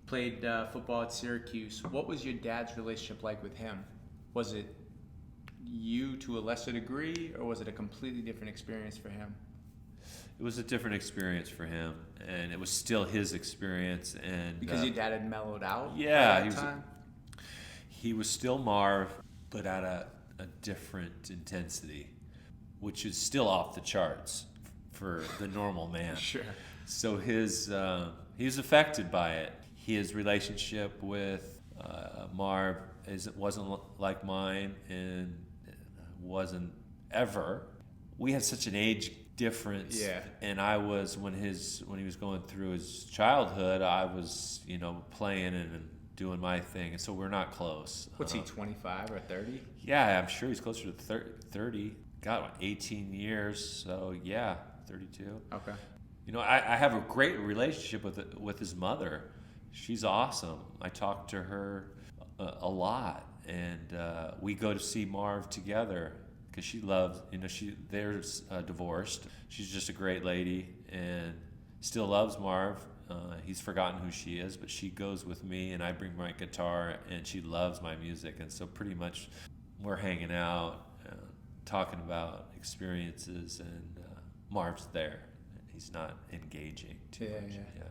Played football at Syracuse. What was your dad's relationship like with him? Was it you to a lesser degree, or was it a completely different experience for him? It was a different experience for him, and it was still his experience. And because your dad had mellowed out. Yeah, by that time? He was still Marv, but at a different intensity, which is still off the charts for the normal man. Sure. So he was affected by it. His relationship with Marv wasn't like mine, and wasn't ever. We had such an age difference. Yeah. And I was when he was going through his childhood, I was playing and doing my thing, and so we're not close. What's he, 25 or 30? Yeah, I'm sure he's closer to 30. God, 18 years. So yeah, 32. Okay. I have a great relationship with his mother. She's awesome. I talk to her a lot, and we go to see Marv together because she loves. They're divorced. She's just a great lady and still loves Marv. He's forgotten who she is, but she goes with me, and I bring my guitar, and she loves my music. And so pretty much we're hanging out, talking about experiences, and Marv's there. He's not engaging too much. Yeah.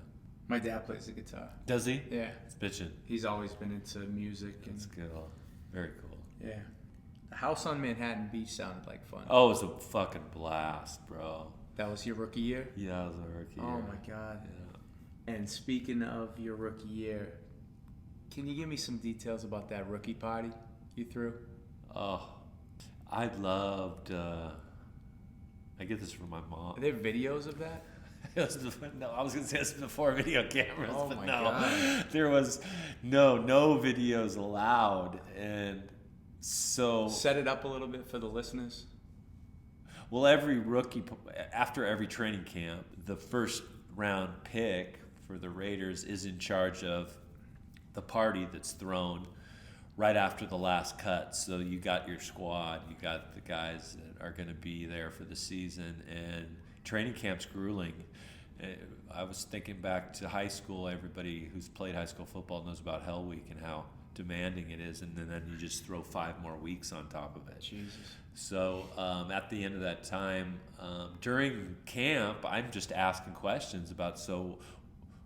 My dad plays the guitar. Does he? Yeah. It's bitchin'. He's always been into music. That's cool. Very cool. Yeah. The house on Manhattan Beach sounded like fun. Oh, it was a fucking blast, bro. That was your rookie year? Yeah, it was a rookie year. Oh my God. Yeah. And speaking of your rookie year, can you give me some details about that rookie party you threw? Oh, I loved, I get this from my mom. Are there videos of that? No, I was going to say this before video cameras, Oh but my no. God. There was no videos allowed. And so... Set it up a little bit for the listeners. Well, every rookie, after every training camp, the first round pick for the Raiders is in charge of the party that's thrown right after the last cut. So you got your squad, you got the guys that are going to be there for the season, and training camp's grueling. I was thinking back to high school. Everybody who's played high school football knows about Hell Week and how demanding it is, and then you just throw 5 more weeks on top of it. Jesus. So at the end of that time, during camp, I'm just asking questions about, so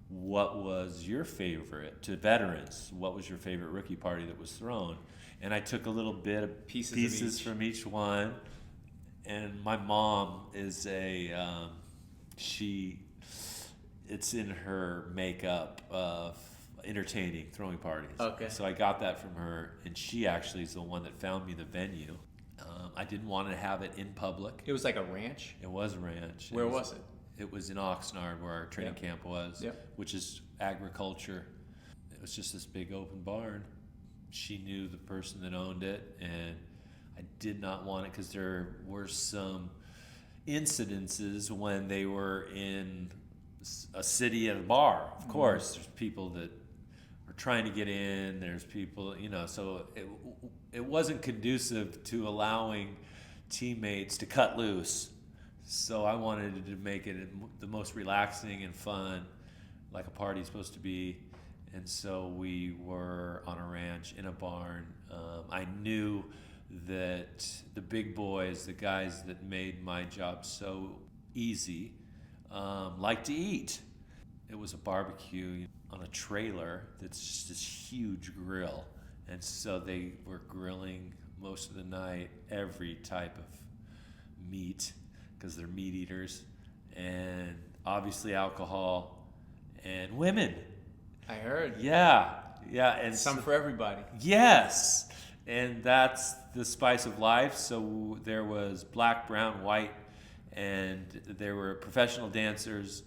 what was your favorite, to veterans, what was your favorite rookie party that was thrown? And I took a little bit of pieces from each one. And my mom is it's in her makeup of entertaining, throwing parties. Okay. So I got that from her, and she actually is the one that found me the venue. I didn't want to have it in public. It was like a ranch? It was a ranch. Where was it? It was in Oxnard, where our training camp was, which is agriculture. It was just this big open barn. She knew the person that owned it, and I did not want it because there were some incidences when they were in a city at a bar. Of course, there's people that are trying to get in. There's people, so it wasn't conducive to allowing teammates to cut loose. So I wanted to make it the most relaxing and fun, like a party's supposed to be. And so we were on a ranch in a barn. I knew that the big boys, the guys that made my job so easy, like to eat. It was a barbecue on a trailer that's just this huge grill. And so they were grilling most of the night every type of meat, because they're meat eaters, and obviously alcohol and women. I heard. Yeah. And some for everybody. Yes. And that's the spice of life. So there was black, brown, white, and there were professional dancers,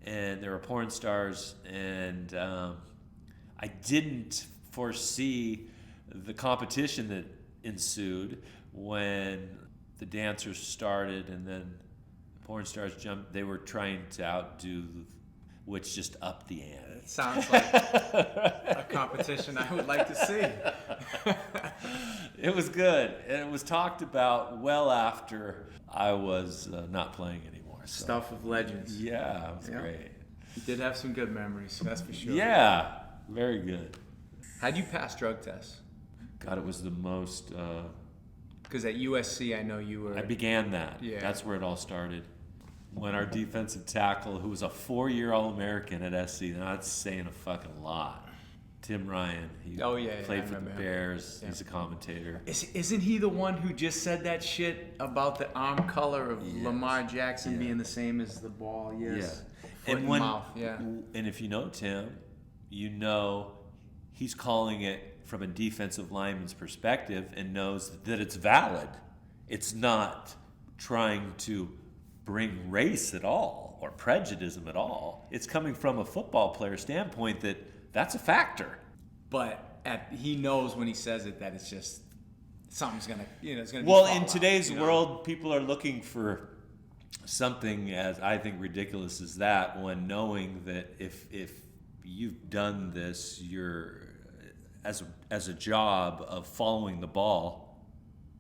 and there were porn stars, and I didn't foresee the competition that ensued when the dancers started and then the porn stars jumped. They were trying to outdo, which just upped the ante. It sounds like a competition I would like to see. It was good, and it was talked about well after I was not playing anymore. So. Stuff of legends. Yeah, it was great. You did have some good memories, that's for sure. Yeah, very good. How'd you pass drug tests? God, it was the most... Because at USC, I know you were... I began that. Yeah. That's where it all started. When our defensive tackle, who was a 4-year All-American at SC, now that's saying a fucking lot. Tim Ryan, he played for the Bears. Yeah. He's a commentator. Isn't he the one who just said that shit about the arm color of Lamar Jackson being the same as the ball? Yes. Yeah. And mouth. Yeah. And if you know Tim, you know he's calling it from a defensive lineman's perspective and knows that it's valid. It's not trying to bring race at all or prejudice at all. It's coming from a football player standpoint that's a factor. But he knows when he says it that it's just something's gonna, it's gonna be well, in today's out, world, people are looking for something as I think ridiculous as that, when knowing that if you've done this, you're as a job of following the ball,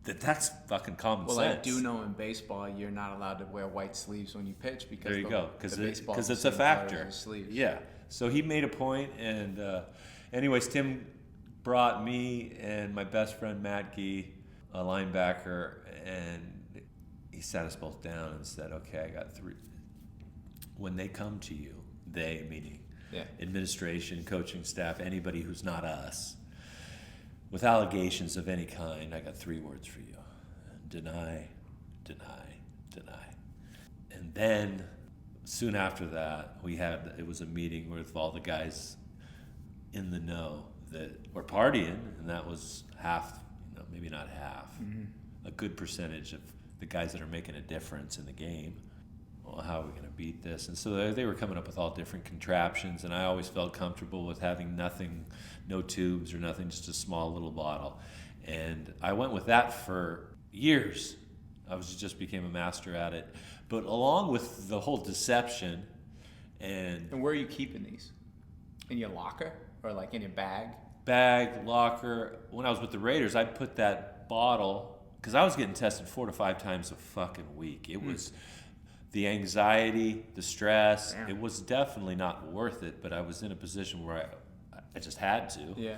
that's fucking common Well, sense. I do know in baseball you're not allowed to wear white sleeves when you pitch because There you go, because it's a factor. Yeah. So he made a point, and anyways, Tim brought me and my best friend Matt Gee, a linebacker, and he sat us both down and said, "Okay, I got 3. When they come to you, they meaning administration, coaching staff, anybody who's not us, with allegations of any kind, I got 3 words for you: deny, deny, deny." And then soon after that, it was a meeting with all the guys in the know that were partying, and that was half, maybe not half, a good percentage of the guys that are making a difference in the game. Well, how are we going to beat this? And so they were coming up with all different contraptions, and I always felt comfortable with having nothing, no tubes or nothing, just a small little bottle. And I went with that for years. I just became a master at it. But along with the whole deception and where are you keeping these? In your locker or like in your bag? Bag, locker. When I was with the Raiders, I'd put that bottle, because I was getting tested 4 to 5 times a fucking week. It was the anxiety, the stress. Damn. It was definitely not worth it, but I was in a position where I just had to. Yeah.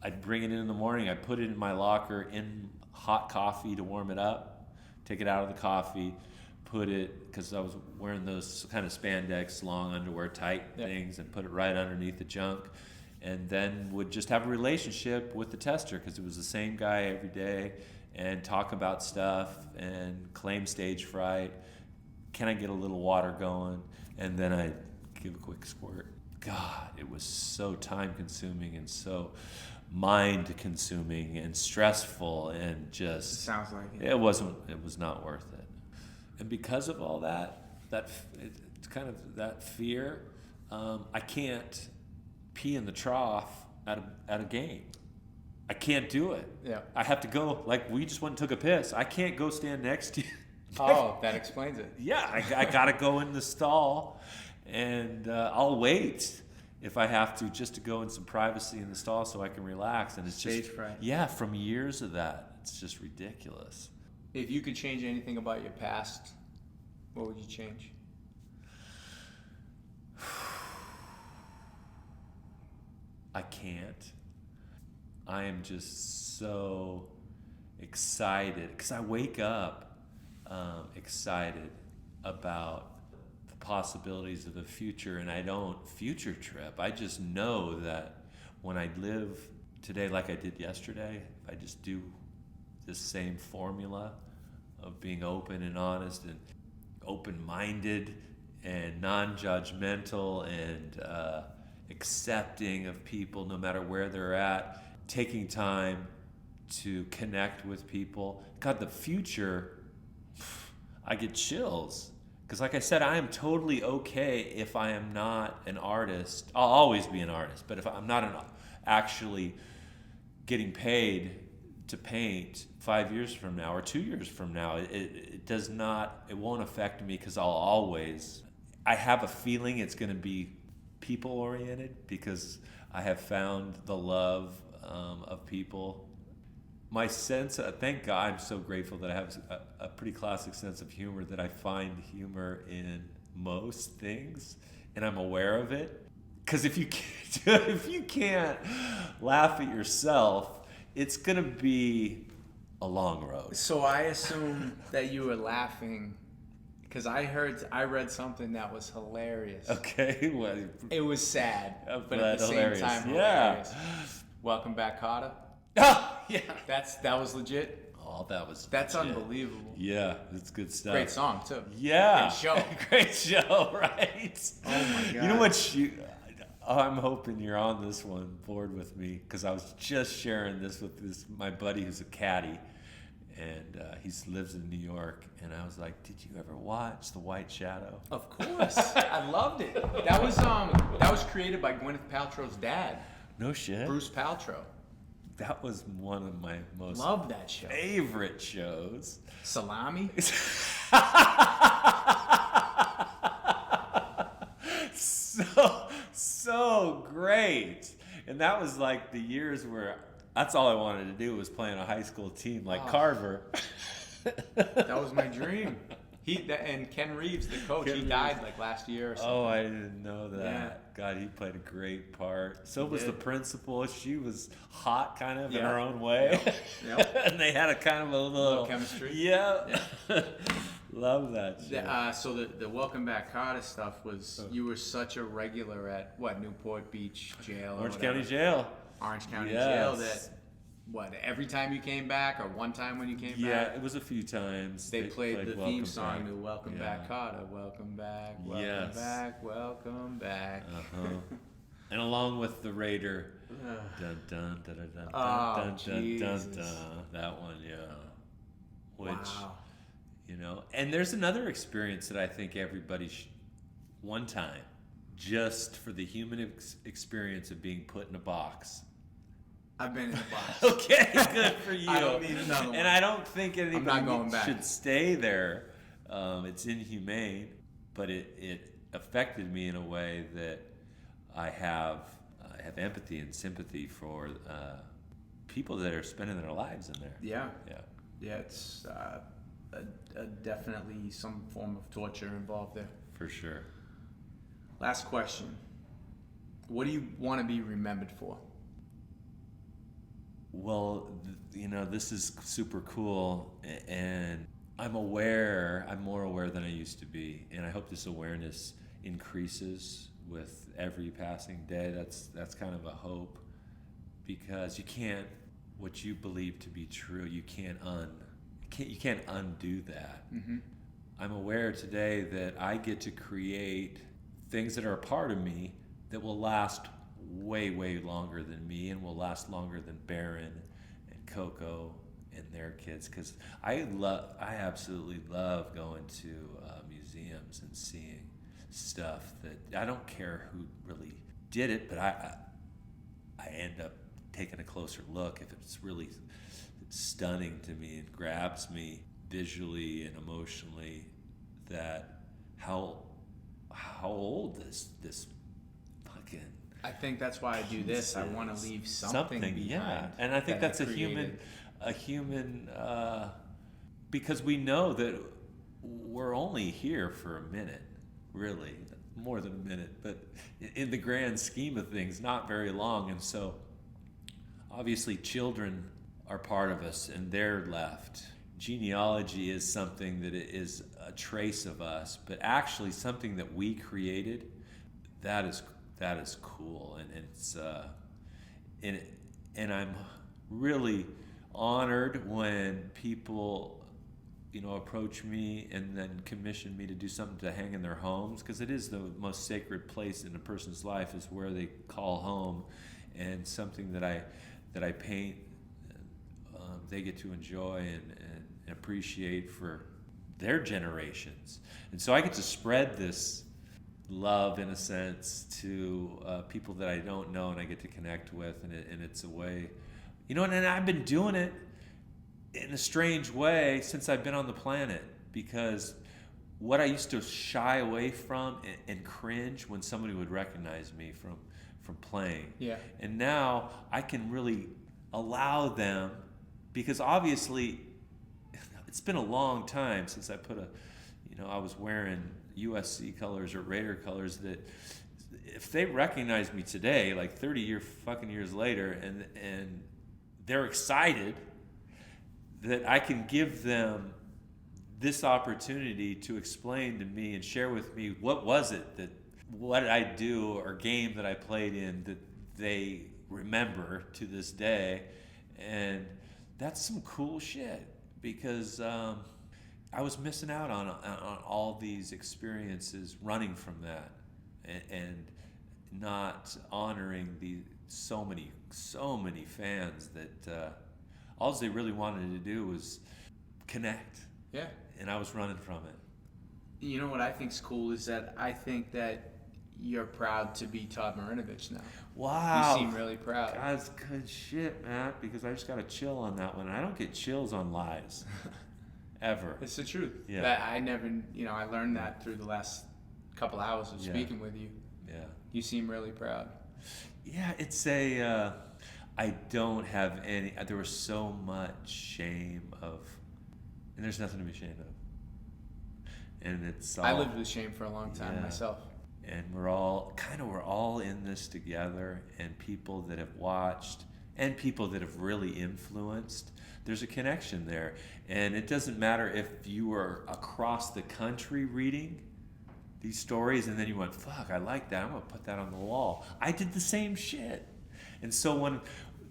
I'd bring it in the morning. I'd put it in my locker in hot coffee to warm it up, take it out of the coffee, put it, because I was wearing those kind of spandex, long underwear type things, and put it right underneath the junk. And then would just have a relationship with the tester, because it was the same guy every day, and talk about stuff and claim stage fright. Can I get a little water going? And then I'd give a quick squirt. God, it was so time consuming and so mind consuming and stressful, and just... It sounds like it. It was not worth it. And because of all it's kind of that fear, I can't pee in the trough at a game. I can't do it. Yeah. I have to go, like we just went and took a piss. I can't go stand next to you. Oh, that explains it. Yeah, I got to go in the stall, and I'll wait if I have to, just to go in some privacy in the stall so I can relax. And it's Stage just fright. Yeah, from years of that, it's just ridiculous. If you could change anything about your past, what would you change? I can't. I am just so excited, because I wake up excited about the possibilities of the future, and I don't future trip. I just know that when I live today like I did yesterday, if I just do this same formula of being open and honest and open-minded and non-judgmental and accepting of people no matter where they're at, taking time to connect with people. God, the future, I get chills. Because like I said, I am totally okay if I am not an artist. I'll always be an artist, but if I'm not actually getting paid to paint 5 years from now or 2 years from now, it won't affect me, because I have a feeling it's going to be people oriented, because I have found the love of people. My sense, thank God, I'm so grateful that I have a pretty classic sense of humor, that I find humor in most things, and I'm aware of it. Because if you can't laugh at yourself, it's gonna be a long road. So I assume that you were laughing because I read something that was hilarious. Okay, well, it was sad, but at the hilarious. same time hilarious. Welcome back, Carter. Oh, yeah. That was legit. Oh, that's legit. Unbelievable. Yeah, it's good stuff. Great song too. Yeah. Great show. Great show, right? Oh my God. You know what? I'm hoping you're on this one, board with me, because I was just sharing this with my buddy who's a caddy, and he lives in New York, and I was like, "Did you ever watch The White Shadow?" Of course, I loved it. That was created by Gwyneth Paltrow's dad. No shit. Bruce Paltrow. That was one of my most love that show. Favorite shows. Salami. So great. And that was like the years where That's all I wanted to do was play on a high school team like Oh. Carver. That was my dream. And Ken Reeves, the coach, he died like last year or something. Oh, I didn't know that. Yeah. God, he played a great part. So He was the did. principal. She was hot kind of in Yeah. her own way. Yep. And they had a kind of a little chemistry. Yeah. Love that shit. So the Welcome Back Carter stuff was, you were such a regular at, Newport Beach Jail? or Orange whatever. County Jail. Orange County Yes. Jail that, every time you came back or one time when you came Yeah, back? it was a few times. They played the Welcome theme song Back. to Welcome Yeah. Back Carter. Welcome back, welcome Yes. back, welcome back. Uh-huh. And along with the Raider. Dun dun dun dun dun Oh, dun dun Jesus. dun dun. That one, yeah. Which, Wow. you know, and there's another experience that I think everybody one time, just for the human experience of being put in a box. I've been in the box. Okay, good for you. I don't need another one. And I don't think anybody not going back. should stay there. It's inhumane, but it affected me in a way that I have empathy and sympathy for people that are spending their lives in there. Yeah. Yeah. Yeah, it's definitely some form of torture involved there. For sure. Last question. What do you want to be remembered for? Well, you know, this is super cool, and I'm more aware than I used to be, and I hope this awareness increases with every passing day. That's kind of a hope, because you can't, what you believe to be true, you can't undo that. Mm-hmm. I'm aware today that I get to create things that are a part of me that will last way, way longer than me, and will last longer than Barron and Coco and their kids. Because I absolutely love going to museums and seeing stuff that I don't care who really did it, but I end up taking a closer look if it's really stunning to me and grabs me visually and emotionally. That how old this fucking. I think that's why I do this. I want to leave something behind. Yeah, and I think that's a human, because we know that we're only here for a minute, really, more than a minute, but in the grand scheme of things, not very long. And so, obviously, children are part of us, and they're left. Genealogy is something that is a trace of us, but actually something that we created. That is cool, and it's and I'm really honored when people, you know, approach me and then commission me to do something to hang in their homes, because it is the most sacred place in a person's life, is where they call home, and something that I paint, they get to enjoy and appreciate for their generations. And so I get to spread this love, in a sense, to people that I don't know and I get to connect with, and it's a way, you know, and I've been doing it in a strange way since I've been on the planet, because what I used to shy away from and cringe when somebody would recognize me from playing. Yeah. And now I can really allow them, because obviously it's been a long time since I I was wearing USC colors or Raider colors, that if they recognize me today, like 30 years later, and they're excited that I can give them this opportunity to explain to me and share with me what did I do or game that I played in that they remember to this day. And that's some cool shit, because I was missing out on all these experiences running from that, and not honoring so many fans that all they really wanted to do was connect. Yeah. And I was running from it. You know what I think's cool is that I think that you're proud to be Todd Marinovich now. Wow. You seem really proud. That's good shit, Matt, because I just got to chill on that one. I don't get chills on lies. Ever. It's the truth. Yeah. That I never, I learned that through the last couple hours of Yeah. speaking with you. Yeah. You seem really proud. Yeah, it's I don't have any. There was so much shame and there's nothing to be ashamed of. And it's all, I lived with shame for a long time myself. And we're all in this together, and people that have watched and people that have really influenced, there's a connection there. And it doesn't matter if you were across the country reading these stories and then you went, fuck, I like that, I'm gonna put that on the wall. I did the same shit. And so when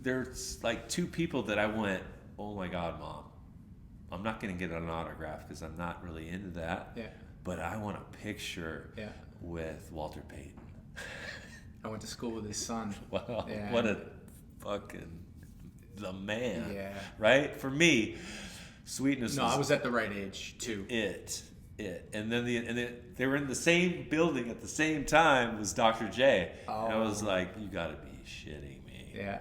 there's like two people that I went, oh my God, Mom, I'm not gonna get an autograph because I'm not really into that. Yeah. But I want a picture with Walter Payton. I went to school with his son. Wow, what a fucking the man. Yeah. Right? For me, Sweetness No, I was at the right age too. And then they were in the same building at the same time was Dr. J. Oh. And I was like, you gotta be shitting me. Yeah.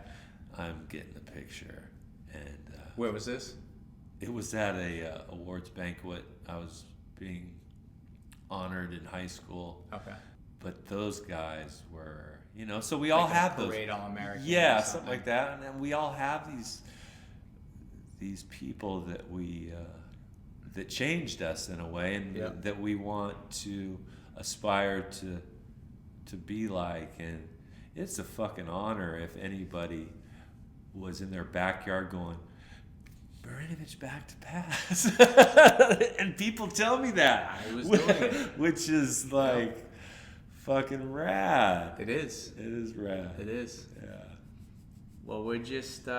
I'm getting the picture. And where was this? it was at a awards banquet. I was being honored in high school. Okay. But those guys were, so we all have those. Parade All-American. Yeah, something like that. And then we all have these people that we that changed us in a way, and that we want to aspire to be like. And it's a fucking honor if anybody was in their backyard going, Marinovich back to pass. And people tell me that. I was doing it. Which is like fucking rad. It is. It is rad. It is. Yeah. Well, we're just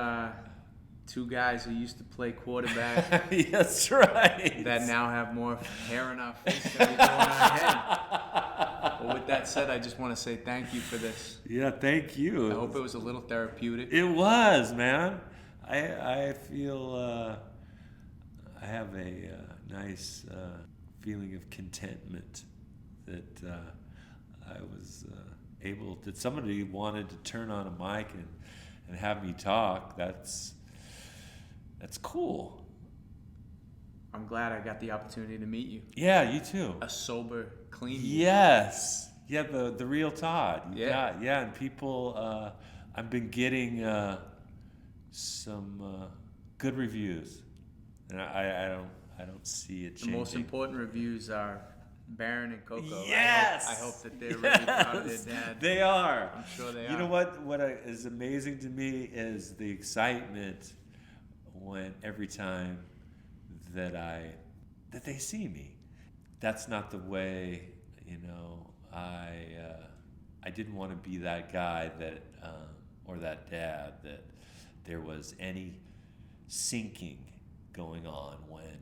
two guys who used to play quarterback. That's right. That now have more hair on our face than we do on our head. Well, with that said, I just want to say thank you for this. Yeah, thank you. I hope it was a little therapeutic. It was, man. I feel I have a nice feeling of contentment that I was able to. Somebody wanted to turn on a mic and have me talk. That's cool. I'm glad I got the opportunity to meet you. Yeah, you too. A sober, clean. Yes. Yeah, the real Todd. Yeah. Yeah, and people. I've been getting some good reviews, and I don't see it changing. The most important reviews are Baron and Coco. Yes. I hope that they're really proud of their dad. They are. I'm sure they are. You know what is amazing to me is the excitement when every time that they see me. That's not the way, I didn't want to be that guy that or that dad that there was any sinking going on when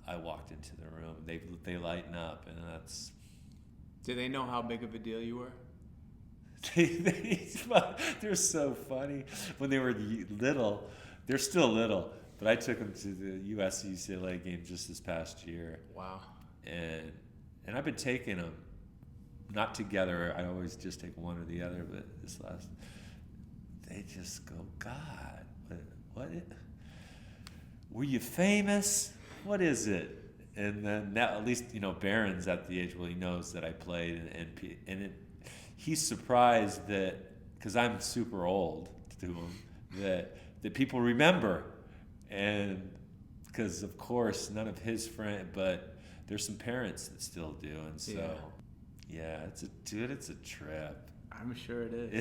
I walked into the room. They lighten up, and that's. Do they know how big of a deal you were? They're so funny. When they were little, they're still little, but I took them to the USC-UCLA game just this past year. Wow. And I've been taking them, not together. I always just take one or the other, but this last, they just go, God, what were you famous? What is it? And then now, at least, Barron's at the age where he knows that I played, and he's surprised that, because I'm super old to him, that people remember. And because, of course, none of his friends, but there's some parents that still do. And so, yeah, it's a trip. I'm sure it is.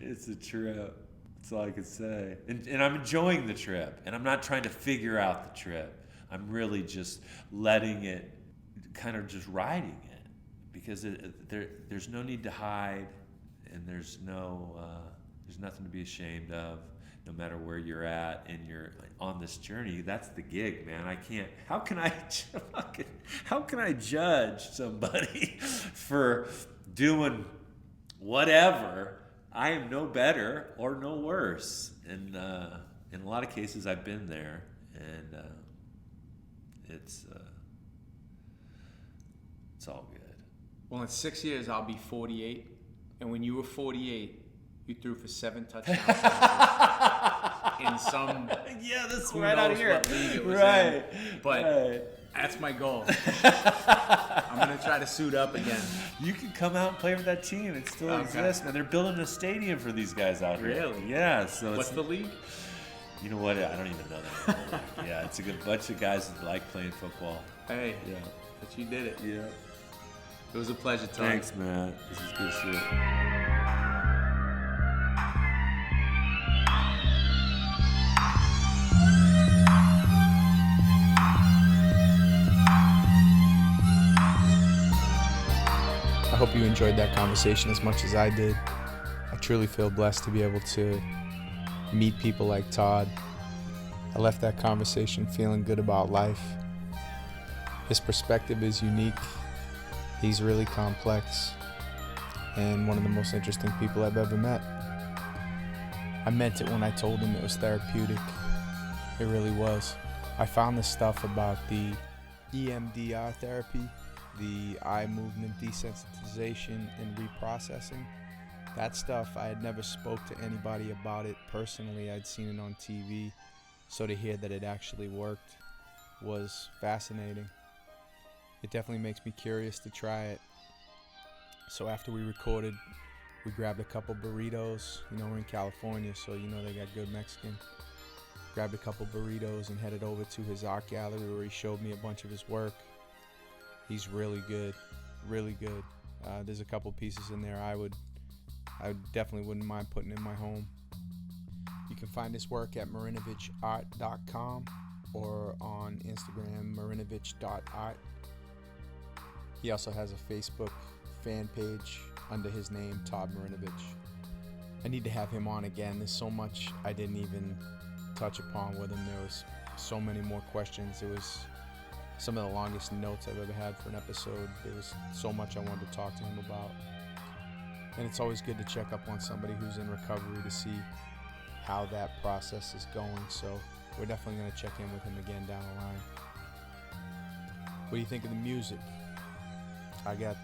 It's a trip. That's all I could say. And I'm enjoying the trip. And I'm not trying to figure out the trip. I'm really just letting it, kind of just riding it. Because there's no need to hide, and there's nothing to be ashamed of. No matter where you're at and you're on this journey, that's the gig, man. I can't. How can I judge somebody for doing whatever? I am no better or no worse. And in a lot of cases, I've been there, and it's all good. Well, in 6 years, I'll be 48, and when you were 48. You threw for 7 touchdowns in some. Yeah, that's who right out knows of here. What league it was right. in. But that's my goal. I'm going to try to suit up again. You can come out and play for that team. It still exists, man. They're building a stadium for these guys out here. Really? Yeah. So what's the league? You know what? I don't even know that. Yeah, it's a good bunch of guys that like playing football. Hey. Yeah. But you did it. Yeah. It was a pleasure, Todd. Thanks, man. This is good shit. I hope you enjoyed that conversation as much as I did. I truly feel blessed to be able to meet people like Todd. I left that conversation feeling good about life. His perspective is unique. He's really complex and one of the most interesting people I've ever met. I meant it when I told him it was therapeutic. It really was. I found this stuff about the EMDR therapy, the eye movement desensitization and reprocessing. That stuff, I had never spoke to anybody about it personally. I'd seen it on TV, so to hear that it actually worked was fascinating. It definitely makes me curious to try it. So after we recorded, we grabbed a couple burritos. You know, we're in California, so you know they got good Mexican. Grabbed a couple burritos and headed over to his art gallery where he showed me a bunch of his work. He's really good, really good. There's a couple pieces in there I definitely wouldn't mind putting in my home. You can find his work at marinovichart.com or on Instagram, marinovich.art. He also has a Facebook fan page under his name, Todd Marinovich. I need to have him on again. There's so much I didn't even touch upon with him. There was so many more questions. It was some of the longest notes I've ever had for an episode. There was so much I wanted to talk to him about. And it's always good to check up on somebody who's in recovery to see how that process is going. So we're definitely going to check in with him again down the line. What do you think of the music? I got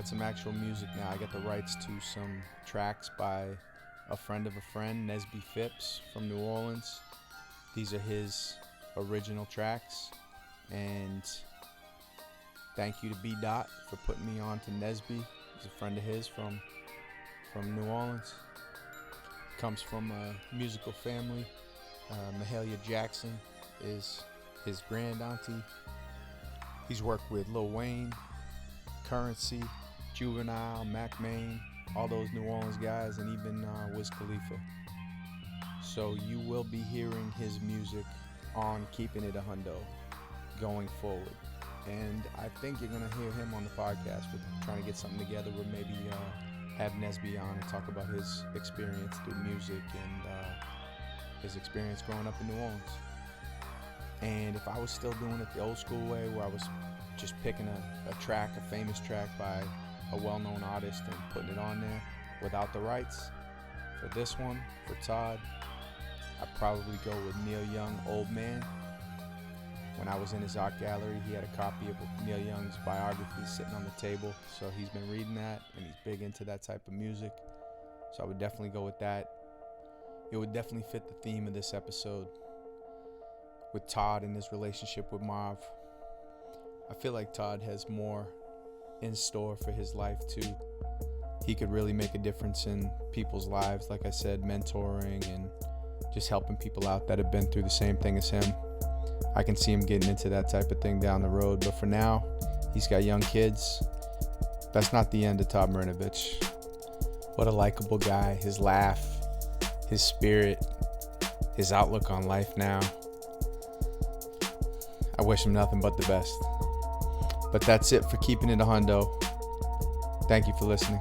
some actual music now. I got the rights to some tracks by a friend of a friend, Nesby Phipps from New Orleans. These are his original tracks. And thank you to B. Dot for putting me on to Nesby. He's a friend of his from New Orleans. Comes from a musical family. Mahalia Jackson is his grand auntie. He's worked with Lil Wayne, Currency, Juvenile, Mac Main, all those New Orleans guys, and even Wiz Khalifa. So you will be hearing his music on Keepin' It a Hundo going forward. And I think you're going to hear him on the podcast. We're trying to get something together where maybe have Nesby on and talk about his experience through music and his experience growing up in New Orleans. And if I was still doing it the old school way, where I was just picking a track, a famous track by a well-known artist and putting it on there without the rights, for this one, for Todd, I'd probably go with Neil Young, Old Man. When I was in his art gallery, he had a copy of Neil Young's biography sitting on the table, so he's been reading that, and he's big into that type of music, so I would definitely go with that. It would definitely fit the theme of this episode with Todd and his relationship with Marv. I feel like Todd has more in store for his life too. He could really make a difference in people's lives, like I said, mentoring and just helping people out that have been through the same thing as him. I can see him getting into that type of thing down the road, but for now, he's got young kids. That's not the end of Todd Marinovich. What a likable guy. His laugh, his spirit, his outlook on life now. I wish him nothing but the best. But that's it for Keepin' It a Hundo. Thank you for listening.